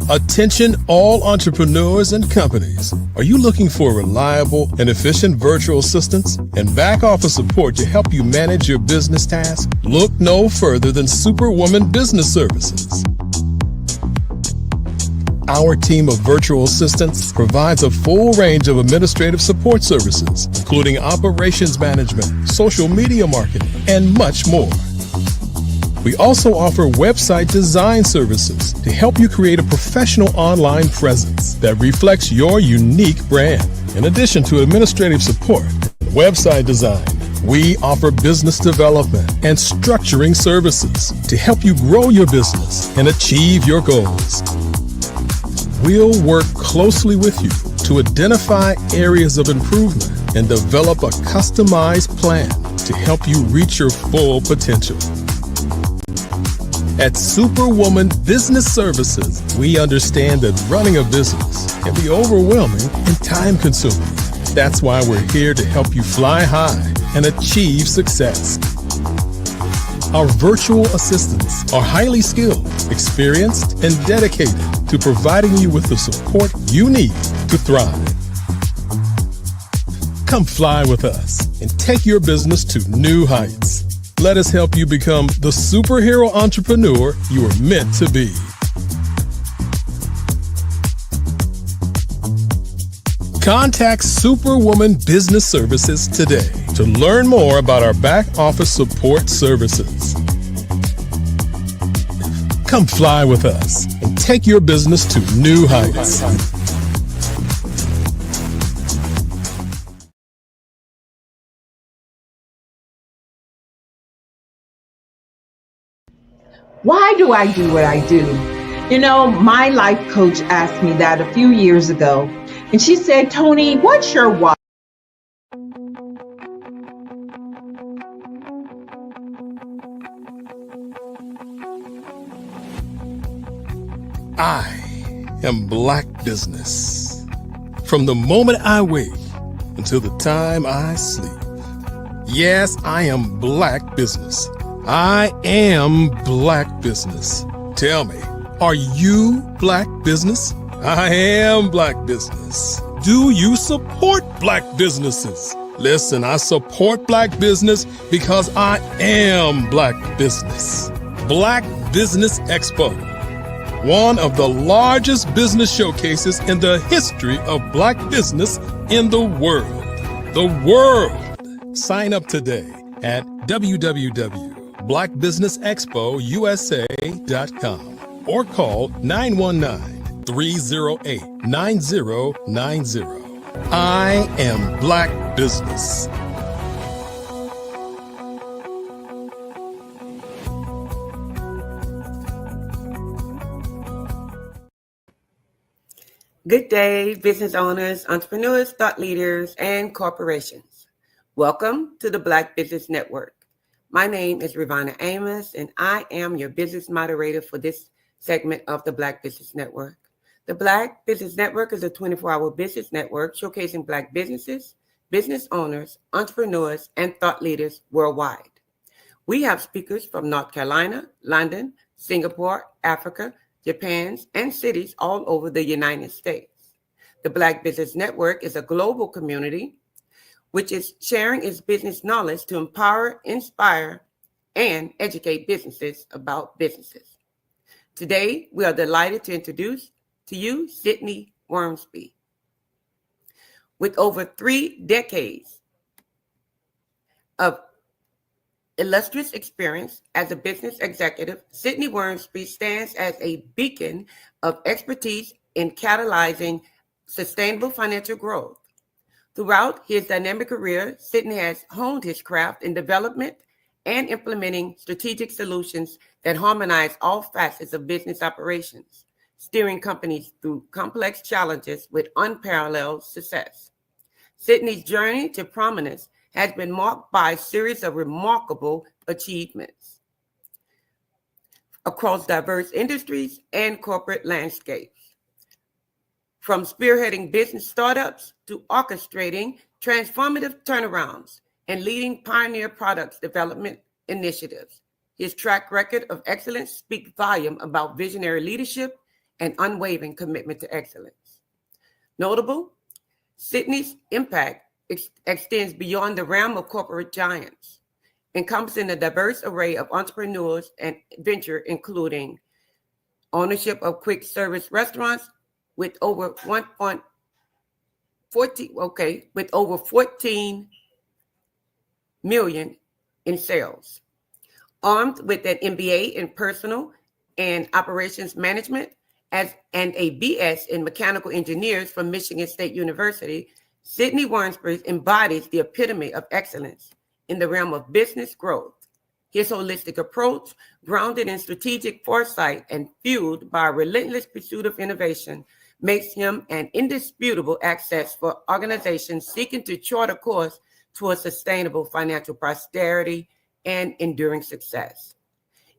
C: Attention all entrepreneurs and companies. Are you looking for reliable and efficient virtual assistants and back office support to help you manage your business tasks? Look no further than Superwoman Business Services. Our team of virtual assistants provides a full range of administrative support services, including operations management, social media marketing, and much more. We also offer website design services to help you create a professional online presence that reflects your unique brand. In addition to administrative support and website design, we offer business development and structuring services to help you grow your business and achieve your goals. We'll work closely with you to identify areas of improvement and develop a customized plan to help you reach your full potential. At Superwoman Business Services, we understand that running a business can be overwhelming and time-consuming. That's why we're here to help you fly high and achieve success. Our virtual assistants are highly skilled, experienced, and dedicated to providing you with the support you need to thrive. Come fly with us and take your business to new heights. Let us help you become the superhero entrepreneur you are meant to be. Contact Superwoman Business Services today to learn more about our back office support services. Come fly with us and take your business to new heights.
S: Why do I do what I do? You know, my life coach asked me that a few years ago, and she said, Tony, what's your why?
C: I am Black Business. From the moment I wake until the time I sleep. Yes, I am Black Business. I am Black Business. Tell me, are you Black Business? I am Black Business. Do you support Black businesses? Listen, I support Black business because I am Black Business. Black Business Expo, one of the largest business showcases in the history of Black business in the world. The world. Sign up today at www.blackbusinessexpousa.com or call 919-308-9090. I am Black Business.
K: Good day, business owners, entrepreneurs, thought leaders, and corporations. Welcome to the Black Business Network. My name is Ravana Amos, and I am your business moderator for this segment of the Black Business Network. The Black Business Network is a 24-hour business network showcasing Black businesses, business owners, entrepreneurs, and thought leaders worldwide. We have speakers from North Carolina, London, Singapore, Africa, Japan, and cities all over the United States. The Black Business Network is a global community which is sharing its business knowledge to empower, inspire, and educate businesses about businesses. Today, we are delighted to introduce to you Sydney Wormsby. With over 3 decades of illustrious experience as a business executive, Sydney Wormsby stands as a beacon of expertise in catalyzing sustainable financial growth. Throughout his dynamic career, Sydney has honed his craft in development and implementing strategic solutions that harmonize all facets of business operations, steering companies through complex challenges with unparalleled success. Sydney's journey to prominence has been marked by a series of remarkable achievements across diverse industries and corporate landscapes. From spearheading business startups to orchestrating transformative turnarounds and leading pioneer products development initiatives, his track record of excellence speaks volume about visionary leadership and unwavering commitment to excellence. Notable, Sydney's impact extends beyond the realm of corporate giants, encompassing a diverse array of entrepreneurs and venture, including ownership of quick service restaurants with over 14 million in sales. Armed with an MBA in personal and operations management and a BS in mechanical engineers from Michigan State University, Sydney Wormsby embodies the epitome of excellence in the realm of business growth. His holistic approach, grounded in strategic foresight and fueled by a relentless pursuit of innovation, makes him an indisputable access for organizations seeking to chart a course towards sustainable financial prosperity and enduring success.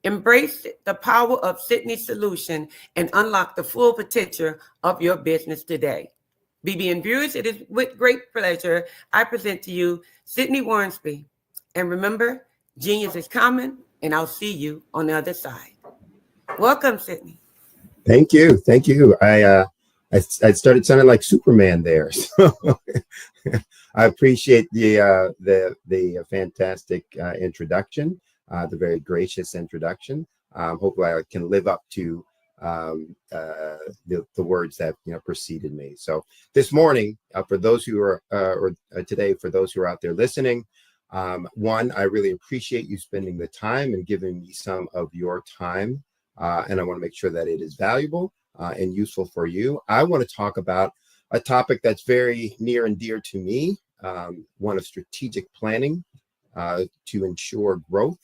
K: Embrace the power of Sydney's solution and unlock the full potential of your business today. BBN viewers, it is with great pleasure I present to you Sydney Wormsby. And remember, genius is common, and I'll see you on the other side. Welcome, Sydney.
T: Thank you. Thank you. I started sounding like Superman there. So I appreciate the fantastic introduction, the very gracious introduction. Hopefully I can live up to the words that preceded me. So this morning, for those who are, or today, for those who are out there listening, one, I really appreciate you spending the time and giving me some of your time, and I want to make sure that it is valuable and useful for you. I want to talk about a topic that's very near and dear to me, one of strategic planning to ensure growth.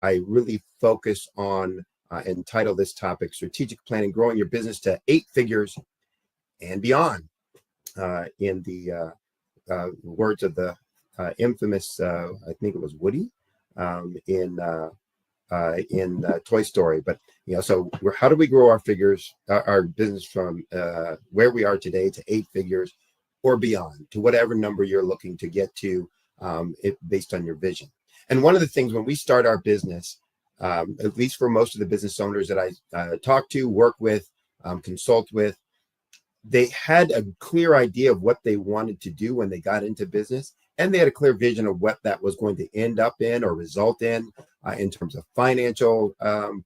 T: I really focus on and title this topic, Strategic Planning, Growing Your Business to 8 Figures and Beyond. In the words of the infamous, I think it was Woody in Toy Story. But so how do we grow our figures, our business from where we are today to 8 figures or beyond, to whatever number you're looking to get to, based on your vision. And one of the things when we start our business, at least for most of the business owners that I talk to, work with, consult with, they had a clear idea of what they wanted to do when they got into business, and they had a clear vision of what that was going to end up in or result in terms of financial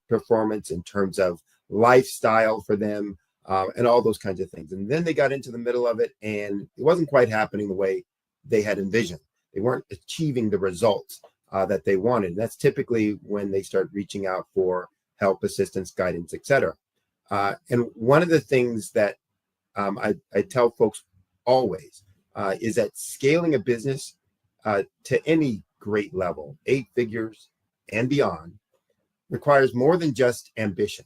T: performance, in terms of lifestyle for them, and all those kinds of things. And then they got into the middle of it, and it wasn't quite happening the way they had envisioned. they weren't achieving the results that they wanted. And that's typically when they start reaching out for help, assistance, guidance, etc. And one of the things that I tell folks always is that scaling a business to any great level, 8 figures and beyond, requires more than just ambition.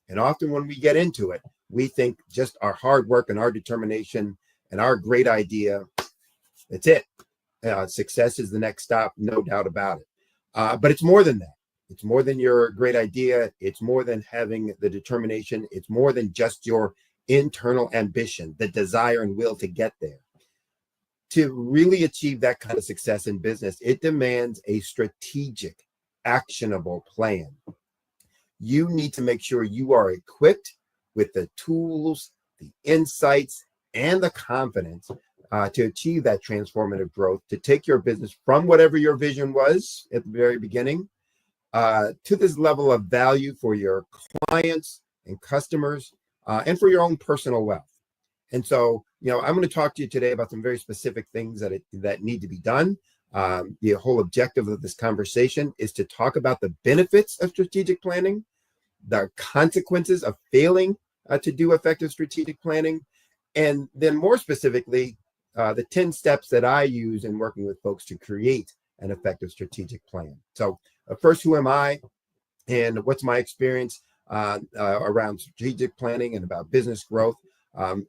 T: And often when we get into it, we think just our hard work and our determination and our great idea, that's it. Success is the next stop, no doubt about it. But it's more than that. It's more than your great idea. It's more than having the determination. It's more than just your internal ambition, the desire and will to get there. To really achieve that kind of success in business, it demands a strategic, actionable plan. You need to make sure you are equipped with the tools, the insights, and the confidence to achieve that transformative growth, to take your business from whatever your vision was at the very beginning to this level of value for your clients and customers and for your own personal wealth. And so, I'm going to talk to you today about some very specific things that need to be done. The whole objective of this conversation is to talk about the benefits of strategic planning, the consequences of failing to do effective strategic planning, and then more specifically, the 10 steps that I use in working with folks to create an effective strategic plan. So first, who am I and what's my experience around strategic planning and about business growth?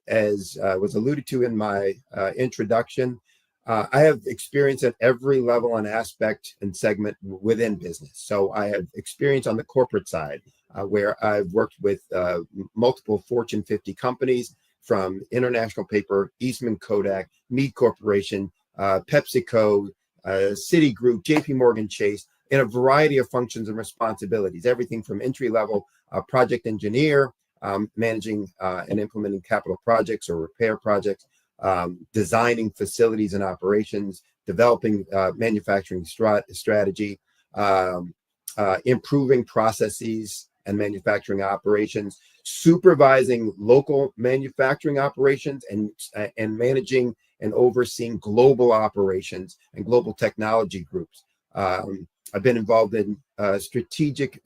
T: As was alluded to in my introduction, I have experience at every level and aspect and segment within business. So I have experience on the corporate side, where I've worked with multiple Fortune 50 companies, from International Paper, Eastman Kodak, Mead Corporation, PepsiCo, Citigroup, JP Morgan Chase, in a variety of functions and responsibilities, everything from entry-level project engineer, managing and implementing capital projects or repair projects, designing facilities and operations, developing manufacturing strategy, improving processes and manufacturing operations, supervising local manufacturing operations, and managing and overseeing global operations and global technology groups. I've been involved in strategic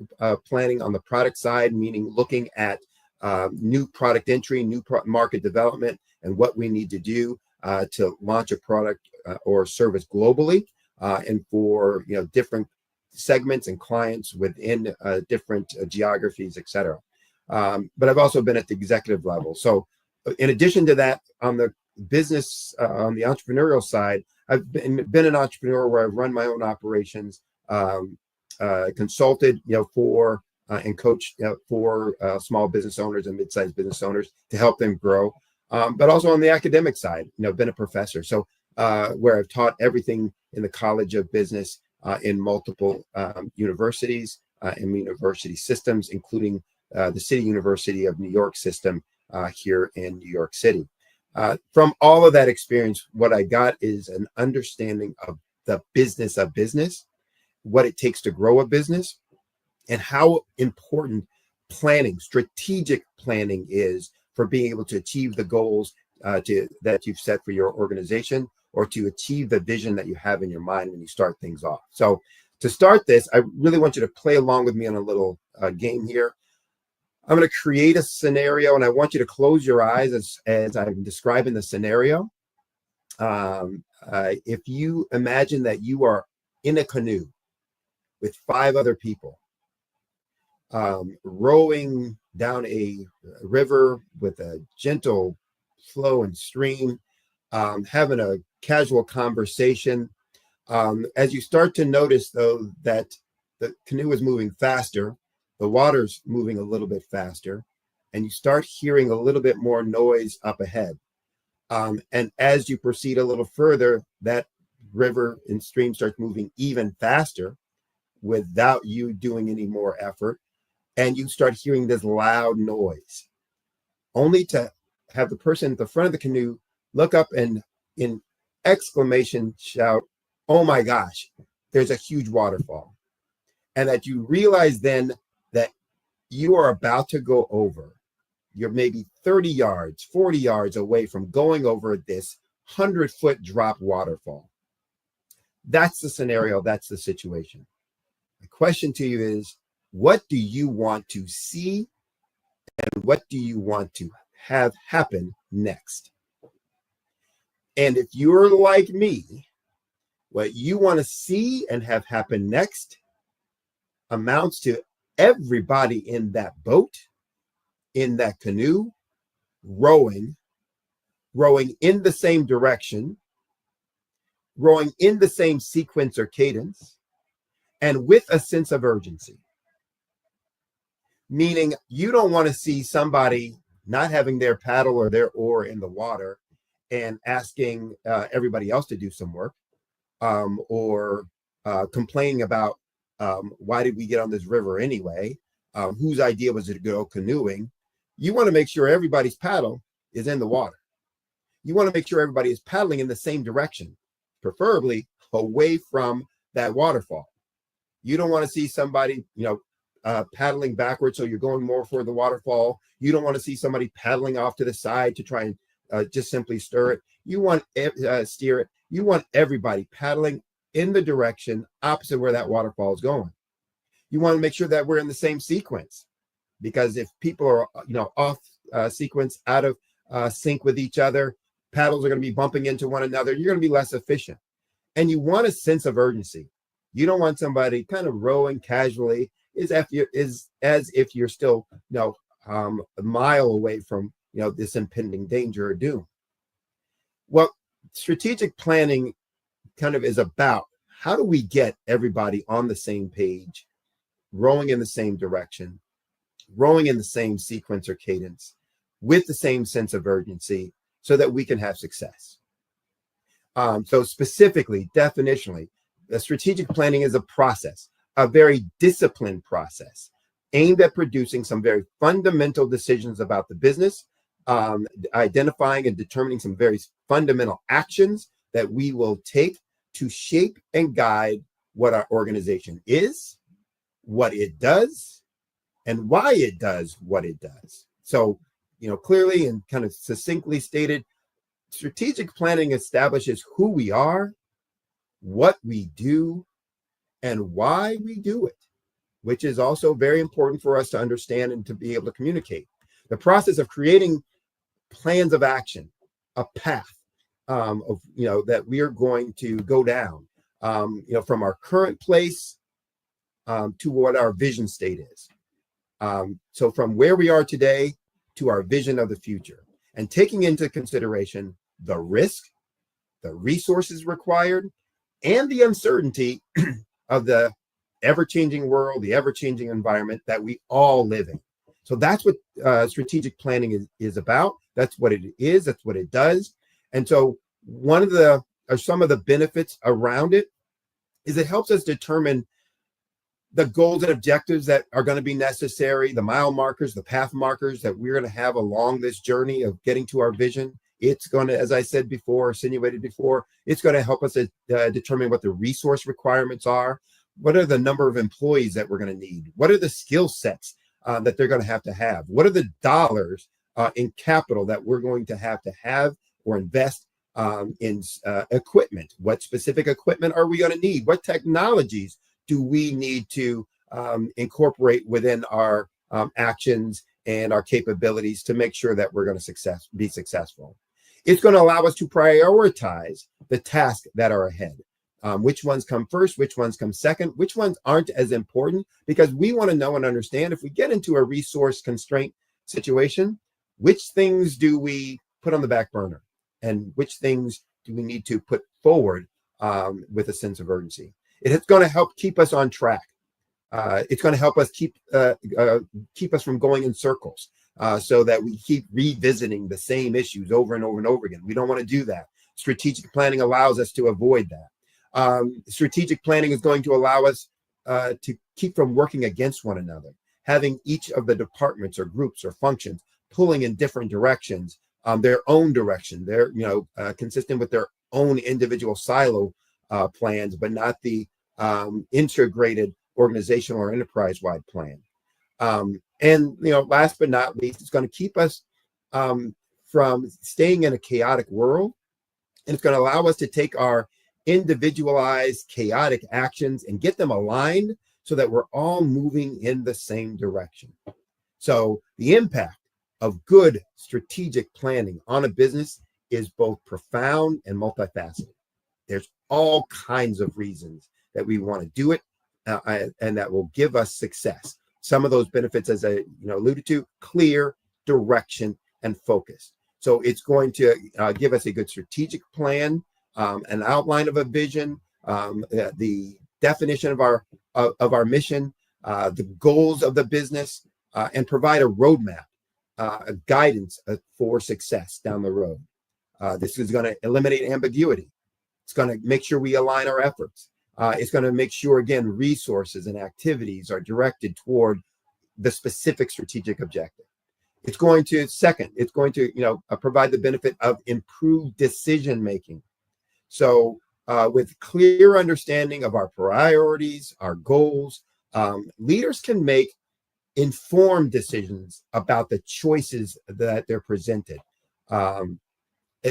T: planning on the product side, meaning looking at new product entry, new market development, and what we need to do to launch a product or service globally, and for different segments and clients within different geographies, etc. But I've also been at the executive level. So in addition to that, on the business, on the entrepreneurial side, I've been an entrepreneur where I've run my own operations, consulted, for and coached for small business owners and mid-sized business owners to help them grow. But also on the academic side, been a professor. So where I've taught everything in the College of Business in multiple universities and university systems, including the City University of New York system here in New York City. From all of that experience, what I got is an understanding of the business of business, what it takes to grow a business, and how important planning, strategic planning is for being able to achieve the goals that you've set for your organization, or to achieve the vision that you have in your mind when you start things off. So to start this, I really want you to play along with me on a little game here. I'm going to create a scenario, and I want you to close your eyes as I'm describing the scenario. If you imagine that you are in a canoe with 5 other people, rowing down a river with a gentle flow and stream, having a casual conversation. As you start to notice, though, that the canoe is moving faster, the water's moving a little bit faster, and you start hearing a little bit more noise up ahead. And as you proceed a little further, that river and stream starts moving even faster without you doing any more effort. And you start hearing this loud noise, only to have the person at the front of the canoe look up and in exclamation shout, "Oh my gosh, there's a huge waterfall." And that you realize then that you are about to go over. You're maybe 30 yards, 40 yards away from going over this 100-foot drop waterfall. That's the scenario. That's the situation. The question to you is, what do you want to see and what do you want to have happen next? And if you're like me, what you want to see and have happen next amounts to everybody in that boat, in that canoe, rowing in the same direction, rowing in the same sequence or cadence, and with a sense of urgency. Meaning you don't want to see somebody not having their paddle or their oar in the water and asking everybody else to do some work, or complaining about why did we get on this river anyway? Whose idea was it to go canoeing? You want to make sure everybody's paddle is in the water. You want to make sure everybody is paddling in the same direction, preferably away from that waterfall. You don't want to see somebody, paddling backwards, so you're going more for the waterfall. You don't want to see somebody paddling off to the side to try and just simply stir it. You want steer it. You want everybody paddling in the direction opposite where that waterfall is going. You want to make sure that we're in the same sequence, because if people are, off sequence, out of sync with each other, paddles are going to be bumping into one another. You're going to be less efficient. And you want a sense of urgency. You don't want somebody kind of rowing casually as if you're still, a mile away from, this impending danger or doom. Well, strategic planning kind of is about, how do we get everybody on the same page, rowing in the same direction, rowing in the same sequence or cadence, with the same sense of urgency, so that we can have success. So specifically, definitionally, the strategic planning is a process, a very disciplined process, aimed at producing some very fundamental decisions about the business, identifying and determining some very fundamental actions that we will take to shape and guide what our organization is, what it does, and why it does what it does. So, clearly and kind of succinctly stated, strategic planning establishes who we are, what we do, and why we do it, which is also very important for us to understand and to be able to communicate. The process of creating plans of action, a path of that we are going to go down, from our current place to what our vision state is. So from where we are today to our vision of the future, and taking into consideration the risk, the resources required, and the uncertainty of the ever-changing world, the ever-changing environment that we all live in. So that's what strategic planning is about. That's what it is. That's what it does. And so some of the benefits around it is it helps us determine the goals and objectives that are going to be necessary, the mile markers, the path markers that we're going to have along this journey of getting to our vision. It's going to, as I said before, insinuated before, it's going to help us determine what the resource requirements are. What are the number of employees that we're going to need? What are the skill sets that they're going to have? What are the dollars in capital that we're going to have or invest in equipment? What specific equipment are we going to need? What technologies do we need to incorporate within our actions and our capabilities to make sure that we're going to be successful? It's going to allow us to prioritize the tasks that are ahead. Which ones come first, which ones come second, which ones aren't as important, because we want to know and understand, if we get into a resource constraint situation, which things do we put on the back burner and which things do we need to put forward with a sense of urgency. It's going to help keep us on track. It's going to help us keep us from going in circles so that we keep revisiting the same issues over and over and over again. We don't want to do that. Strategic planning allows us to avoid that. Strategic planning is going to allow us to keep from working against one another, having each of the departments or groups or functions pulling in different directions, their own direction. They're consistent with their own individual silo plans, but not the integrated organizational or enterprise-wide plan. And last but not least, it's going to keep us from staying in a chaotic world, and it's going to allow us to take our individualized, chaotic actions and get them aligned so that we're all moving in the same direction. So the impact of good strategic planning on a business is both profound and multifaceted. There's all kinds of reasons that we want to do it, and that will give us success. Some of those benefits, as I alluded to, clear direction and focus. So it's going to give us a good strategic plan, an outline of a vision, the definition of our mission, the goals of the business, and provide a roadmap, a guidance for success down the road. This is going to eliminate ambiguity. It's going to make sure we align our efforts. It's going to make sure, again, resources and activities are directed toward the specific strategic objective. It's going to provide the benefit of improved decision making. So with clear understanding of our priorities, our goals, leaders can make informed decisions about the choices that they're presented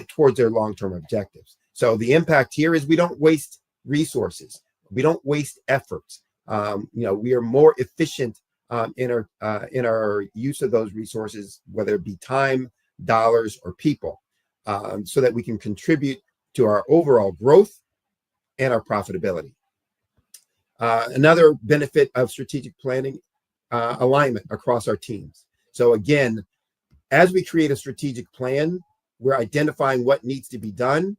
T: towards their long-term objectives. So the impact here is we don't waste resources. We don't waste efforts. We are more efficient in our use of those resources, whether it be time, dollars, or people, so that we can contribute to our overall growth and our profitability. Another benefit of strategic planning, alignment across our teams. So again, as we create a strategic plan, we're identifying what needs to be done.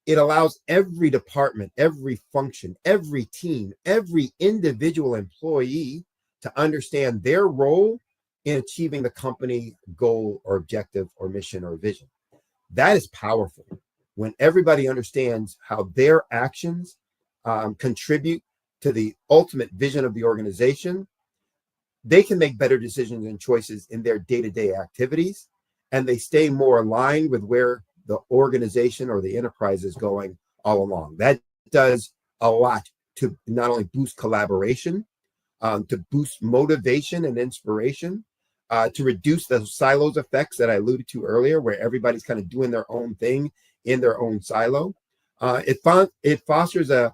T: It allows every department, every function, every team, every individual employee to understand their role in achieving the company goal or objective or mission or vision. That is powerful. When everybody understands how their actions contribute to the ultimate vision of the organization, they can make better decisions and choices in their day-to-day activities, and they stay more aligned with where the organization or the enterprise is going all along. That does a lot to not only boost collaboration, to boost motivation and inspiration, to reduce the silos effects that I alluded to earlier, where everybody's kind of doing their own thing in their own silo. It fosters a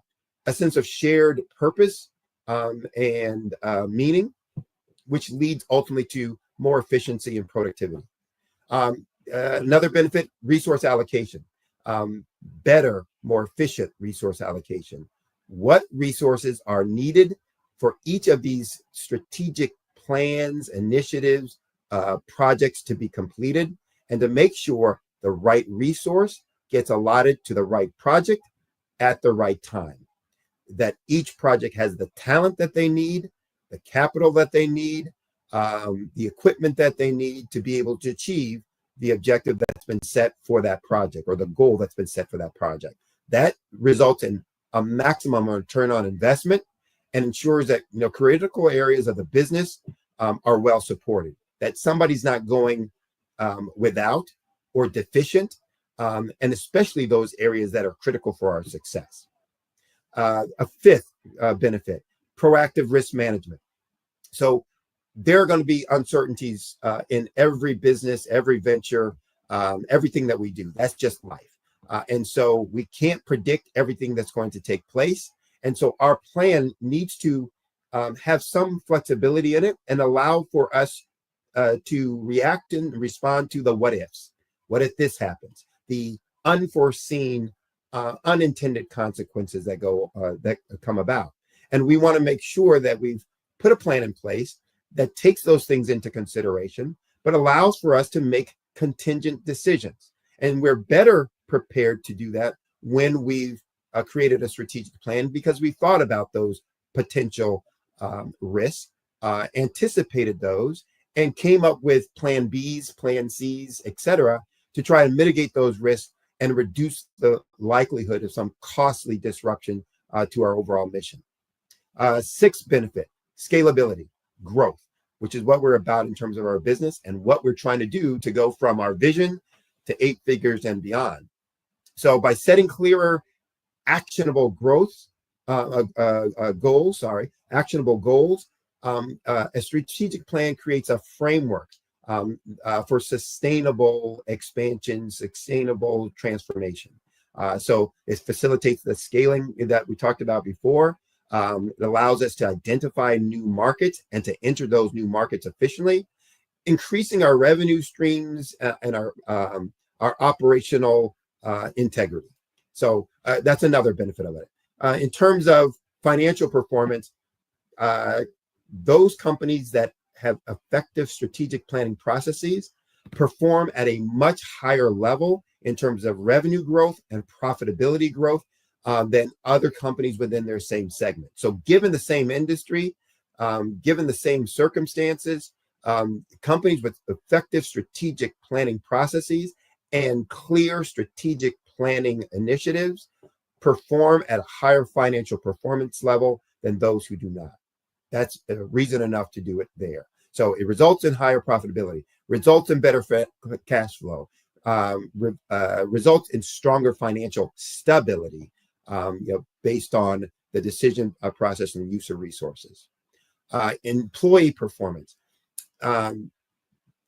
T: sense of shared purpose and meaning, which leads ultimately to more efficiency and productivity. Another benefit, resource allocation. Better, more efficient resource allocation. What resources are needed for each of these strategic plans, initiatives, projects to be completed, and to make sure the right resource gets allotted to the right project at the right time. That each project has the talent that they need, the capital that they need, the equipment that they need to be able to achieve the objective that's been set for that project, or the goal that's been set for that project. That results in a maximum return on investment and ensures that critical areas of the business are well supported, that somebody's not going without or deficient, and especially those areas that are critical for our success. A fifth benefit, proactive risk management. So there are going to be uncertainties in every business, every venture, everything that we do. That's just life. And so we can't predict everything that's going to take place. And so our plan needs to have some flexibility in it and allow for us to react and respond to the what ifs. What if this happens? The unforeseen, unintended consequences that come about. And we want to make sure that we've put a plan in place that takes those things into consideration, but allows for us to make contingent decisions. And we're better prepared to do that when we've created a strategic plan, because we thought about those potential risks, anticipated those, and came up with plan Bs, plan Cs, etc., to try to mitigate those risks and reduce the likelihood of some costly disruption to our overall mission. Sixth benefit, scalability, growth, which is what we're about in terms of our business and what we're trying to do to go from our vision to 8 figures and beyond. So by setting clearer, actionable goals, a strategic plan creates a framework for sustainable expansion, sustainable transformation. So it facilitates the scaling that we talked about before. It allows us to identify new markets and to enter those new markets efficiently, increasing our revenue streams and our operational integrity. So that's another benefit of it. In terms of financial performance, those companies that have effective strategic planning processes perform at a much higher level in terms of revenue growth and profitability growth than other companies within their same segment. So given the same industry, given the same circumstances, companies with effective strategic planning processes and clear strategic planning initiatives perform at a higher financial performance level than those who do not. That's reason enough to do it there. So it results in higher profitability, results in better cash flow, results in stronger financial stability, based on the decision process and the use of resources. Employee performance.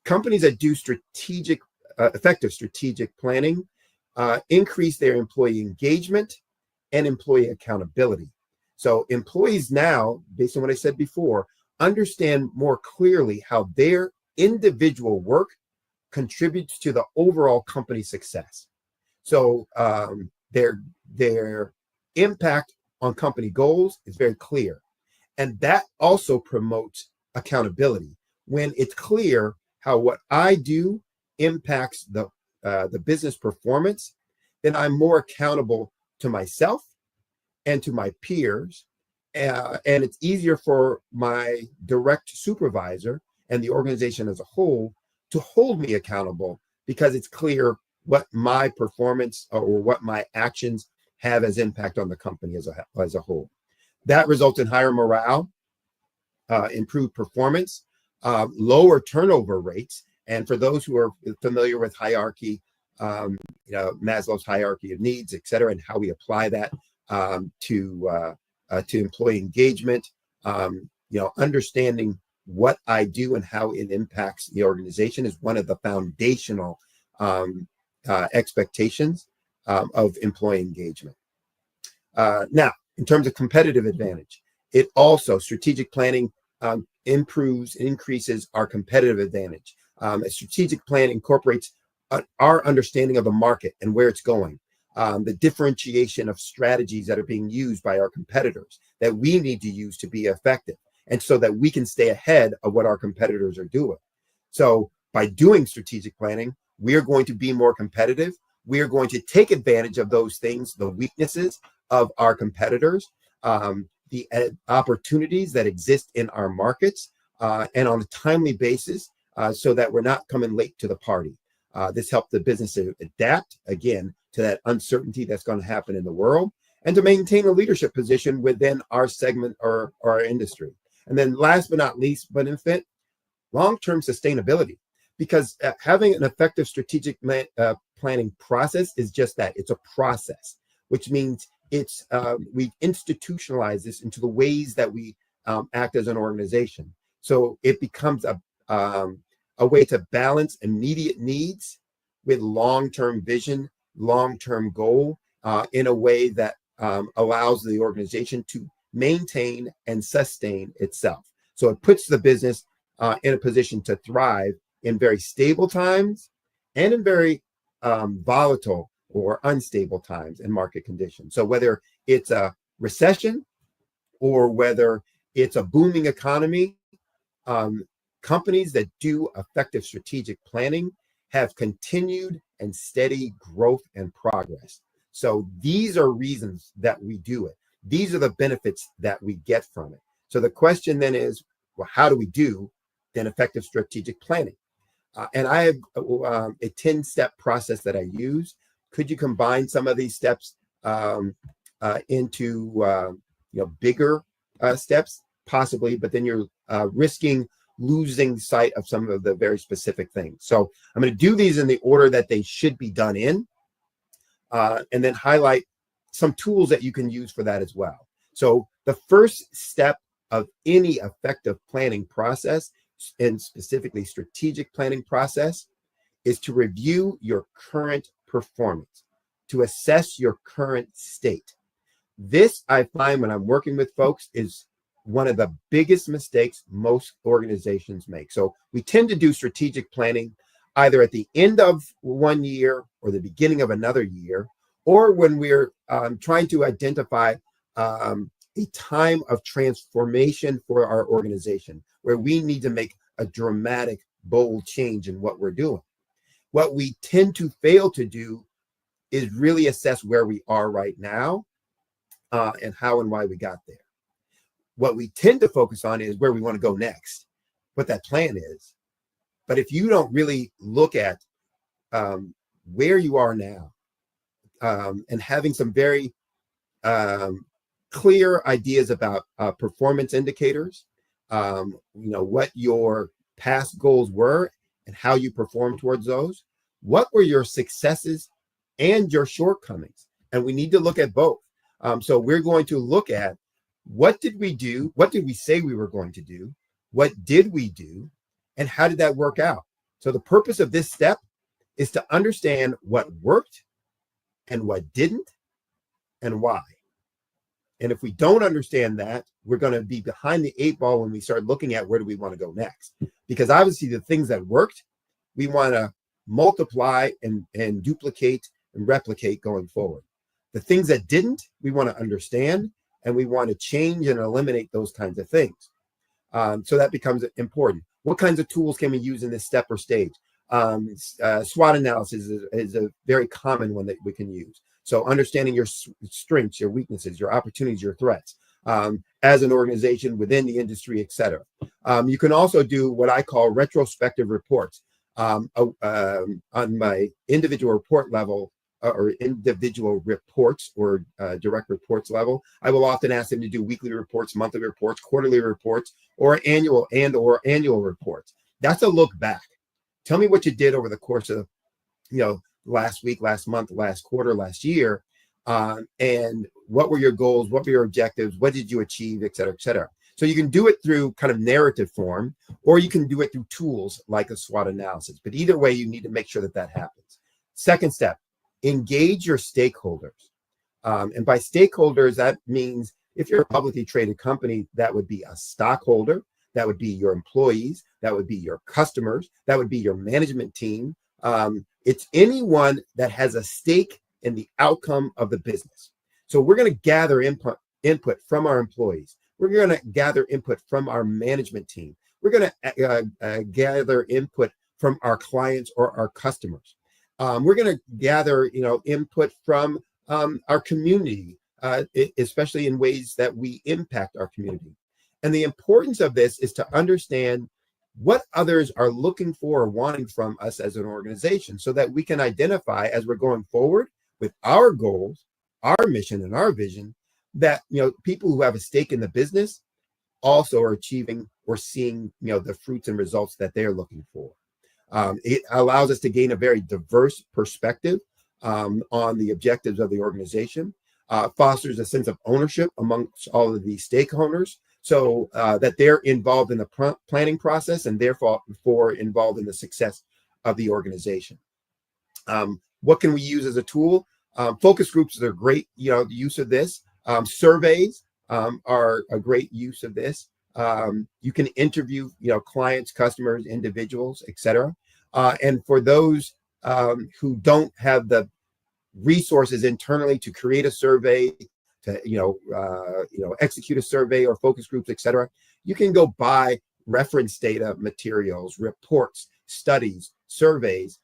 T: Companies that do effective strategic planning increase their employee engagement and employee accountability. So employees now, based on what I said before, understand more clearly how their individual work contributes to the overall company success. So their impact on company goals is very clear. And that also promotes accountability. When it's clear how what I do impacts the business performance, then I'm more accountable to myself and to my peers. And it's easier for my direct supervisor and the organization as a whole to hold me accountable because it's clear what my performance or what my actions have as impact on the company as a whole. That results in higher morale, improved performance, lower turnover rates. And for those who are familiar with hierarchy, Maslow's hierarchy of needs, et cetera, and how we apply that to employee engagement, understanding what I do and how it impacts the organization is one of the foundational expectations of employee engagement. Now, in terms of competitive advantage, it also, strategic planning increases our competitive advantage. Strategic plan incorporates our understanding of the market and where it's going, the differentiation of strategies that are being used by our competitors that we need to use to be effective, and so that we can stay ahead of what our competitors are doing. So by doing strategic planning, we are going to be more competitive. We are going to take advantage of those things, the weaknesses of our competitors, the opportunities that exist in our markets, and on a timely basis, so that we're not coming late to the party. This helps the business adapt, again, to that uncertainty that's going to happen in the world, and to maintain a leadership position within our segment or our industry. And then last but not least, but in fit, long-term sustainability, because having an effective strategic planning process is just that. It's a process, which means we institutionalize this into the ways that we act as an organization. So it becomes a way to balance immediate needs with long-term vision, long-term goal, in a way that allows the organization to maintain and sustain itself. So it puts the business in a position to thrive in very stable times and in very volatile or unstable times in market conditions. So whether it's a recession or whether it's a booming economy, companies that do effective strategic planning have continued and steady growth and progress. So these are reasons that we do it. These are the benefits that we get from it. So the question then is, well, how do we do then effective strategic planning? And I have a 10-step process that I use. Could you combine some of these steps into bigger steps? Possibly, but then you're risking losing sight of some of the very specific things. So I'm going to do these in the order that they should be done in, and then highlight some tools that you can use for that as well. So the first step of any effective planning process, and specifically strategic planning process, is to review your current performance. to assess your current state. This, I find when I'm working with folks, is one of the biggest mistakes most organizations make. So we tend to do strategic planning either at the end of one year or the beginning of another year, or when we're trying to identify a time of transformation for our organization, where we need to make a dramatic, bold change in what we're doing. What we tend to fail to do is really assess where we are right now and how and why we got there. What we tend to focus on is where we want to go next, what that plan is. But if you don't really look at where you are now and having some very clear ideas about performance indicators, what your past goals were and how you performed towards those, what were your successes and your shortcomings? And we need to look at both. So we're going to look at what did we do? What did we say we were going to do? What did we do? And how did that work out? So the purpose of this step is to understand what worked and what didn't and why. And if we don't understand that, we're going to be behind the 8 ball when we start looking at where do we want to go next. Because obviously the things that worked, we want to multiply and duplicate and replicate going forward. The things that didn't, we want to understand, and we want to change and eliminate those kinds of things. So that becomes important. What kinds of tools can we use in this step or stage? SWOT analysis is a very common one that we can use. So understanding your strengths, your weaknesses, your opportunities, your threats as an organization within the industry, et cetera. You can also do what I call retrospective reports. On my individual report level or individual reports or direct reports level, I will often ask them to do weekly reports, monthly reports, quarterly reports, or annual reports. That's a look back. Tell me what you did over the course of, last week, last month, last quarter, last year, and what were your goals, what were your objectives, what did you achieve, et cetera, et cetera. So you can do it through kind of narrative form, or you can do it through tools like a SWOT analysis. But either way, you need to make sure that happens. Second step, engage your stakeholders. And by stakeholders, that means if you're a publicly traded company, that would be a stockholder, that would be your employees, that would be your customers, that would be your management team. It's anyone that has a stake in the outcome of the business. So we're going to gather input from our employees. We're going to gather input from our management team. We're going to gather input from our clients or our customers. We're going to gather, input from our community, especially in ways that we impact our community. And the importance of this is to understand what others are looking for or wanting from us as an organization, so that we can identify as we're going forward with our goals, our mission, and our vision, that people who have a stake in the business also are achieving or seeing the fruits and results that they're looking for. It allows us to gain a very diverse perspective on the objectives of the organization, fosters a sense of ownership amongst all of the stakeholders, so that they're involved in the planning process and therefore involved in the success of the organization. What can we use as a tool? Focus groups are great, use of this. Surveys are a great use of this. You can interview, clients, customers, individuals, etc. And for those who don't have the resources internally to create a survey, to execute a survey or focus groups, etc., you can go buy reference data materials, reports, studies, surveys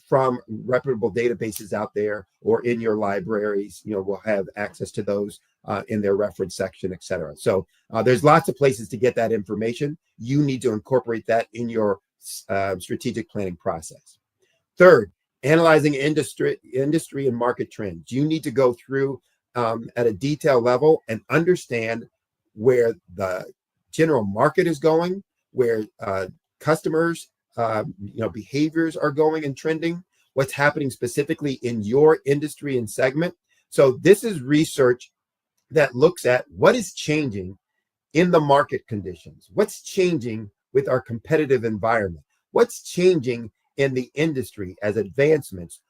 T: from reputable databases out there, or in your libraries. We'll have access to those in their reference section, etc. So there's lots of places to get that information. You need to incorporate that in your strategic planning process. Third, analyzing industry and market trends. You need to go through at a detailed level and understand where the general market is going, where customers behaviors are going and trending, what's happening specifically in your industry and segment. So this is research that looks at what is changing in the market conditions, what's changing with our competitive environment, what's changing in the industry as advancements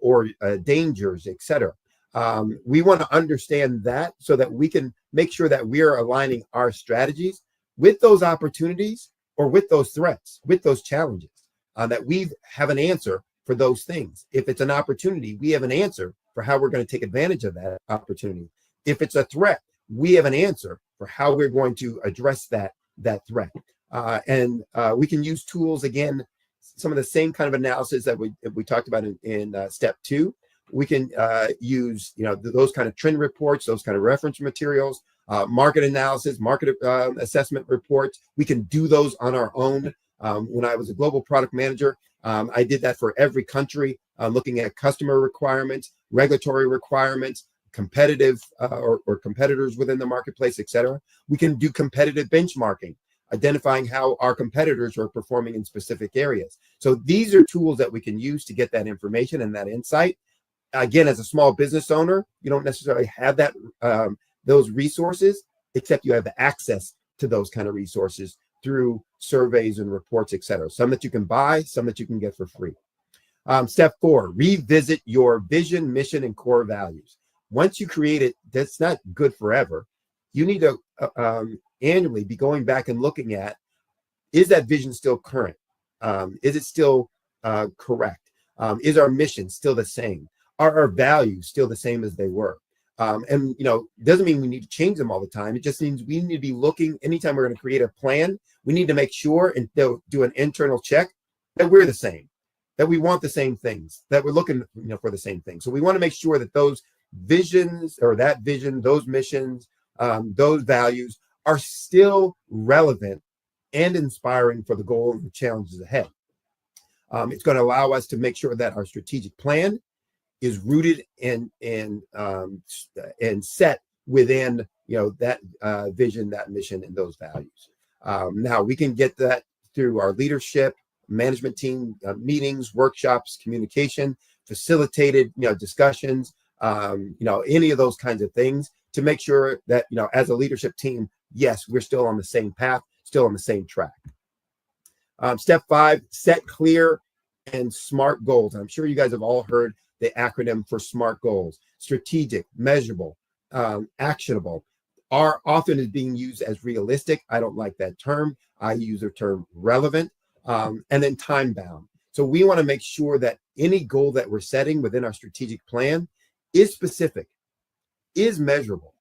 T: or dangers, etc. We want to understand that so that we can make sure that we are aligning our strategies with those opportunities or with those threats, with those challenges, that we have an answer for those things. If it's an opportunity, we have an answer for how we're going to take advantage of that opportunity. If it's a threat, we have an answer for how we're going to address that threat. And we can use tools, again, some of the same kind of analysis that we talked about in step 2. We can use those kind of trend reports, those kind of reference materials, market analysis, market assessment reports. We can do those on our own. When I was a global product manager, I did that for every country, looking at customer requirements, regulatory requirements, competitive or competitors within the marketplace, etc. We can do competitive benchmarking, identifying how our competitors are performing in specific areas. So these are tools that we can use to get that information and that insight. Again, as a small business owner, you don't necessarily have that those resources, except you have the access to those kind of resources through surveys and reports, etc. Some that you can buy, some that you can get for free. Step 4, revisit your vision, mission, and core values. Once you create it, that's not good forever. You need to annually be going back and looking at, is that vision still current? Is it still correct? Is our mission still the same? Are our values still the same as they were? And doesn't mean we need to change them all the time. It just means we need to be looking, anytime we're going to create a plan, we need to make sure and do an internal check that we're the same, that we want the same things, that we're looking for the same things. So we want to make sure that those visions, or that vision, those missions, those values are still relevant and inspiring for the goal and the challenges ahead. It's going to allow us to make sure that our strategic plan is rooted and set within that vision, that mission, and those values. Now we can get that through our leadership, management team meetings, workshops, communication, facilitated discussions, any of those kinds of things, to make sure that as a leadership team, yes, we're still on the same path, still on the same track. Step 5, set clear and SMART goals. And I'm sure you guys have all heard the acronym for SMART goals: strategic, measurable, actionable. Often is being used as realistic. I don't like that term. I use the term relevant, and then time bound. So we want to make sure that any goal that we're setting within our strategic plan is specific, is measurable,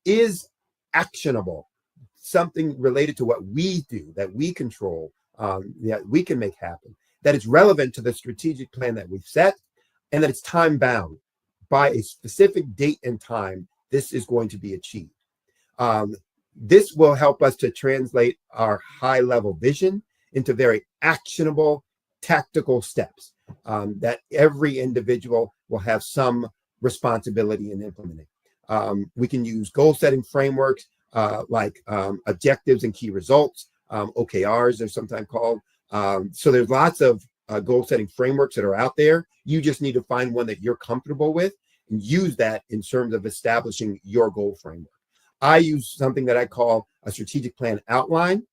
T: is actionable, something related to what we do, that we control, that we can make happen, that it's relevant to the strategic plan that we've set, and that it's time bound. By a specific date and time, this is going to be achieved. This will help us to translate our high level vision into very actionable, tactical steps that every individual will have some responsibility in implementing. We can use goal setting frameworks like objectives and key results, OKRs they're sometimes called. So there's lots of goal setting frameworks that are out there. You just need to find one that you're comfortable with and use that in terms of establishing your goal framework. I use something that I call a strategic plan outline.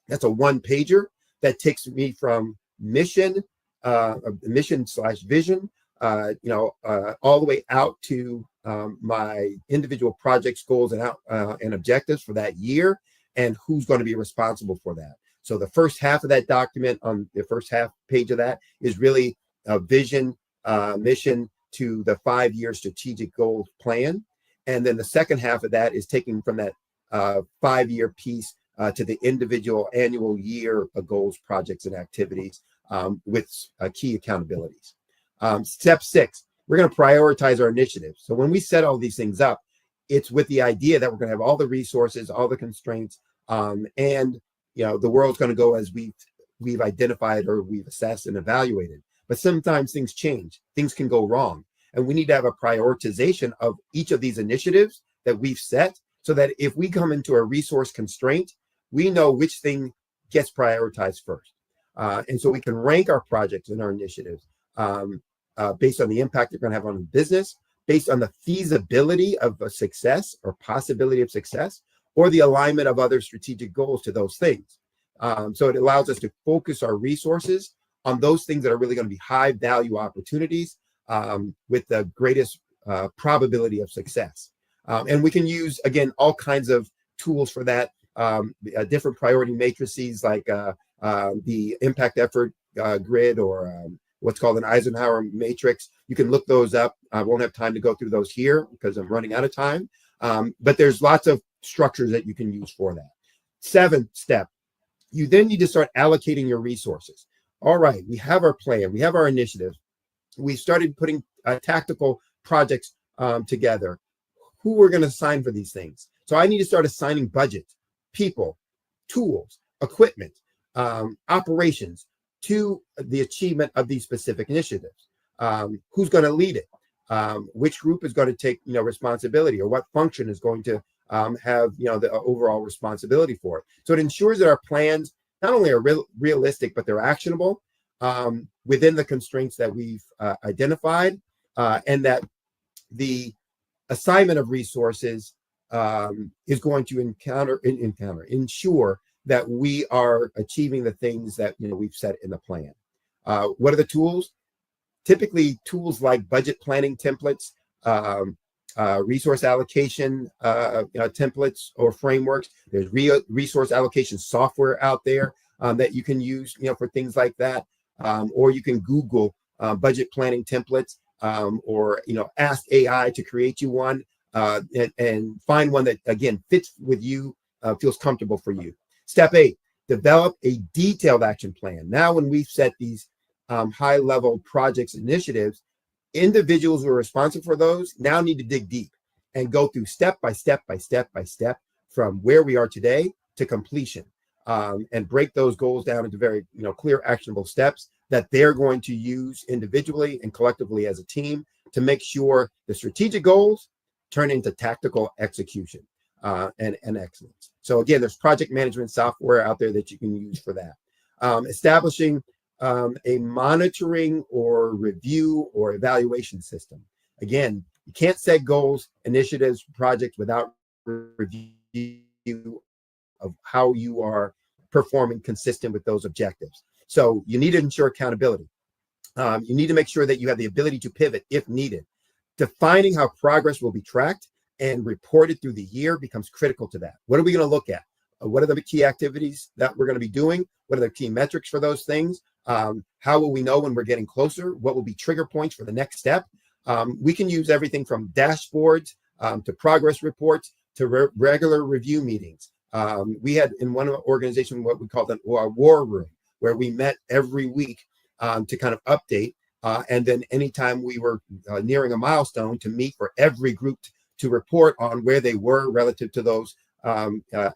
T: That's a 1-pager that takes me from mission / vision, all the way out to my individual projects, goals, and objectives for that year, and who's going to be responsible for that. So the first half of that document, on the first half page of that, is really a vision, mission to the 5-year strategic goals plan. And then the second half of that is taking from that 5-year piece to the individual annual year of goals, projects, and activities with key accountabilities. Step 6, we're going to prioritize our initiatives. So when we set all these things up, it's with the idea that we're going to have all the resources, all the constraints, and the world's going to go as we've identified or we've assessed and evaluated. But sometimes things change, things can go wrong, and we need to have a prioritization of each of these initiatives that we've set, so that if we come into a resource constraint, we know which thing gets prioritized first. And so we can rank our projects and our initiatives based on the impact they're going to have on the business, based on the feasibility of a success or possibility of success, or the alignment of other strategic goals to those things. So it allows us to focus our resources on those things that are really going to be high value opportunities, with the greatest probability of success. And we can use, again, all kinds of tools for that, different priority matrices like the impact effort grid or what's called an Eisenhower matrix. You can look those up. I won't have time to go through those here because I'm running out of time. But there's lots of structures that you can use for that. 7th step, you then need to start allocating your resources. All right, we have our plan, we have our initiative. We started putting tactical projects together. Who we're going to assign for these things. So I need to start assigning budgets, people, tools, equipment, operations to the achievement of these specific initiatives. Who's going to lead it? Which group is going to take responsibility, or what function is going to have the overall responsibility for it. So it ensures that our plans not only are realistic, but they're actionable within the constraints that we've identified, and that the assignment of resources is going to ensure that we are achieving the things that we've set in the plan. What are the tools? Typically, tools like budget planning templates, resource allocation templates or frameworks. There's resource allocation software out there that you can use for things like that, or you can Google budget planning templates, or ask AI to create you one, and find one that again fits with you, feels comfortable for you. Step 8, develop a detailed action plan. Now, when we've set these high-level projects initiatives, individuals who are responsible for those now need to dig deep and go through step by step from where we are today to completion, and break those goals down into very clear, actionable steps that they're going to use individually and collectively as a team to make sure the strategic goals turn into tactical execution and excellence. So again, there's project management software out there that you can use for that. Establishing a monitoring or review or evaluation system. Again, you can't set goals, initiatives, projects without review of how you are performing consistent with those objectives. So you need to ensure accountability. You need to make sure that you have the ability to pivot if needed. Defining how progress will be tracked and reported through the year becomes critical to that. What are we going to look at? What are the key activities that we're going to be doing? What are the key metrics for those things? How will we know when we're getting closer? What will be trigger points for the next step? We can use everything from dashboards to progress reports to regular review meetings. We had in one organization what we called a war room, where we met every week to kind of update. And then anytime we were nearing a milestone, to meet for every group to report on where they were relative to those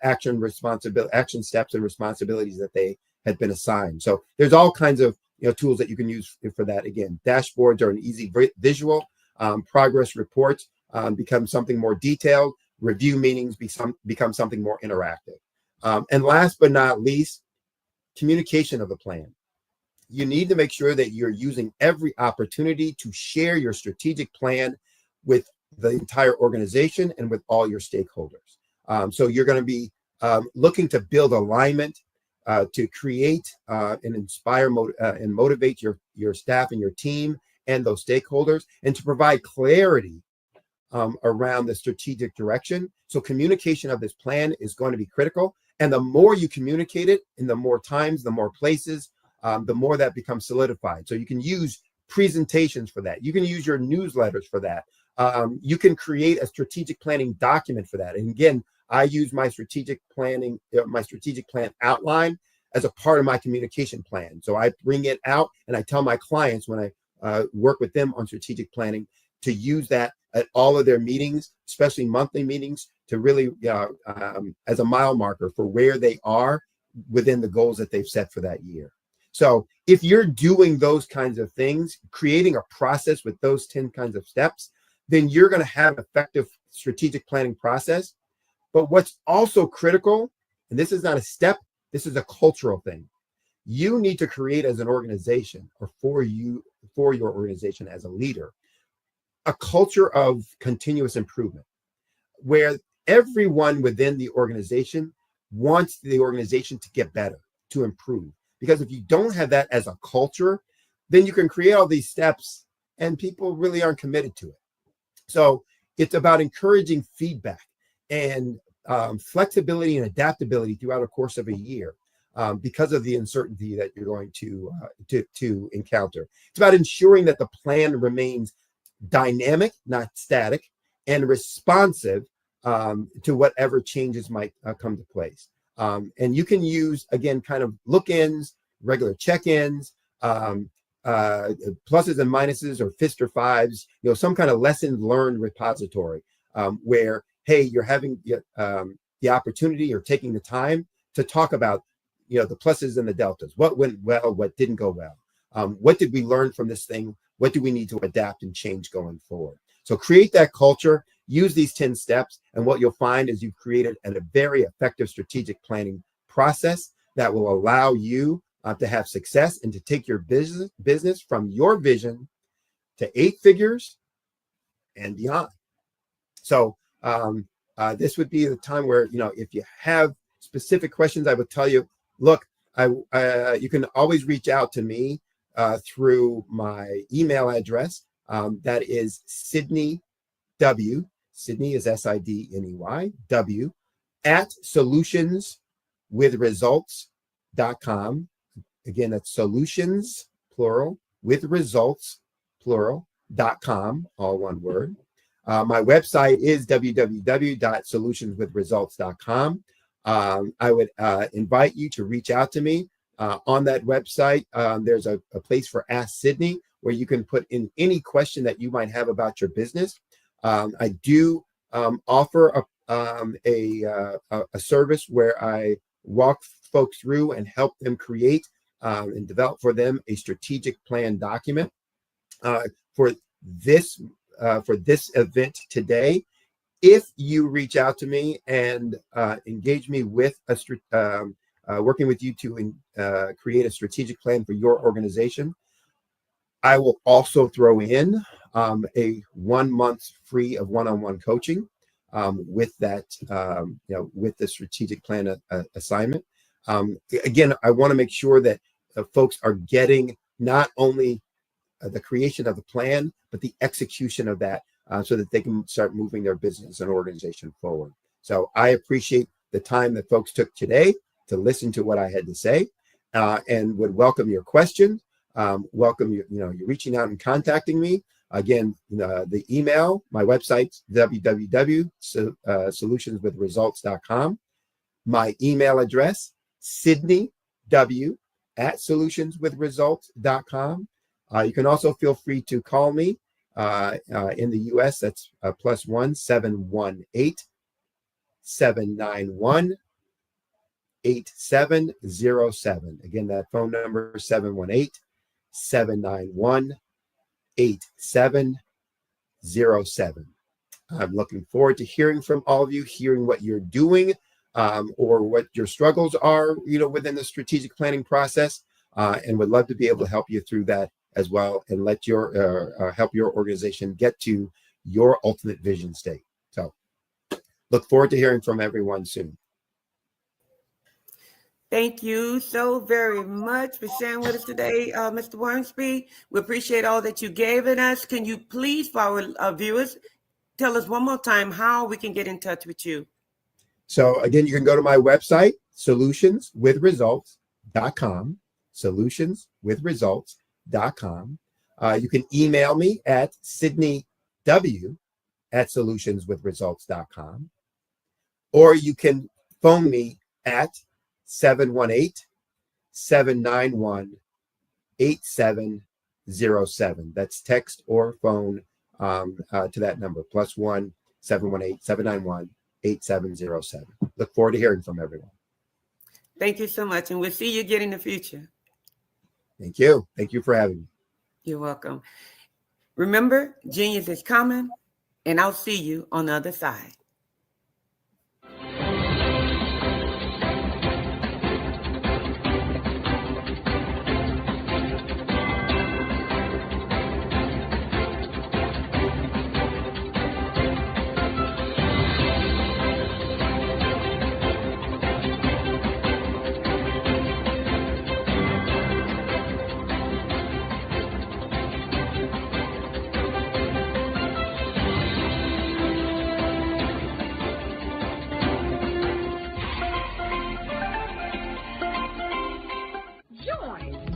T: action steps and responsibilities that they had been assigned. So there's all kinds of tools that you can use for that. Again, dashboards are an easy visual. Progress reports become something more detailed. Review meetings become something more interactive. And last but not least, communication of the plan. You need to make sure that you're using every opportunity to share your strategic plan with the entire organization and with all your stakeholders. So you're going to be looking to build alignment, to create and inspire and motivate your staff and your team and those stakeholders, and to provide clarity around the strategic direction. So communication of this plan is going to be critical. And the more you communicate it in the more times, the more places, the more that becomes solidified. So you can use presentations for that. You can use your newsletters for that. You can create a strategic planning document for that. And again, I use my strategic plan outline as a part of my communication plan. So I bring it out and I tell my clients when I work with them on strategic planning to use that at all of their meetings, especially monthly meetings, to really as a mile marker for where they are within the goals that they've set for that year. So if you're doing those kinds of things, creating a process with those 10 kinds of steps, then you're going to have an effective strategic planning process. But what's also critical, and this is not a step, this is a cultural thing. You need to create as an organization, or for your organization as a leader, a culture of continuous improvement, where everyone within the organization wants the organization to get better, to improve. Because if you don't have that as a culture, then you can create all these steps and people really aren't committed to it. So it's about encouraging feedback and flexibility and adaptability throughout a course of a year because of the uncertainty that you're going to encounter. It's about ensuring that the plan remains dynamic, not static, and responsive to whatever changes might come to place. And you can use, again, kind of look-ins, regular check-ins, pluses and minuses, or fist or fives, some kind of lessons learned repository where, hey, you're having the opportunity or taking the time to talk about, the pluses and the deltas. What went well, what didn't go well? What did we learn from this thing? What do we need to adapt and change going forward? So create that culture, use these 10 steps, and what you'll find is you've created a very effective strategic planning process that will allow you to have success and to take your business from your vision to 8 figures and beyond. So this would be the time where, if you have specific questions, I would tell you, look, you can always reach out to me through my email address. That is Sydney W. Sydney is SIDNEY W at solutionswithresults.com. Again, that's solutions, plural, with results, plural.com, all one word. My website is www.solutionswithresults.com. I would invite you to reach out to me. On that website, there's a place for Ask Sydney, where you can put in any question that you might have about your business. I do offer a service where I walk folks through and help them create and develop for them a strategic plan document. For this event today, if you reach out to me and engage me with working with you to create a strategic plan for your organization, I will also throw in a 1 month free of one-on-one coaching with that, with the strategic plan assignment. Again, I want to make sure that folks are getting not only the creation of the plan, but the execution of that so that they can start moving their business and organization forward. So I appreciate the time that folks took today to listen to what I had to say, and would welcome your questions. Welcome you reaching out and contacting me. Again, the email, my website, www.solutionswithresults.com. My email address, Sydney W at solutionswithresults.com. You can also feel free to call me in the US. That's +1 718 791 8707. Again, that phone number 718 791 8707. I'm looking forward to hearing from all of you, hearing what you're doing or what your struggles are, within the strategic planning process, and would love to be able to help you through that as well, and let your help your organization get to your ultimate vision state. So look forward to hearing from everyone soon.
K: Thank you so very much for sharing with us today, Mr. Wormsby. We appreciate all that you gave us. Can you please, for our viewers, tell us one more time how we can get in touch with you?
T: So again, you can go to my website, solutionswithresults.com, solutionswithresults.com. You can email me at sydneyw@solutionswithresults.com, or you can phone me at 718-791-8707. That's text or phone to that number, +1 718-791-8707. Look forward to hearing from everyone.
K: Thank you so much, and we'll see you again in the future.
T: Thank you. Thank you for having me.
K: You're welcome. Remember, genius is coming, and I'll see you on the other side.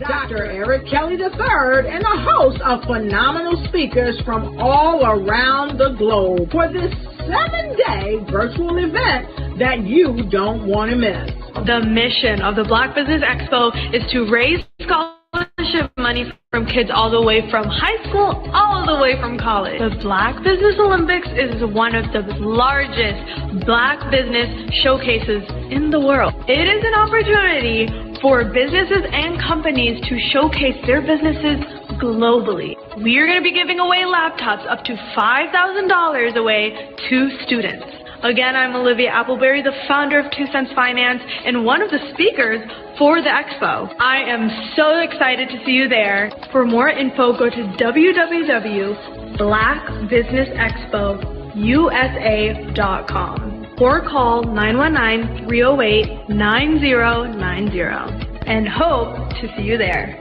A: Dr. Eric Kelly III and a host of phenomenal speakers from all around the globe for this 7-day virtual event that you don't want to miss.
B: The mission of the Black Business Expo is to raise scholarship money from kids all the way from high school, all the way from college. The Black Business Olympics is one of the largest Black business showcases in the world. It is an opportunity for businesses and companies to showcase their businesses globally. We are going to be giving away laptops up to $5,000 away to students. Again, I'm Olivia Appleberry, the founder of 2 Cents Finance and one of the speakers for the expo. I am so excited to see you there. For more info, go to www.blackbusinessexpousa.com or call 919-308-9090 and hope to see you there.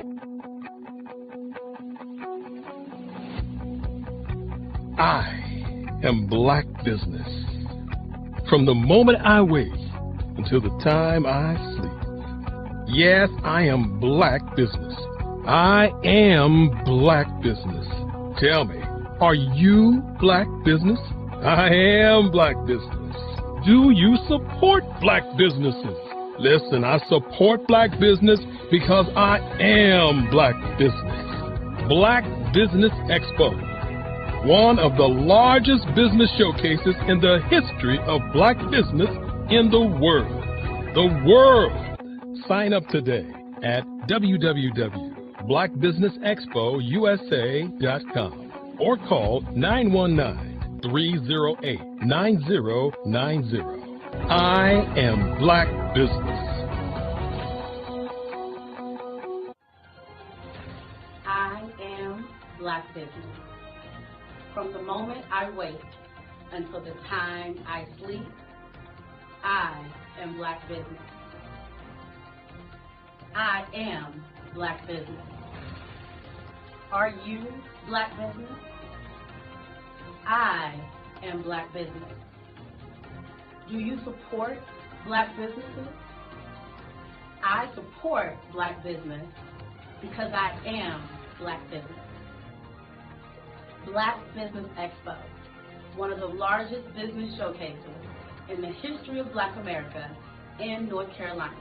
C: I am Black Business. From the moment I wake until the time I sleep. Yes, I am Black Business. I am Black Business. Tell me, are you Black Business? I am Black Business. Do you support Black businesses? Listen, I support Black business because I am Black Business. Black Business Expo, one of the largest business showcases in the history of Black business in the world. The world! Sign up today at www.blackbusinessexpousa.com or call 919-308-9090. I am Black Business.
D: I am Black Business. From the moment I wake until the time I sleep, I am Black Business. I am Black Business. Are you Black Business? I am Black Business. Do you support Black businesses? I support Black business because I am Black Business. Black Business Expo, one of the largest business showcases in the history of Black America in North Carolina.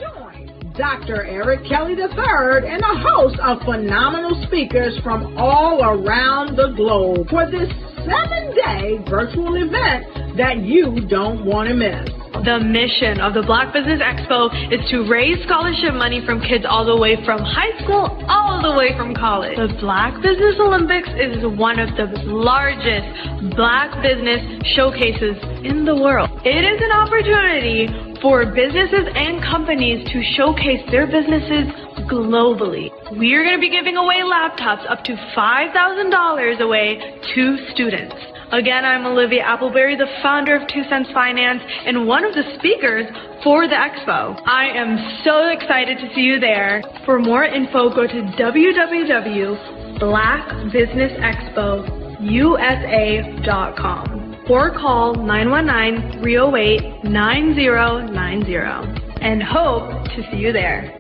A: Join Dr. Eric Kelly III and a host of phenomenal speakers from all around the globe for this 7-day virtual event that you don't want to miss.
B: The mission of the Black Business Expo is to raise scholarship money from kids all the way from high school, all the way from college. The Black Business Olympics is one of the largest Black business showcases in the world. It is an opportunity for businesses and companies to showcase their businesses globally. We are going to be giving away laptops up to $5,000 away to students. Again, I'm Olivia Appleberry, the founder of 2 Cents Finance and one of the speakers for the expo. I am so excited to see you there. For more info, go to www.blackbusinessexpousa.com or call 919-308-9090 and hope to see you there.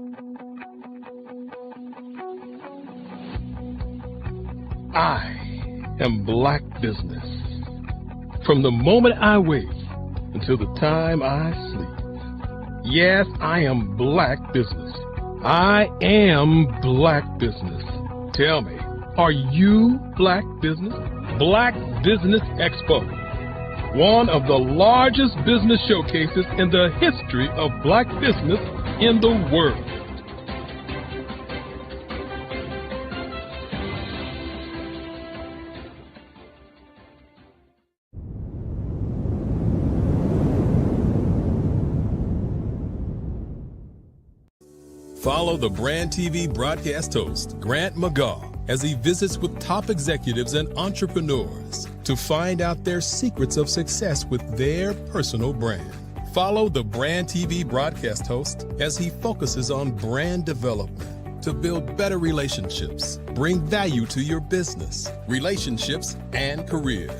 C: I am Black Business. From the moment I wake until the time I sleep. Yes, I am Black Business. I am Black Business. Tell me, are you Black Business? Black Business Expo, one of the largest business showcases in the history of Black business in the world. Follow the Brand TV broadcast host, Grant McGaw, as he visits with top executives and entrepreneurs to find out their secrets of success with their personal brand. Follow the Brand TV broadcast host as he focuses on brand development to build better relationships, bring value to your business, relationships, and career.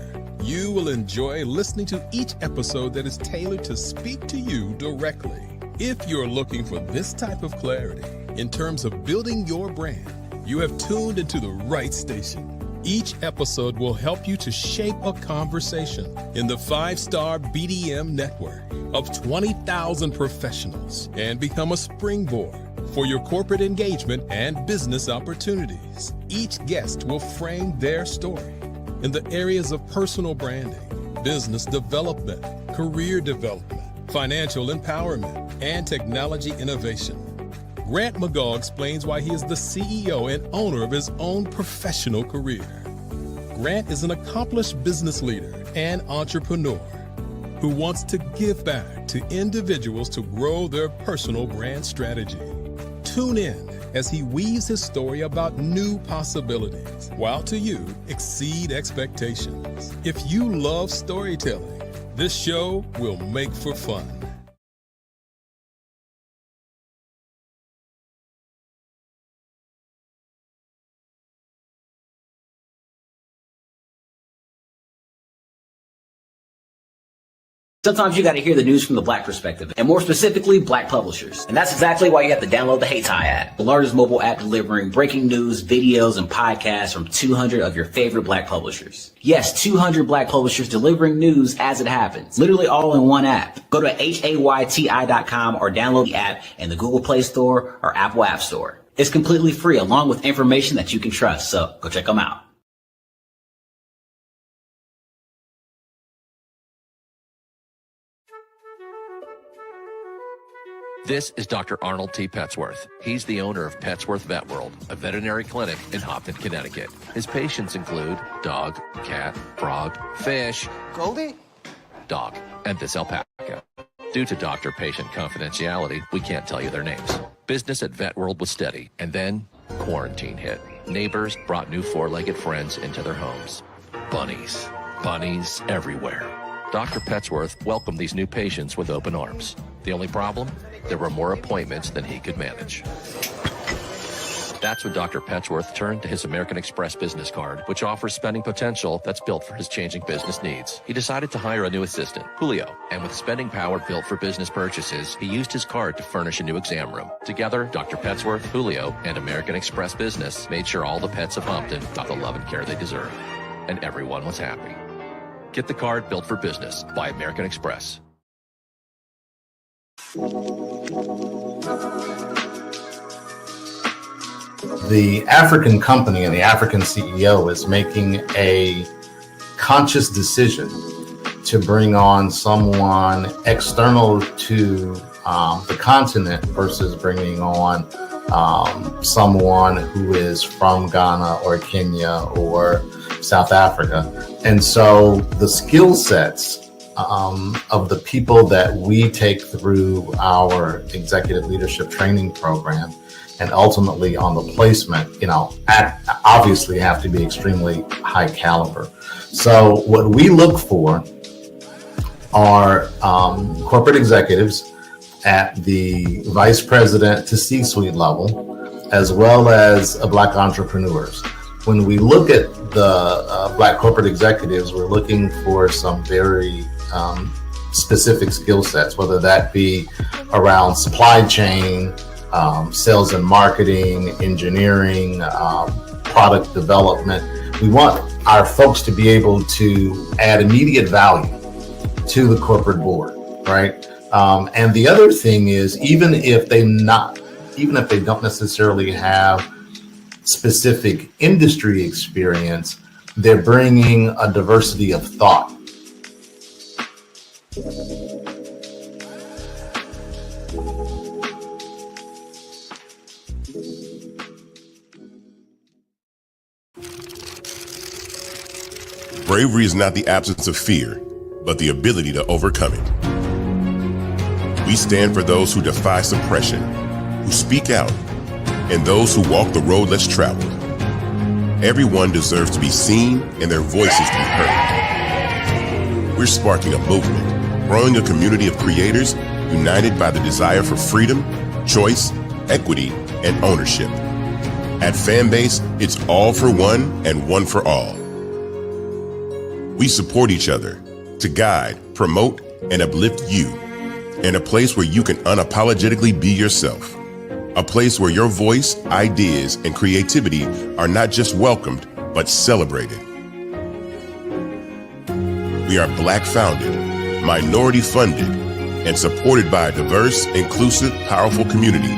C: You will enjoy listening to each episode that is tailored to speak to you directly. If you're looking for this type of clarity, in terms of building your brand, you have tuned into the right station. Each episode will help you to shape a conversation in the 5-star BDM network of 20,000 professionals and become a springboard for your corporate engagement and business opportunities. Each guest will frame their story in the areas of personal branding, business development, career development, financial empowerment, and technology innovation. Grant McGaugh explains why he is the CEO and owner of his own professional career. Grant is an accomplished business leader and entrepreneur who wants to give back to individuals to grow their personal brand strategy. Tune in as he weaves his story about new possibilities, while to you exceed expectations. If you love storytelling, this show will make for fun.
J: Sometimes you got to hear the news from the Black perspective, and more specifically, Black publishers. And that's exactly why you have to download the Hey Tie app, the largest mobile app delivering breaking news, videos, and podcasts from 200 of your favorite Black publishers. Yes, 200 Black publishers delivering news as it happens, literally all in one app. Go to HAYTI.com or download the app in the Google Play Store or Apple App Store. It's completely free, along with information that you can trust, so go check them out.
B: This is Dr. Arnold T. Petsworth. He's the owner of Petsworth Vet World, a veterinary clinic in Hopton, Connecticut. His patients include dog, cat, frog, fish, Goldie, dog, and this alpaca. Due to doctor-patient confidentiality, we can't tell you their names. Business at Vet World was steady, and then quarantine hit. Neighbors brought new four-legged friends into their homes. Bunnies. Bunnies everywhere. Dr. Petsworth welcomed these new patients with open arms. The only problem? There were more appointments than he could manage. That's when Dr. Petsworth turned to his American Express business card, which offers spending potential that's built for his changing business needs. He decided to hire a new assistant, Julio, and with spending power built for business purchases, he used his card to furnish a new exam room. Together, Dr. Petsworth, Julio, and American Express Business made sure all the pets of Hopton got the love and care they deserve. And everyone was happy. Get the card built for business by American Express.
U: The African company and the African CEO is making a conscious decision to bring on someone external to the continent versus bringing on someone who is from Ghana or Kenya or South Africa. And so the skill sets of the people that we take through our executive leadership training program and ultimately on the placement, obviously have to be extremely high caliber. So what we look for are corporate executives at the vice president to C-suite level, as well as Black entrepreneurs. When we look at the Black corporate executives, we're looking for some very specific skill sets, whether that be around supply chain, sales and marketing, engineering, product development. We want our folks to be able to add immediate value to the corporate board, right? And the other thing is, even if they don't necessarily have specific industry experience, they're bringing a diversity of thought.
I: Bravery is not the absence of fear, but the ability to overcome it. We stand for those who defy suppression, who speak out, and those who walk the road less traveled. Everyone deserves to be seen and their voices to be heard. We're sparking a movement, growing a community of creators united by the desire for freedom, choice, equity, and ownership. At Fanbase, it's all for one and one for all. We support each other to guide, promote, and uplift you in a place where you can unapologetically be yourself. A place where your voice, ideas, and creativity are not just welcomed, but celebrated. We are Black founded, minority funded, and supported by a diverse, inclusive, powerful community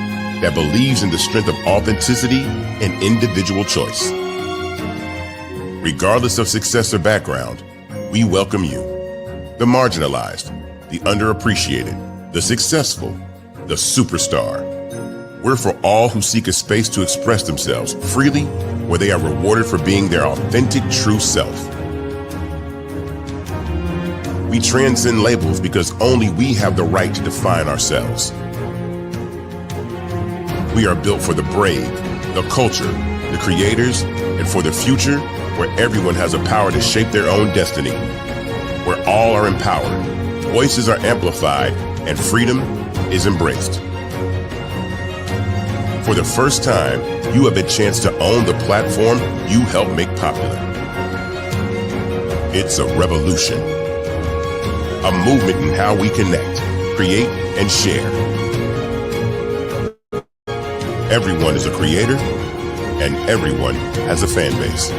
I: that believes in the strength of authenticity and individual choice. Regardless of success or background, we welcome you. The marginalized, the underappreciated, the successful, the superstar. We're for all who seek a space to express themselves freely, where they are rewarded for being their authentic, true self. We transcend labels because only we have the right to define ourselves. We are built for the brave, the culture, the creators, and for the future where everyone has the power to shape their own destiny, where all are empowered, voices are amplified, and freedom is embraced. For the first time, you have a chance to own the platform you helped make popular. It's a revolution, a movement in how we connect, create, and share. Everyone is a creator, and everyone has a fan base.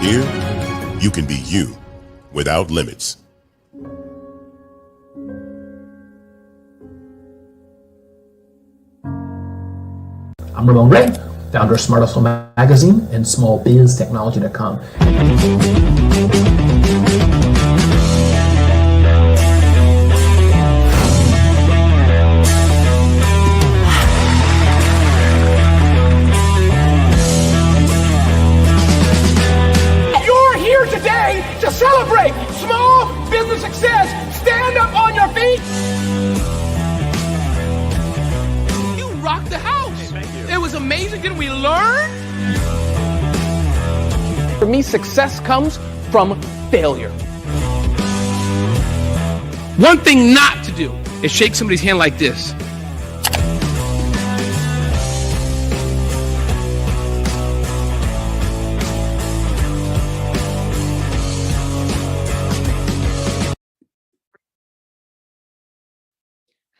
I: Here, you can be you without limits.
F: I'm Ramon Ray, founder of Smart Hustle Magazine and smallbiztechnology.com.
V: You're here today to celebrate small business success. Stand up on your feet. You rocked the house. It was amazing. Didn't we learn? For me, success comes from failure. One thing not to do is shake somebody's hand like this.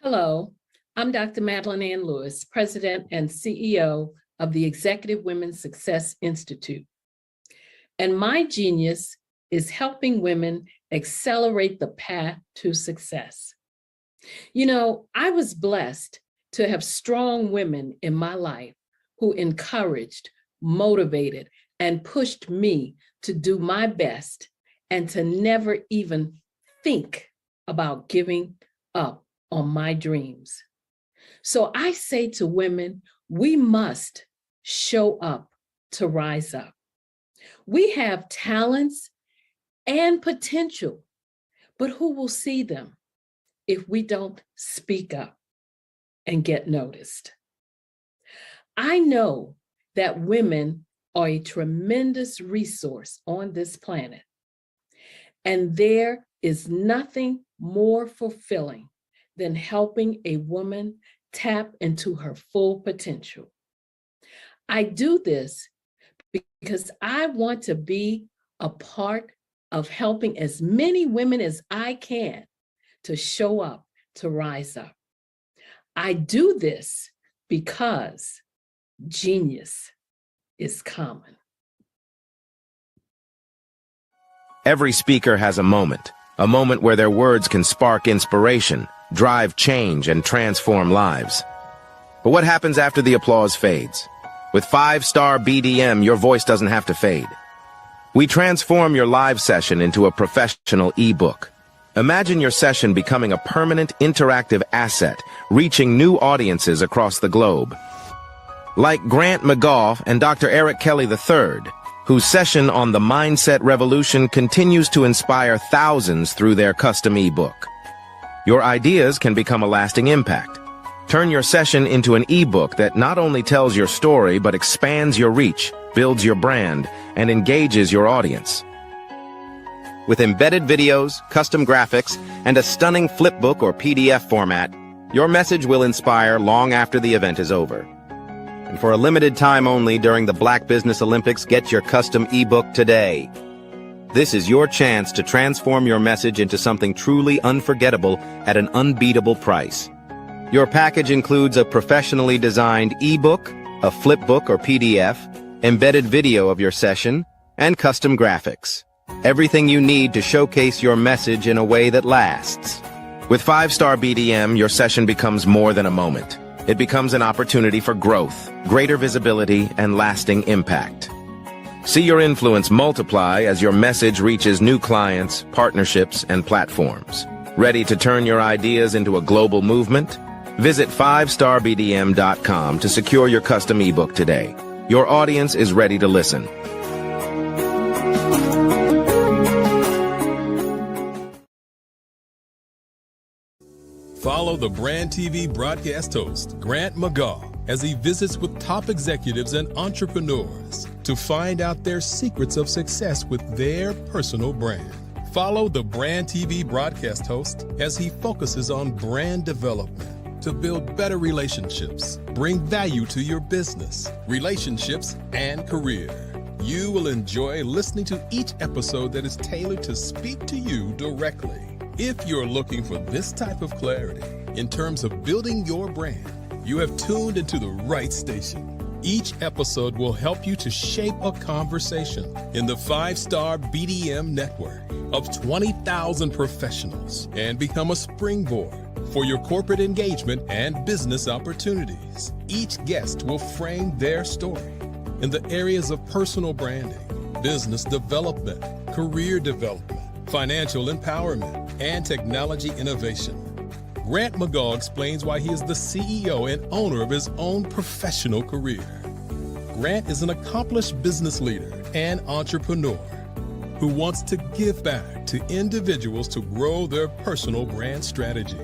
W: Hello, I'm Dr. Madeline Ann Lewis, President and CEO of the Executive Women's Success Institute. And my genius is helping women accelerate the path to success. You know, I was blessed to have strong women in my life who encouraged, motivated, and pushed me to do my best and to never even think about giving up on my dreams. So I say to women, we must show up to rise up. We have talents and potential, but who will see them if we don't speak up and get noticed? I know that women are a tremendous resource on this planet, and there is nothing more fulfilling than helping a woman tap into her full potential. I do this because I want to be a part of helping as many women as I can to show up, to rise up. I do this because genius is common.
P: Every speaker has a moment where their words can spark inspiration, drive change, and transform lives. But what happens after the applause fades? With 5-star BDM, your voice doesn't have to fade. We transform your live session into a professional ebook. Imagine your session becoming a permanent interactive asset, reaching new audiences across the globe. Like Grant McGaugh and Dr. Eric Kelly III, whose session on the Mindset Revolution continues to inspire thousands through their custom ebook. Your ideas can become a lasting impact. Turn your session into an ebook that not only tells your story, but expands your reach, builds your brand, and engages your audience. With embedded videos, custom graphics, and a stunning flipbook or PDF format, your message will inspire long after the event is over. And for a limited time only during the Black Business Olympics, get your custom ebook today. This is your chance to transform your message into something truly unforgettable at an unbeatable price. Your package includes a professionally designed ebook, a flipbook or PDF, embedded video of your session, and custom graphics. Everything you need to showcase your message in a way that lasts. With 5-star BDM, your session becomes more than a moment. It becomes an opportunity for growth, greater visibility, and lasting impact. See your influence multiply as your message reaches new clients, partnerships, and platforms. Ready to turn your ideas into a global movement? Visit 5starbdm.com to secure your custom ebook today. Your audience is ready to listen.
C: Follow the Brand TV broadcast host, Grant McGaw, as he visits with top executives and entrepreneurs to find out their secrets of success with their personal brand. Follow the Brand TV broadcast host as he focuses on brand development to build better relationships, bring value to your business, relationships, and career. You will enjoy listening to each episode that is tailored to speak to you directly. If you're looking for this type of clarity in terms of building your brand, you have tuned into the right station. Each episode will help you to shape a conversation in the 5-star BDM network of 20,000 professionals and become a springboard for your corporate engagement and business opportunities. Each guest will frame their story in the areas of personal branding, business development, career development, financial empowerment, and technology innovation. Grant McGaw explains why he is the CEO and owner of his own professional career. Grant is an accomplished business leader and entrepreneur who wants to give back to individuals to grow their personal brand strategy.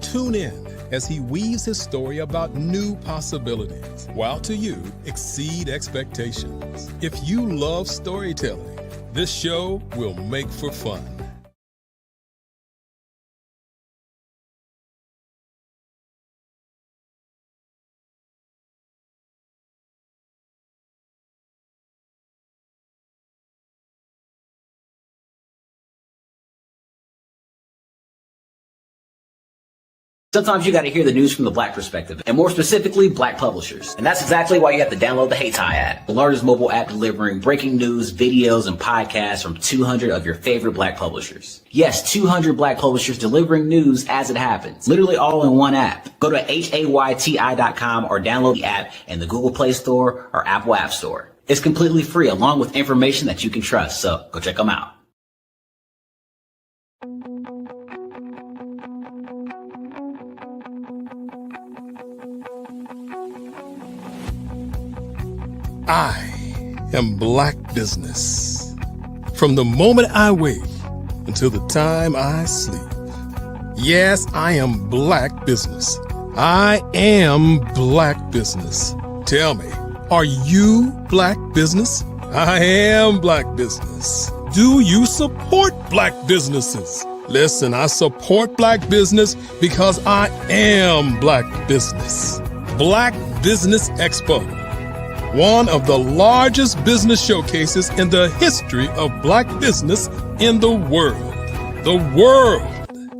C: Tune in as he weaves his story about new possibilities, while to you exceed expectations. If you love storytelling, this show will make for fun.
J: Sometimes you got to hear the news from the Black perspective, and more specifically, Black publishers. And that's exactly why you have to download the Hey Tie app, the largest mobile app delivering breaking news, videos, and podcasts from 200 of your favorite Black publishers. Yes, 200 Black publishers delivering news as it happens, literally all in one app. Go to HAYTI.com or download the app in the Google Play Store or Apple App Store. It's completely free, along with information that you can trust, so go check them out.
C: I am Black Business. From the moment I wake until the time I sleep. Yes, I am Black Business. I am Black Business. Tell me, are you Black Business? I am Black Business. Do you support Black businesses? Listen, I support Black business because I am Black Business. Black Business Expo, one of the largest business showcases in the history of Black business in the world. The world!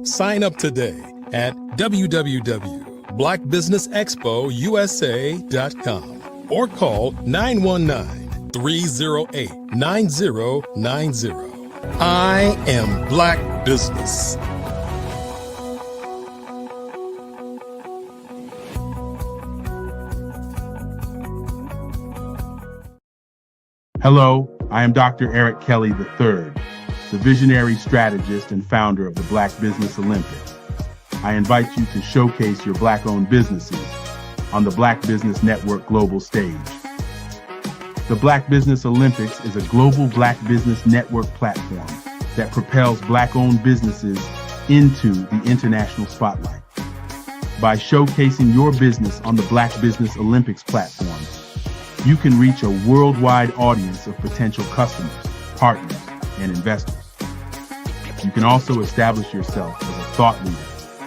C: Sign up today at www.blackbusinessexpousa.com or call 919-308-9090. I am Black Business.
G: Hello, I am Dr. Eric Kelly III, the visionary strategist and founder of the Black Business Olympics. I invite you to showcase your Black-owned businesses on the Black Business Network global stage. The Black Business Olympics is a global Black Business Network platform that propels Black-owned businesses into the international spotlight. By showcasing your business on the Black Business Olympics platform, you can reach a worldwide audience of potential customers, partners, and investors. You can also establish yourself as a thought leader,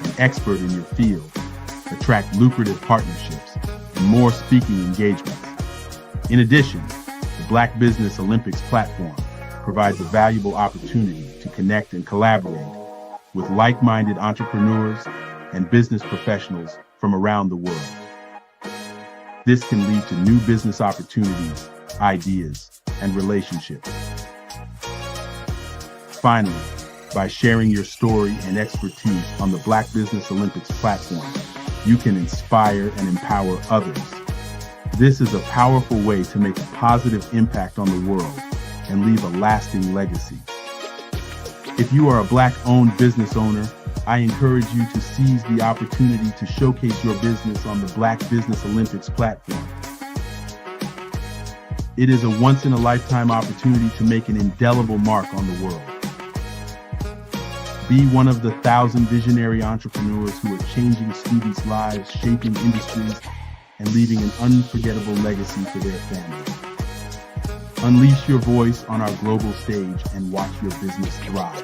G: an expert in your field, attract lucrative partnerships, and more speaking engagements. In addition, the Black Business Olympics platform provides a valuable opportunity to connect and collaborate with like-minded entrepreneurs, and business professionals from around the world. This can lead to new business opportunities, ideas, and relationships. Finally, by sharing your story and expertise on the Black Business Olympics platform, you can inspire and empower others. This is a powerful way to make a positive impact on the world and leave a lasting legacy. If you are a Black-owned business owner, I encourage you to seize the opportunity to showcase your business on the Black Business Olympics platform. It is a once-in-a-lifetime opportunity to make an indelible mark on the world. Be one of the 1,000 visionary entrepreneurs who are changing students' lives, shaping industries, and leaving an unforgettable legacy for their families. Unleash your voice on our global stage and watch your business thrive.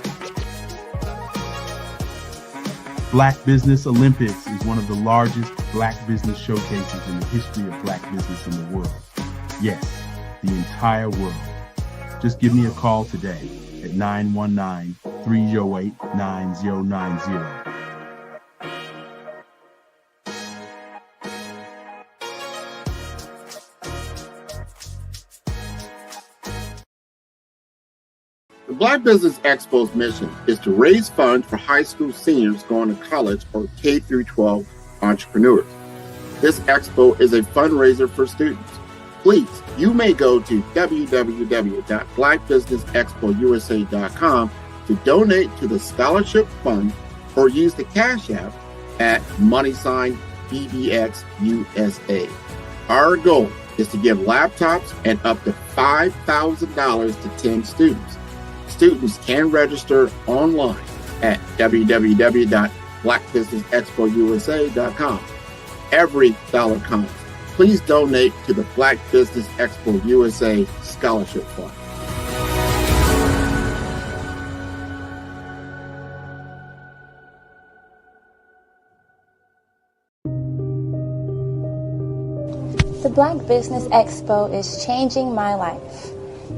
G: Black Business Olympics is one of the largest Black business showcases in the history of Black business in the world. Yes, the entire world. Just give me a call today at 919-308-9090.
L: The Black Business Expo's mission is to raise funds for high school seniors going to college or K-12 entrepreneurs. This expo is a fundraiser for students. Please, you may go to www.blackbusinessexpousa.com to donate to the scholarship fund or use the Cash App at $BBXUSA. Our goal is to give laptops and up to $5,000 to 10 students. Students can register online at www.blackbusinessexpousa.com. Every dollar counts. Please donate to the Black Business Expo USA Scholarship Fund.
M: The Black Business Expo is changing my life.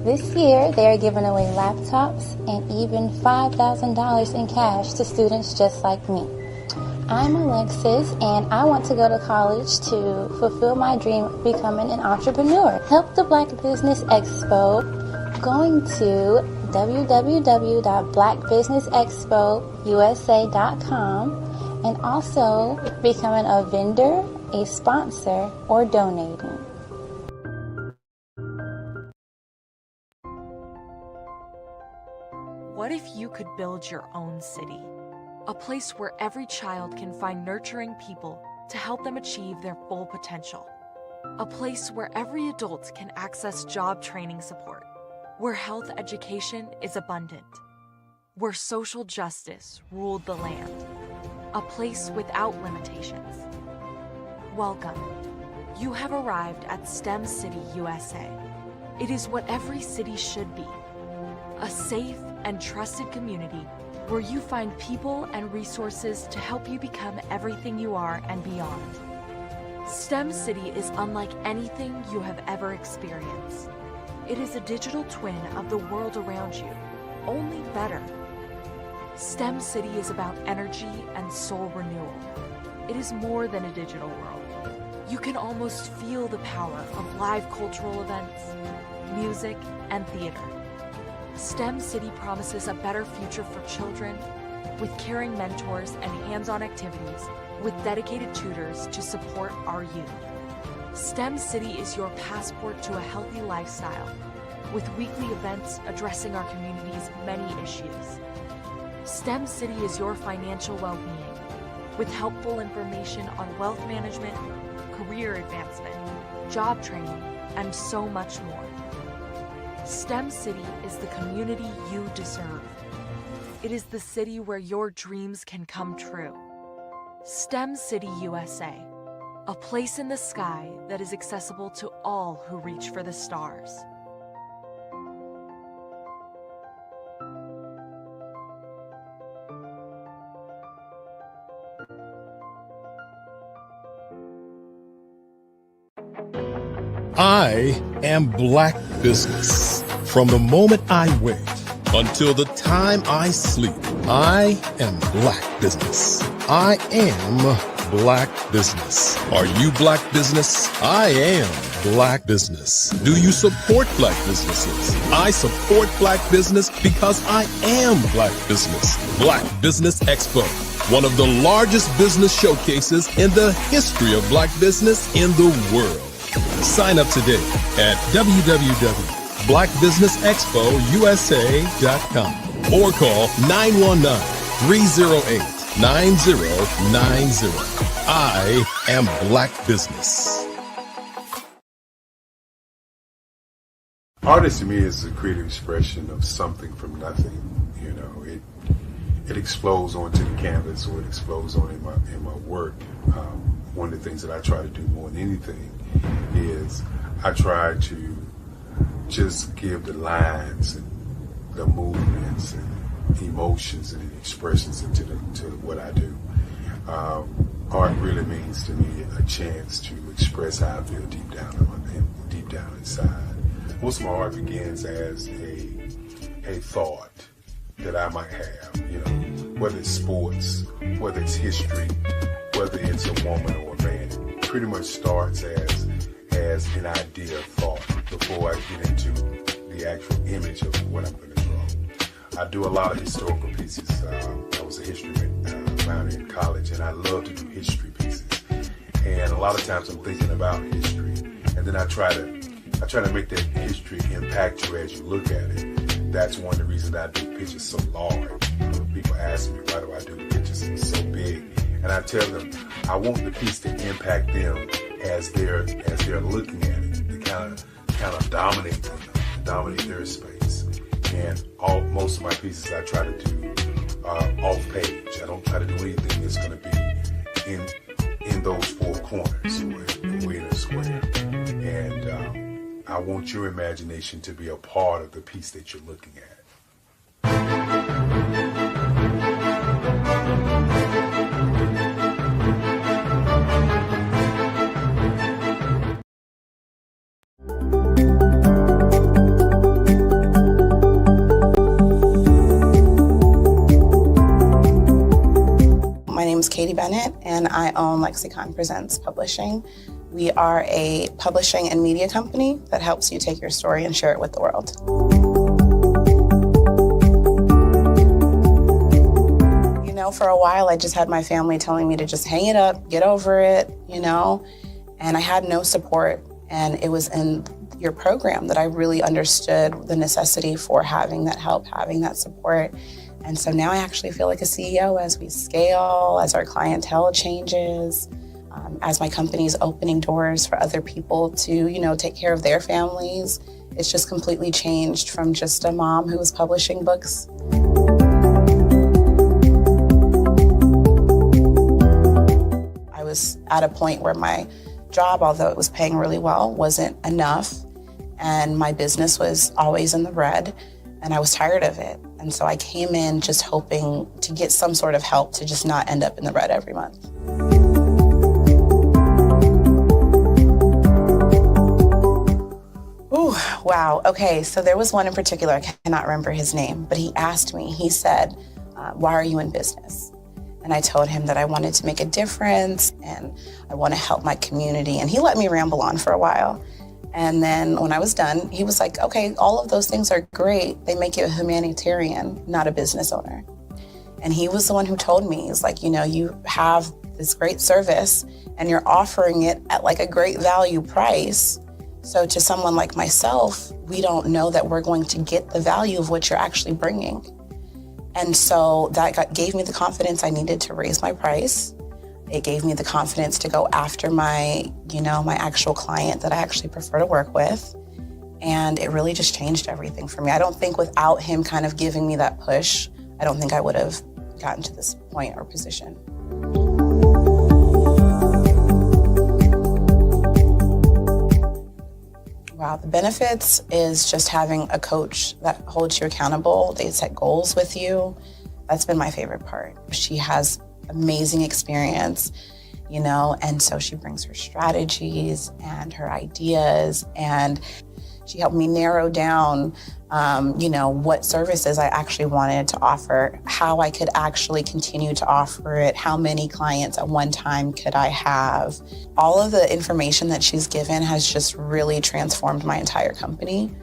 M: This year, they are giving away laptops and even $5,000 in cash to students just like me. I'm Alexis, and I want to go to college to fulfill my dream of becoming an entrepreneur. Help the Black Business Expo going to www.blackbusinessexpousa.com and also becoming a vendor, a sponsor, or donating.
N: What if you could build your own city? A place where every child can find nurturing people to help them achieve their full potential. A place where every adult can access job training support. Where health education is abundant. Where social justice ruled the land. A place without limitations. Welcome. You have arrived at STEM City USA. It is what every city should be. A safe and trusted community where you find people and resources to help you become everything you are and beyond. STEM City is unlike anything you have ever experienced. It is a digital twin of the world around you, only better. STEM City is about energy and soul renewal. It is more than a digital world. You can almost feel the power of live cultural events, music, and theater. STEM City promises a better future for children with caring mentors and hands-on activities with dedicated tutors to support our youth. STEM City is your passport to a healthy lifestyle with weekly events addressing our community's many issues. STEM City is your financial well-being with helpful information on wealth management, career advancement, job training, and so much more. STEM City is the community you deserve. It is the city where your dreams can come true. STEM City USA, a place in the sky that is accessible to all who reach for the stars.
C: I am Black Business. From the moment I wake until the time I sleep. I am Black Business. I am Black Business. Are you Black Business? I am Black Business. Do you support Black businesses? I support Black business because I am Black Business. Black Business Expo, one of the largest business showcases in the history of Black business in the world. Sign up today at www.blackbusinessexpousa.com or call 919-308-9090. I am Black Business.
E: Artist to me is a creative expression of something from nothing. You know, it explodes onto the canvas, or it explodes on in my work. One of the things that I try to do more than anything is I try to just give the lines and the movements and emotions and expressions into what I do. Art really means to me a chance to express how I feel deep down inside. Most of my art begins as a thought that I might have, you know, whether it's sports, whether it's history, whether it's a woman or a man. It pretty much starts as an idea of thought before I get into the actual image of what I'm going to draw. I do a lot of historical pieces. I was a history minor in college, and I love to do history pieces. And a lot of times I'm thinking about history, and then I try to make that history impact you as you look at it. That's one of the reasons I do pictures so large. People ask me, why do I do pictures so big? And I tell them, I want the piece to impact them as they're looking at it, to kind of dominate them, dominate their space. And most of my pieces I try to do off page. I don't try to do anything that's going to be in those four corners or in a square. And I want your imagination to be a part of the piece that you're looking at.
H: My name is Katie Bennett, and I own Lexicon Presents Publishing. We are a publishing and media company that helps you take your story and share it with the world. You know, for a while, I just had my family telling me to just hang it up, get over it, you know, and I had no support. And it was in your program that I really understood the necessity for having that help, having that support. And so now I actually feel like a CEO as we scale, as our clientele changes, as my company's opening doors for other people to, you know, take care of their families. It's just completely changed from just a mom who was publishing books. I was at a point where my job, although it was paying really well, wasn't enough. And my business was always in the red, and I was tired of it. And so I came in just hoping to get some sort of help to just not end up in the red every month. Ooh, wow. Okay, so there was one in particular, I cannot remember his name, but he asked me, he said, why are you in business? And I told him that I wanted to make a difference and I want to help my community. And he let me ramble on for a while. And then when I was done, he was like, okay, all of those things are great. They make you a humanitarian, not a business owner. And he was the one who told me, he's like, you know, you have this great service and you're offering it at like a great value price. So to someone like myself, we don't know that we're going to get the value of what you're actually bringing. And so that gave me the confidence I needed to raise my price. It gave me the confidence to go after my actual client that I actually prefer to work with. And it really just changed everything for me. I don't think without him kind of giving me that push, I don't think I would have gotten to this point or position. Wow, the benefits is just having a coach that holds you accountable. They set goals with you. That's been my favorite part. She has amazing experience, you know, and so she brings her strategies and her ideas, and She helped me narrow down, what services I actually wanted to offer, how I could actually continue to offer it, how many clients at one time could I have. All of the information that she's given has just really transformed my entire company.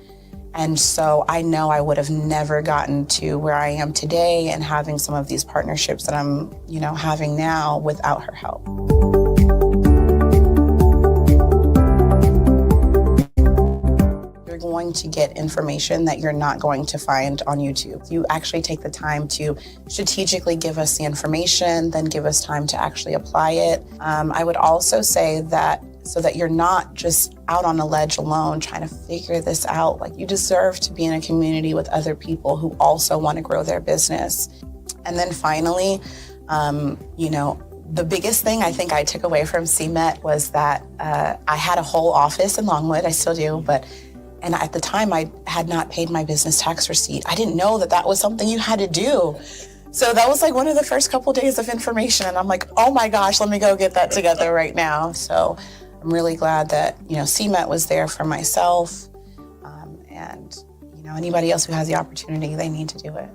H: And so I know I would have never gotten to where I am today and having some of these partnerships that I'm, having now without her help. You're going to get information that you're not going to find on YouTube. You actually take the time to strategically give us the information, then give us time to actually apply it. I would also say that so that you're not just out on a ledge alone trying to figure this out. Like, you deserve to be in a community with other people who also want to grow their business. And then finally, the biggest thing I think I took away from CMET was that I had a whole office in Longwood, I still do, and at the time I had not paid my business tax receipt. I didn't know that that was something you had to do. So that was like one of the first couple days of information, and I'm like, oh my gosh, let me go get that together right now. So I'm really glad that, CMET was there for myself, and, anybody else who has the opportunity, they need to do it.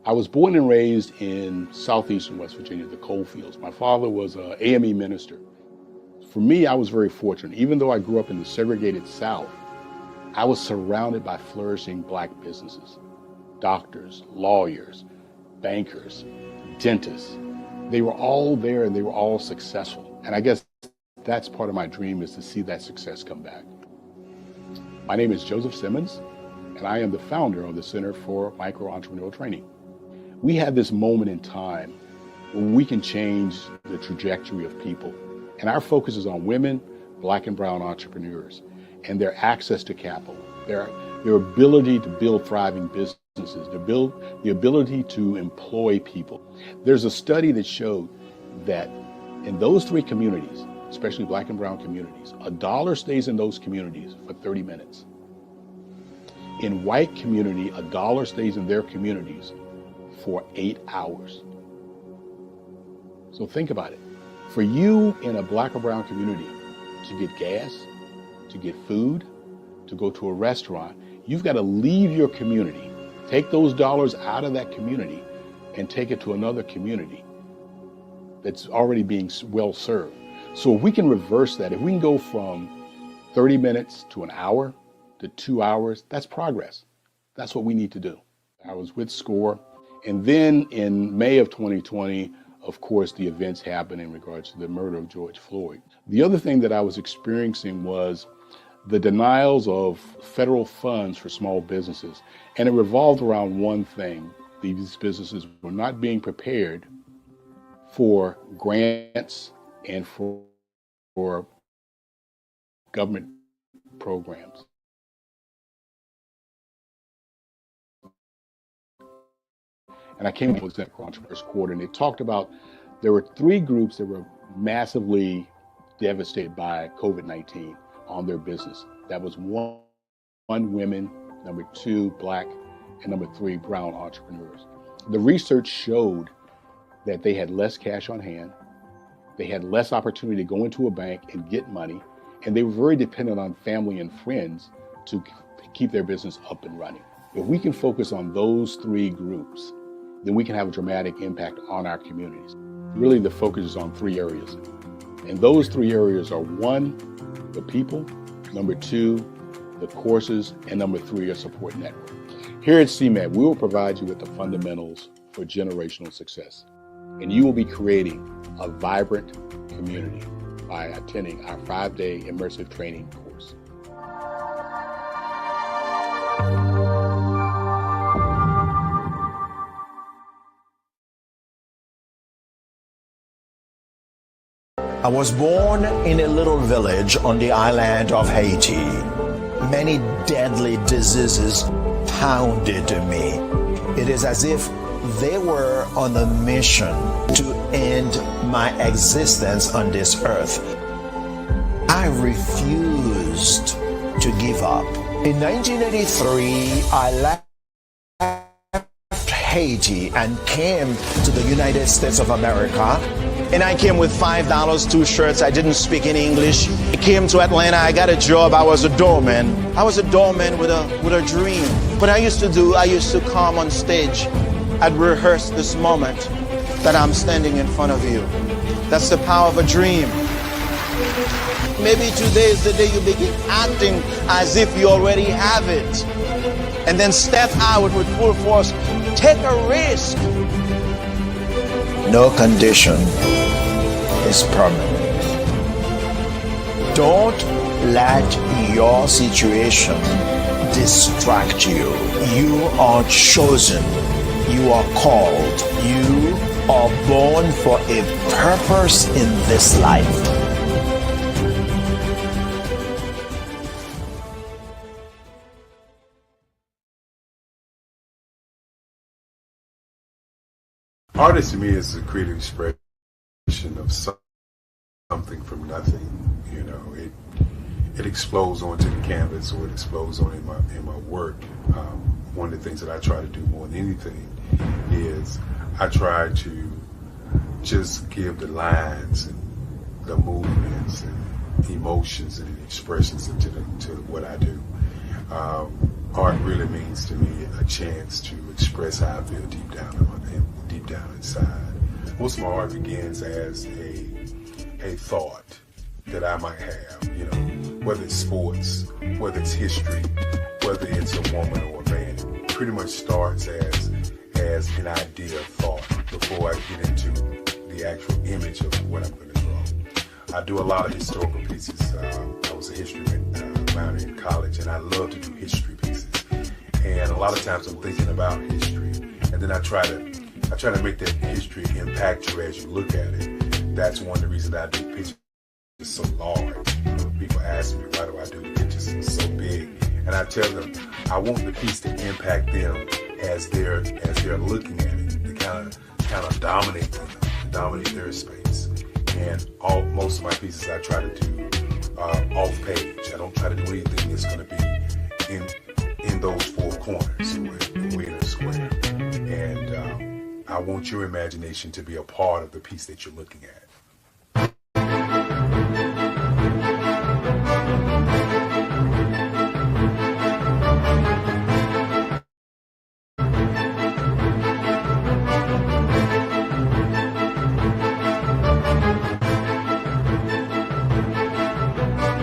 O: I was born and raised in southeastern West Virginia, the coal fields. My father was an AME minister. For me, I was very fortunate. Even though I grew up in the segregated South, I was surrounded by flourishing Black businesses, doctors, lawyers, bankers, dentists. They were all there and they were all successful. And I guess that's part of my dream, is to see that success come back. My name is Joseph Simmons, and I am the founder of the Center for Micro-Entrepreneurial Training. We have this moment in time when we can change the trajectory of people. And our focus is on women, Black and brown entrepreneurs, and their access to capital, their ability to build thriving businesses, the ability to employ people. There's a study that showed that in those three communities, especially Black and brown communities, $1 stays in those communities for 30 minutes. In white community, $1 stays in their communities for 8 hours. So think about it. For you in a Black or brown community to get gas, to get food, to go to a restaurant, you've got to leave your community, take those dollars out of that community and take it to another community that's already being well served. So if we can reverse that, if we can go from 30 minutes to an hour to 2 hours, that's progress. That's what we need to do. I was with SCORE. And then in May of 2020, of course, the events happened in regards to the murder of George Floyd. The other thing that I was experiencing was the denials of federal funds for small businesses. And it revolved around one thing. These businesses were not being prepared for grants and for government programs. And I came up with that Entrepreneurs Quarter, and they talked about there were 3 groups that were massively devastated by COVID-19 on their business. That was one, women, number 2, Black, and number 3, brown entrepreneurs. The research showed that they had less cash on hand, they had less opportunity to go into a bank and get money, and they were very dependent on family and friends to keep their business up and running. If we can focus on those 3 groups, then we can have a dramatic impact on our communities. Really, the focus is on 3 areas. And those 3 areas are 1, the people, number 2, the courses, and number 3, a support network. Here at CMET, we will provide you with the fundamentals for generational success. And you will be creating a vibrant community by attending our 5-day immersive training course.
Q: I was born in a little village on the island of Haiti. Many deadly diseases pounded me. It is as if they were on a mission to end my existence on this earth. I refused to give up. In 1983, I left Haiti and came to the United States of America. And I came with $5, 2 shirts. I didn't speak any English. I came to Atlanta. I got a job. I was a doorman. I was a doorman with a dream. What I used to come on stage. I'd rehearse this moment that I'm standing in front of you. That's the power of a dream. Maybe today is the day you begin acting as if you already have it. And then step out with full force. Take a risk. No condition is permanent. Don't let your situation distract you. You are chosen. You are called. You are born for a purpose in this life.
E: Artist to me is a creative expression of something from nothing. You know, it explodes onto the canvas, or it explodes on in my work. One of the things that I try to do more than anything is I try to just give the lines and the movements and emotions and expressions to what I do. Art really means to me a chance to express how I feel deep down inside. Most of my art begins as a thought that I might have, you know, whether it's sports, whether it's history, whether it's a woman or a man. It pretty much starts as an idea of thought before I get into the actual image of what I'm going to draw. I do a lot of historical pieces. I was a history minor in college, and I love to do history pieces. And a lot of times I'm thinking about history, and then I try to make that history impact you as you look at it. That's one of the reasons I do pictures so large. People ask me, why do I do pictures so big? And I tell them, I want the piece to impact them as they're looking at it, to kind of dominate them, dominate their space. And most of my pieces I try to do off page. I don't try to do anything that's going to be in those four corners, we're in a square. And I want your imagination to be a part of the piece that you're looking at.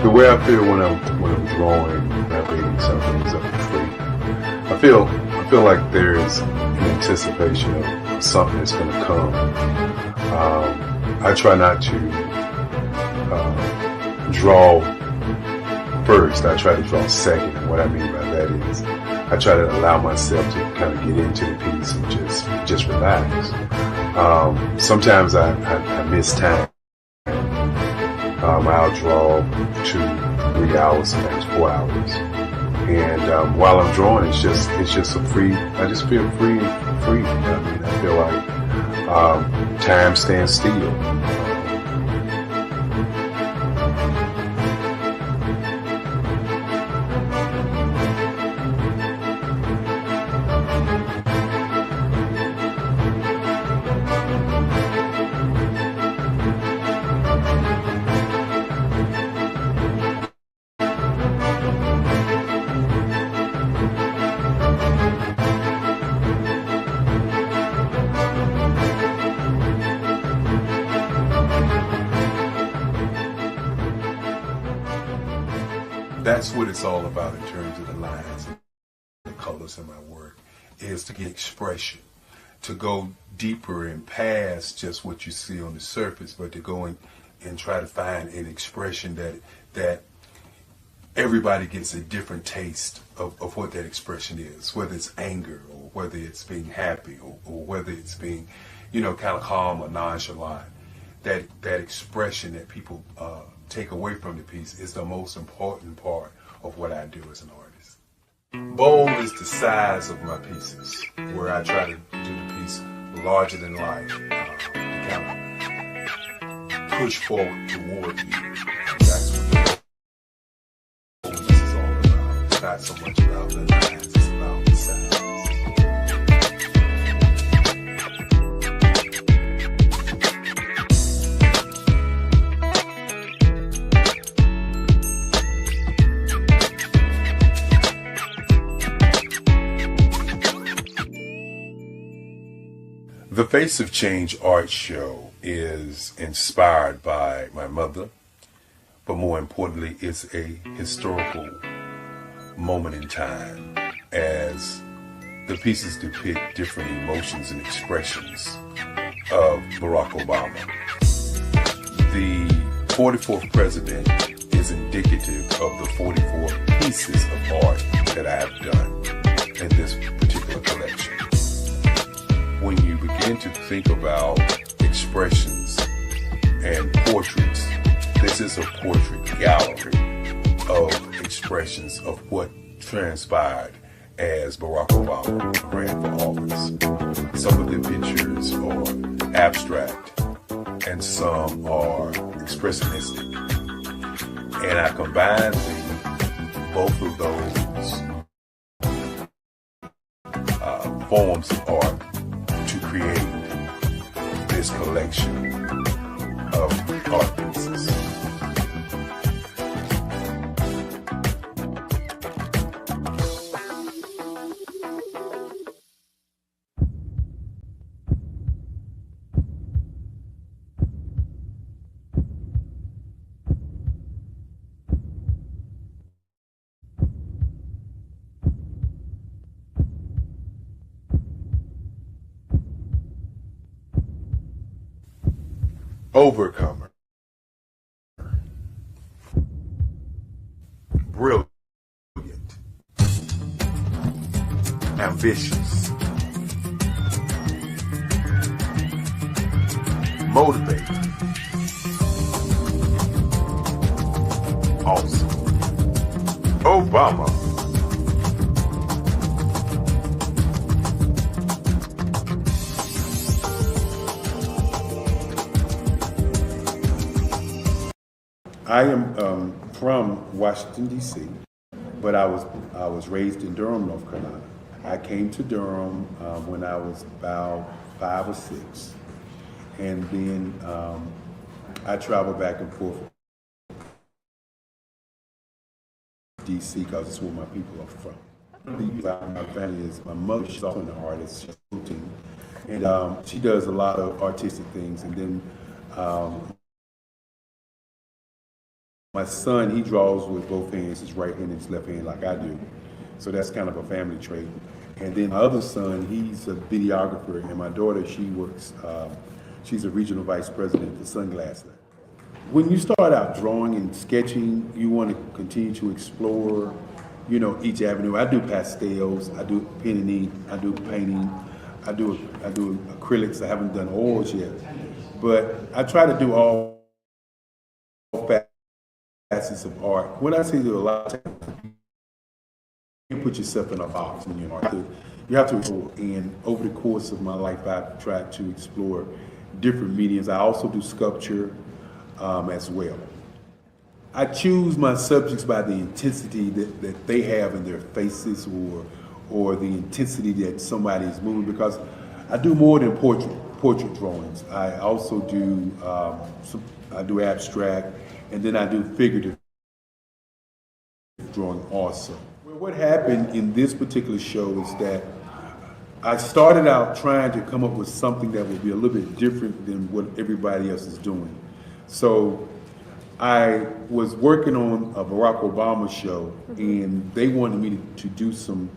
E: The way I feel when I'm drawing, creating something is free. I feel like there is an anticipation of something that's going to come. I try not to draw first. I try to draw second. And what I mean by that is I try to allow myself to kind of get into the piece and just relax. Sometimes I miss time. I'll draw 2-3 hours, sometimes 4 hours. And while I'm drawing, it's just a free. I just feel free. I mean, I feel like time stands still. That's what it's all about in terms of the lines and the colors in my work, is to get expression, to go deeper and past just what you see on the surface, but to go and try to find an expression that everybody gets a different taste of what that expression is, whether it's anger or whether it's being happy or whether it's being, kind of calm or nonchalant. That expression that people take away from the piece is the most important part of what I do as an artist. Bold is the size of my pieces, where I try to do the piece larger than life, to kind of push forward toward you. That's what not so much about the lines, it's about the sounds. The Face of Change art show is inspired by my mother, but more importantly, it's a historical moment in time as the pieces depict different emotions and expressions of Barack Obama. The 44th president is indicative of the 44 pieces of art that I have done in this particular collection. When you begin to think about expressions and portraits, this is a portrait gallery of expressions of what transpired as Barack Obama ran for office. Some of the pictures are abstract and some are expressionistic. And I combined both of those forms of art to create this collection of art pieces. Overcomer, brilliant, ambitious, motivated, awesome. Obama. I am from Washington, D.C., but I was raised in Durham, North Carolina. I came to Durham when I was about 5 or 6, and then I traveled back and forth to D.C. because it's where my people are from. My family is, my mother, she's also an artist, she's painting, and she does a lot of artistic things, and then my son, he draws with both hands, his right hand and his left hand like I do. So that's kind of a family trait. And then my other son, he's a videographer, and my daughter, she works, she's a regional vice president at the Sunglass Lab. When you start out drawing and sketching, you want to continue to explore, you know, each avenue. I do pastels, I do pen and ink, I do painting, I do acrylics. I haven't done oils yet. But I try to do all facets of art. When I say do a lot of times, you put yourself in a box in your art. You have to explore. And over the course of my life, I've tried to explore different mediums. I also do sculpture as well. I choose my subjects by the intensity that they have in their faces or the intensity that somebody is moving, because I do more than portrait drawings. I also do I do abstract, and then I do figurative drawing also. Well, what happened in this particular show is that I started out trying to come up with something that would be a little bit different than what everybody else is doing. So I was working on a Barack Obama show, and they wanted me to do some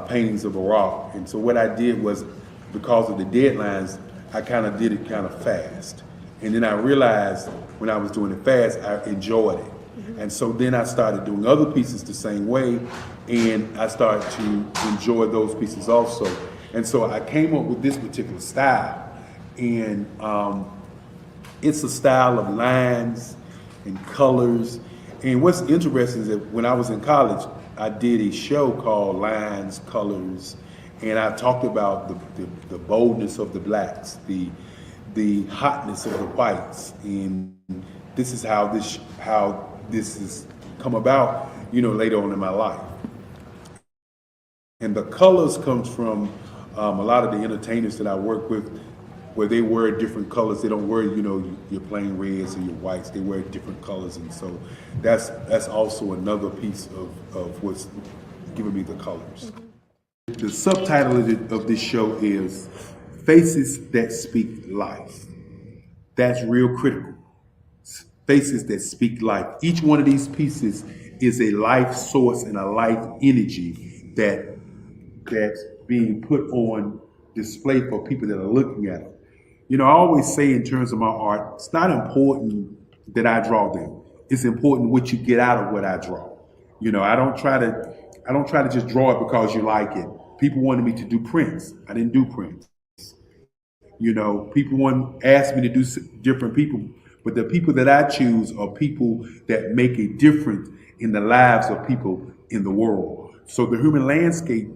E: paintings of Barack. And so what I did was, because of the deadlines, I kind of did it kind of fast. And then I realized when I was doing it fast, I enjoyed it. And so then I started doing other pieces the same way, and I started to enjoy those pieces also. And so I came up with this particular style. And it's a style of lines and colors. And what's interesting is that when I was in college, I did a show called Lines, Colors, and I talked about the boldness of the blacks, the hotness of the whites, and this is how this has come about, you know, later on in my life. And the colors comes from a lot of the entertainers that I work with, where they wear different colors. They don't wear, your plain reds or your whites. They wear different colors, and so that's also another piece of what's giving me the colors. The subtitle of this show is Faces That Speak Life. That's real critical. Faces that speak life. Each one of these pieces is a life source and a life energy that's being put on display for people that are looking at them. I always say in terms of my art, it's not important that I draw them. It's important what you get out of what I draw. I don't try to just draw it because you like it. People wanted me to do prints. I didn't do prints. People asked me to do different people, but the people that I choose are people that make a difference in the lives of people in the world. So the human landscape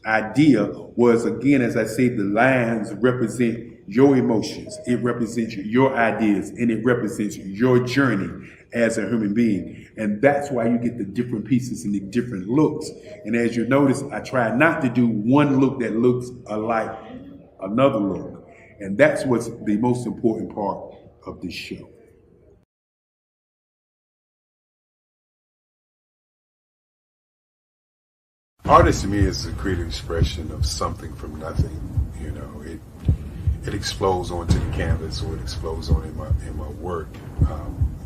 E: idea was, again, as I say, the lines represent your emotions, it represents your ideas, and it represents your journey as a human being. And that's why you get the different pieces and the different looks. And as you notice, I try not to do one look that looks alike another look. And that's what's the most important part of this show. Artist to me is a creative expression of something from nothing. It explodes onto the canvas, or it explodes on in my work.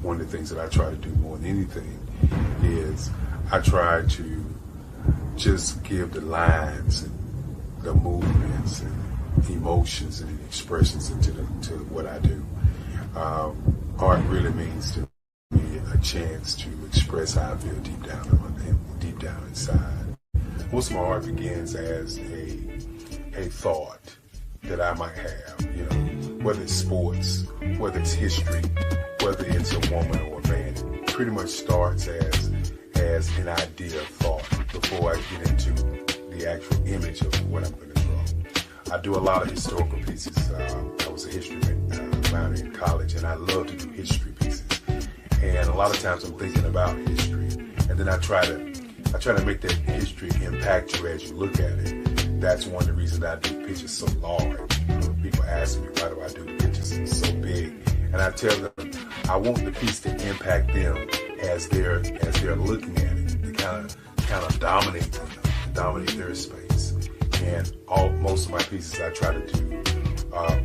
E: One of the things that I try to do more than anything is I try to just give the lines and the movements and emotions and expressions into what I do. Art really means to me a chance to express how I feel deep down inside. Most of my art begins as a thought that I might have, whether it's sports, whether it's history, whether it's a woman or a man. It pretty much starts as an idea of thought before I get into the actual image of what I'm going to draw. I do a lot of historical pieces. I was a history minor in college, and I love to do history pieces. And a lot of times I'm thinking about history, and then I try to make that history impact you as you look at it. That's one of the reasons I do pictures so large. People ask me, why do I do the pictures so big? And I tell them, I want the piece to impact them as they're looking at it, to kind of dominate them, dominate their space. And most of my pieces I try to do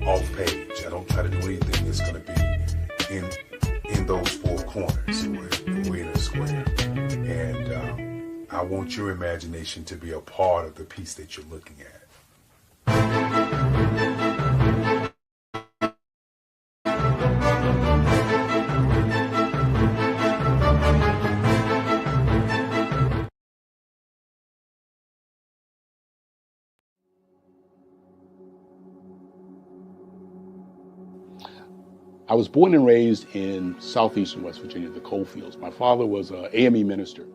E: off page. I don't try to do anything that's going to be in those four corners or in a square. And I want your imagination to be a part of the piece that you're looking at.
O: I was born and raised in southeastern West Virginia, the coal fields. My father was an AME minister.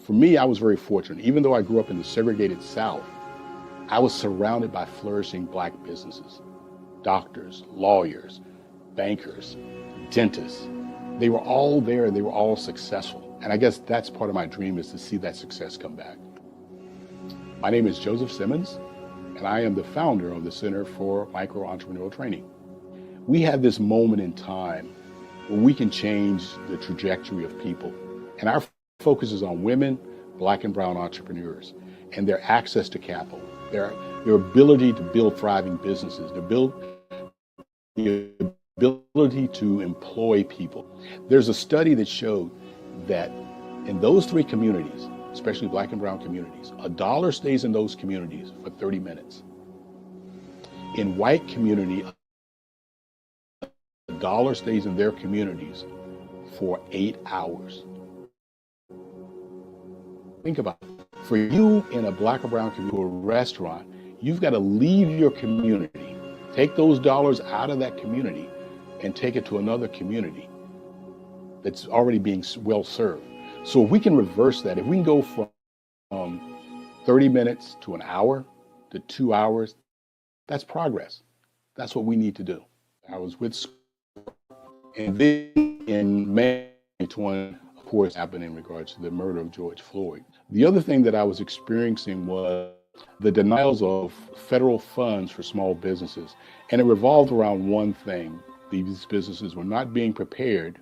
O: For me, I was very fortunate. Even though I grew up in the segregated South, I was surrounded by flourishing Black businesses, doctors, lawyers, bankers, dentists. They were all there and they were all successful. And I guess that's part of my dream, is to see that success come back. My name is Joseph Simmons, and I am the founder of the Center for Micro-Entrepreneurial Training. We have this moment in time where we can change the trajectory of people. And our focus is on women, Black and brown entrepreneurs, and their access to capital, their ability to build thriving businesses, the ability to employ people. There's a study that showed that in those three communities, especially Black and brown communities, $1 stays in those communities for 30 minutes. In white community, $1 stays in their communities for 8 hours. Think about it. For you in a Black or brown community, a restaurant, you've got to leave your community, take those dollars out of that community and take it to another community that's already being well served. So if we can reverse that, if we can go from 30 minutes to an hour to 2 hours, that's progress. That's what we need to do. I was with, and then in May 20, of course, happened in regards to the murder of George Floyd. The other thing that I was experiencing was the denials of federal funds for small businesses. And it revolved around one thing. These businesses were not being prepared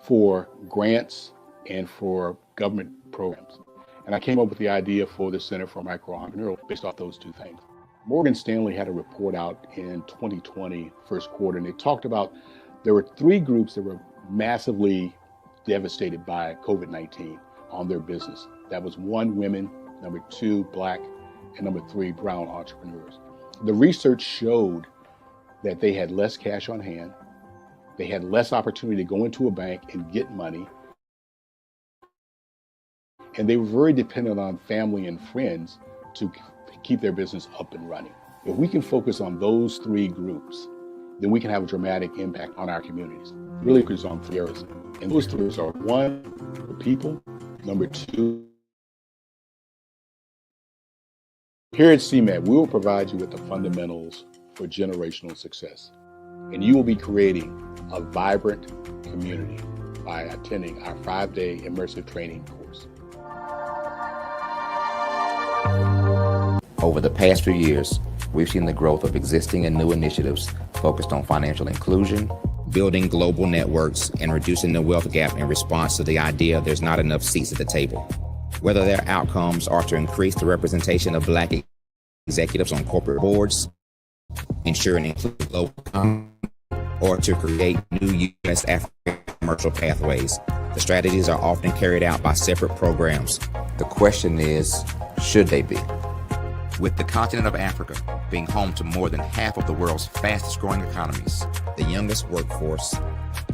O: for grants and for government programs. And I came up with the idea for the Center for Micro-Entrepreneurship based off those two things. Morgan Stanley had a report out in 2020, first quarter, and they talked about there were three groups that were massively devastated by COVID-19 on their business. That was 1, women, number 2, Black, and number 3, brown entrepreneurs. The research showed that they had less cash on hand, they had less opportunity to go into a bank and get money, and they were very dependent on family and friends to keep their business up and running. If we can focus on those three groups, then we can have a dramatic impact on our communities. Really focus on 3 areas. And those 3 are 1, for people, number 2, here at CMAT, we will provide you with the fundamentals for generational success. And you will be creating a vibrant community by attending our 5-day immersive training course.
R: Over the past few years, we've seen the growth of existing and new initiatives focused on financial inclusion,
P: building global networks, and reducing the wealth gap in response to the idea there's not enough seats at the table. Whether their outcomes are to increase the representation of Black executives on corporate boards, ensure an inclusive global economy, or to create new U.S.-African commercial pathways, the strategies are often carried out by separate programs.
R: The question is, should they be?
P: With the continent of Africa being home to more than half of the world's fastest growing economies, the youngest workforce,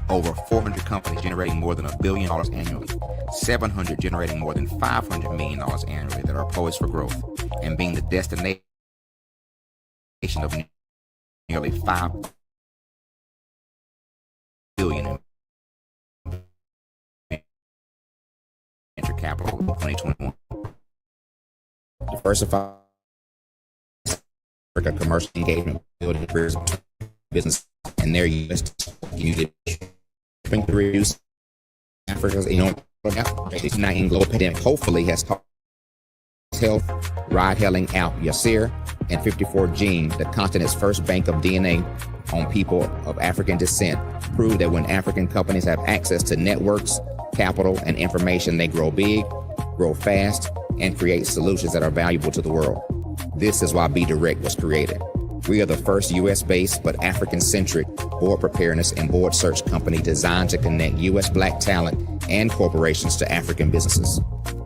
P: over 400 companies generating more than $1 billion annually, 700 generating more than $500 million annually that are poised for growth, and being the destination of nearly $5 billion in venture capital in 2021. Diversify commercial engagement, building careers, business, and their U.S. community to reduce Africa's COVID-19 global pandemic hopefully has taught health, ride-hailing out Yasir, and 54 Gene, the continent's first bank of DNA on people of African descent, prove that when African companies have access to networks, capital, and information, they grow big, grow fast, and create solutions that are valuable to the world. This is why Be Direct was created. We are the first U.S.-based but African-centric board preparedness and board search company designed to connect U.S. Black talent and corporations to African businesses.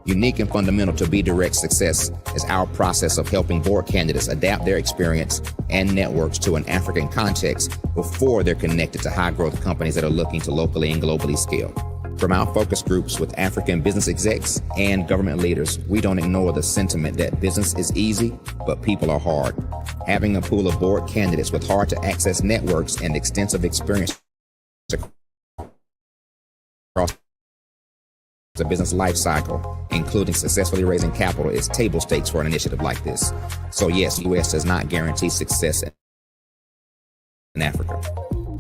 P: Unique and fundamental to Be Direct's success is our process of helping board candidates adapt their experience and networks to an African context before they're connected to high-growth companies that are looking to locally and globally scale. From our focus groups with African business execs and government leaders, we don't ignore the sentiment that business is easy, but people are hard. Having a pool of board candidates with hard-to-access networks and extensive experience across the business life cycle, including successfully raising capital, is table stakes for an initiative like this. So yes, U.S. does not guarantee success in Africa.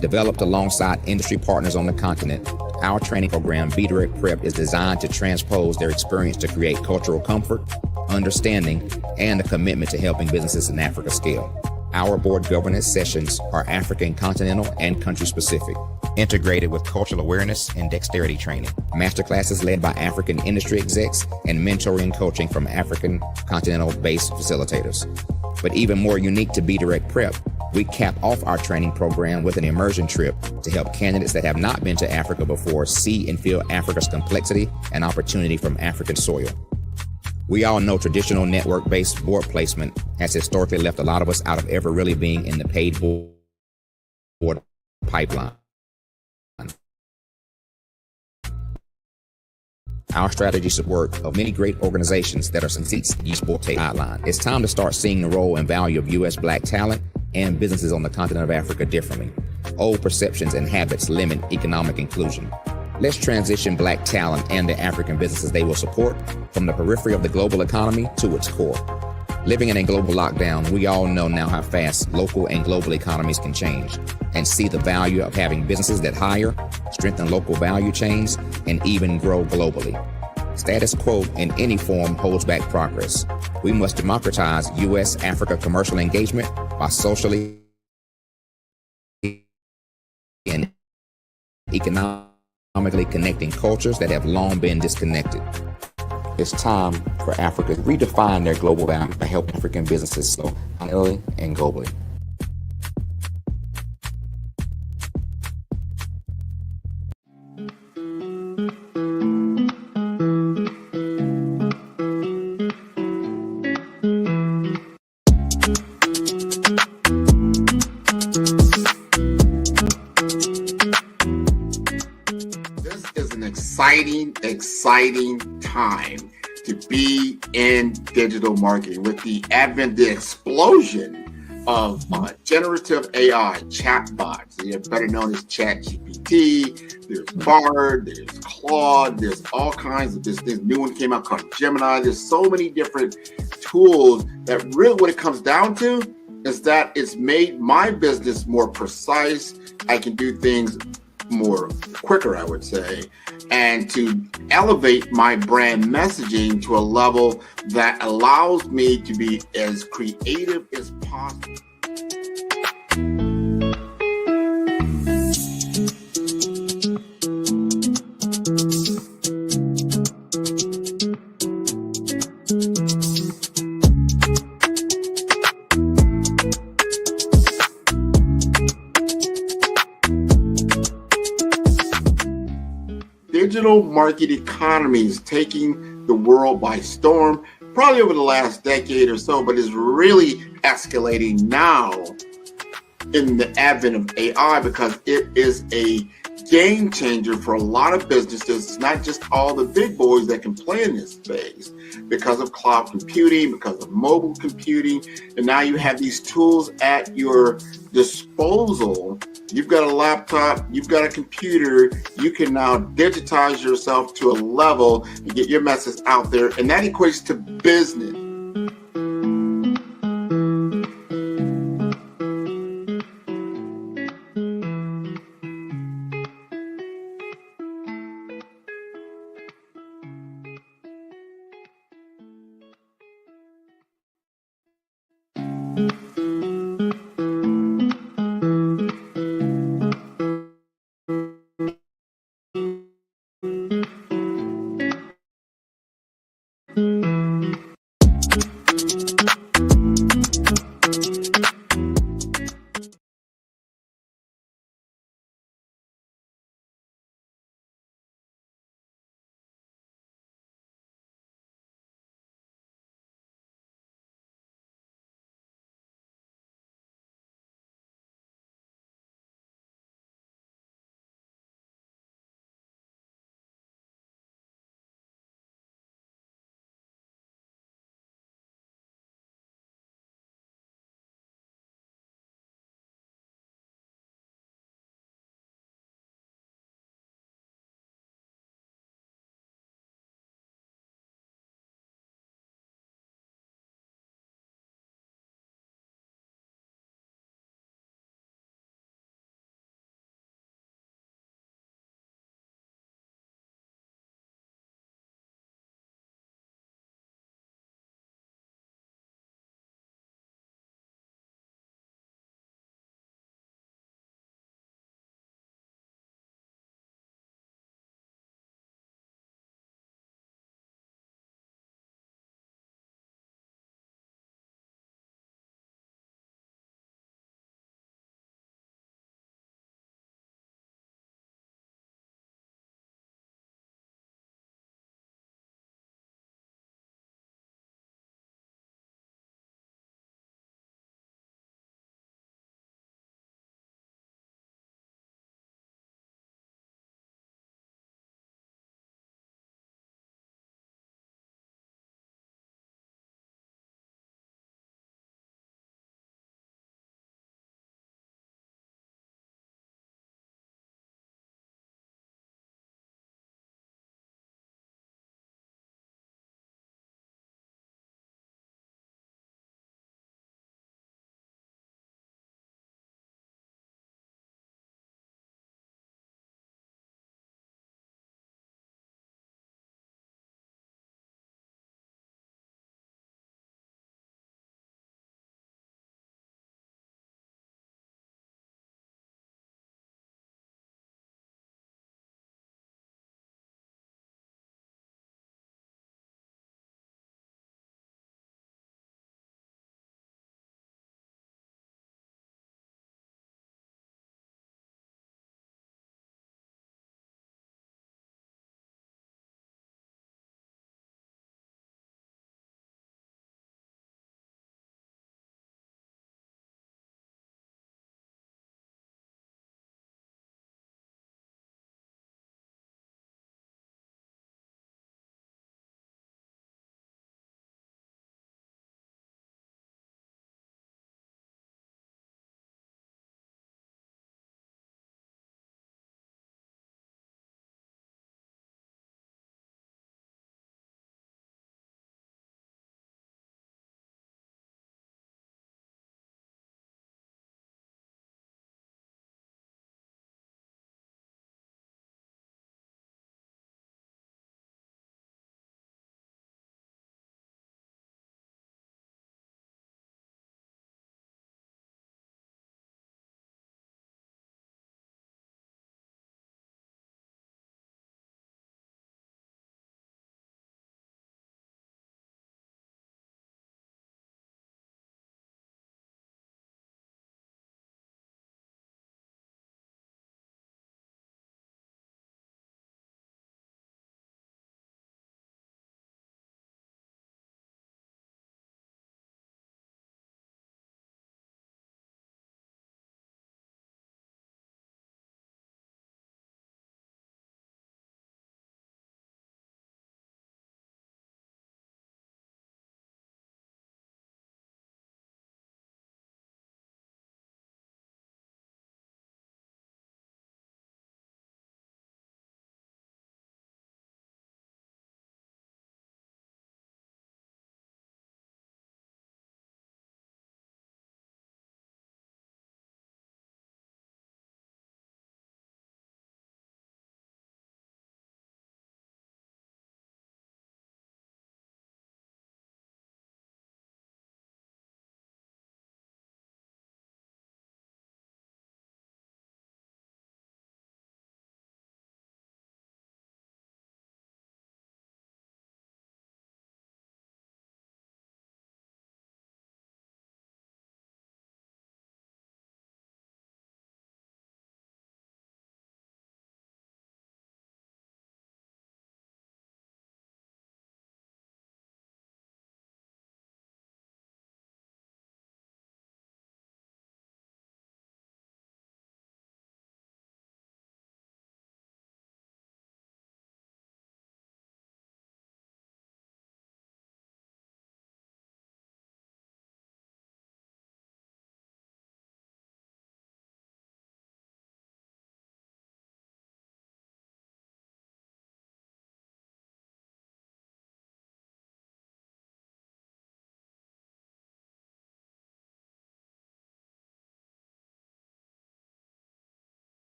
P: Developed alongside industry partners on the continent, our training program, Be Direct Prep, is designed to transpose their experience to create cultural comfort, understanding, and a commitment to helping businesses in Africa scale. Our board governance sessions are African, continental, and country-specific, integrated with cultural awareness and dexterity training, masterclasses led by African industry execs, and mentoring and coaching from African continental-based facilitators. But even more unique to Be Direct Prep, we cap off our training program with an immersion trip to help candidates that have not been to Africa before see and feel Africa's complexity and opportunity from African soil. We all know traditional network-based board placement has historically left a lot of us out of ever really being in the paid board pipeline. Our strategies should work of many great organizations that are succeeds use board guideline. It's time to start seeing the role and value of U.S. Black talent and businesses on the continent of Africa differently. Old perceptions and habits limit economic inclusion. Let's transition Black talent and the African businesses they will support from the periphery of the global economy to its core.
R: Living in a global lockdown, we all know now how fast local and global economies can change, and see the value of having businesses that hire, strengthen local value chains, and even grow globally. Status quo in any form holds back progress. We must democratize U.S.-Africa commercial engagement by socially and economically connecting cultures that have long been disconnected. It's time for Africa to redefine their global value by helping African businesses grow nationally and globally.
L: Exciting time to be in digital marketing with the advent, the explosion of generative AI chatbots. They're better known as ChatGPT. There's Bard, there's Claude, there's all kinds of this new one came out called Gemini. There's so many different tools that really what it comes down to is that it's made my business more precise. I can do things more quicker, I would say, and to elevate my brand messaging to a level that allows me to be as creative as possible. Digital market economy is taking the world by storm, probably over the last decade or so, but is really escalating now in the advent of AI because it is a game changer for a lot of businesses. It's not just all the big boys that can play in this space because of cloud computing, because of mobile computing, and now you have these tools at your disposal. You've got a laptop, you've got a computer, you can now digitize yourself to a level and get your message out there, and that equates to business.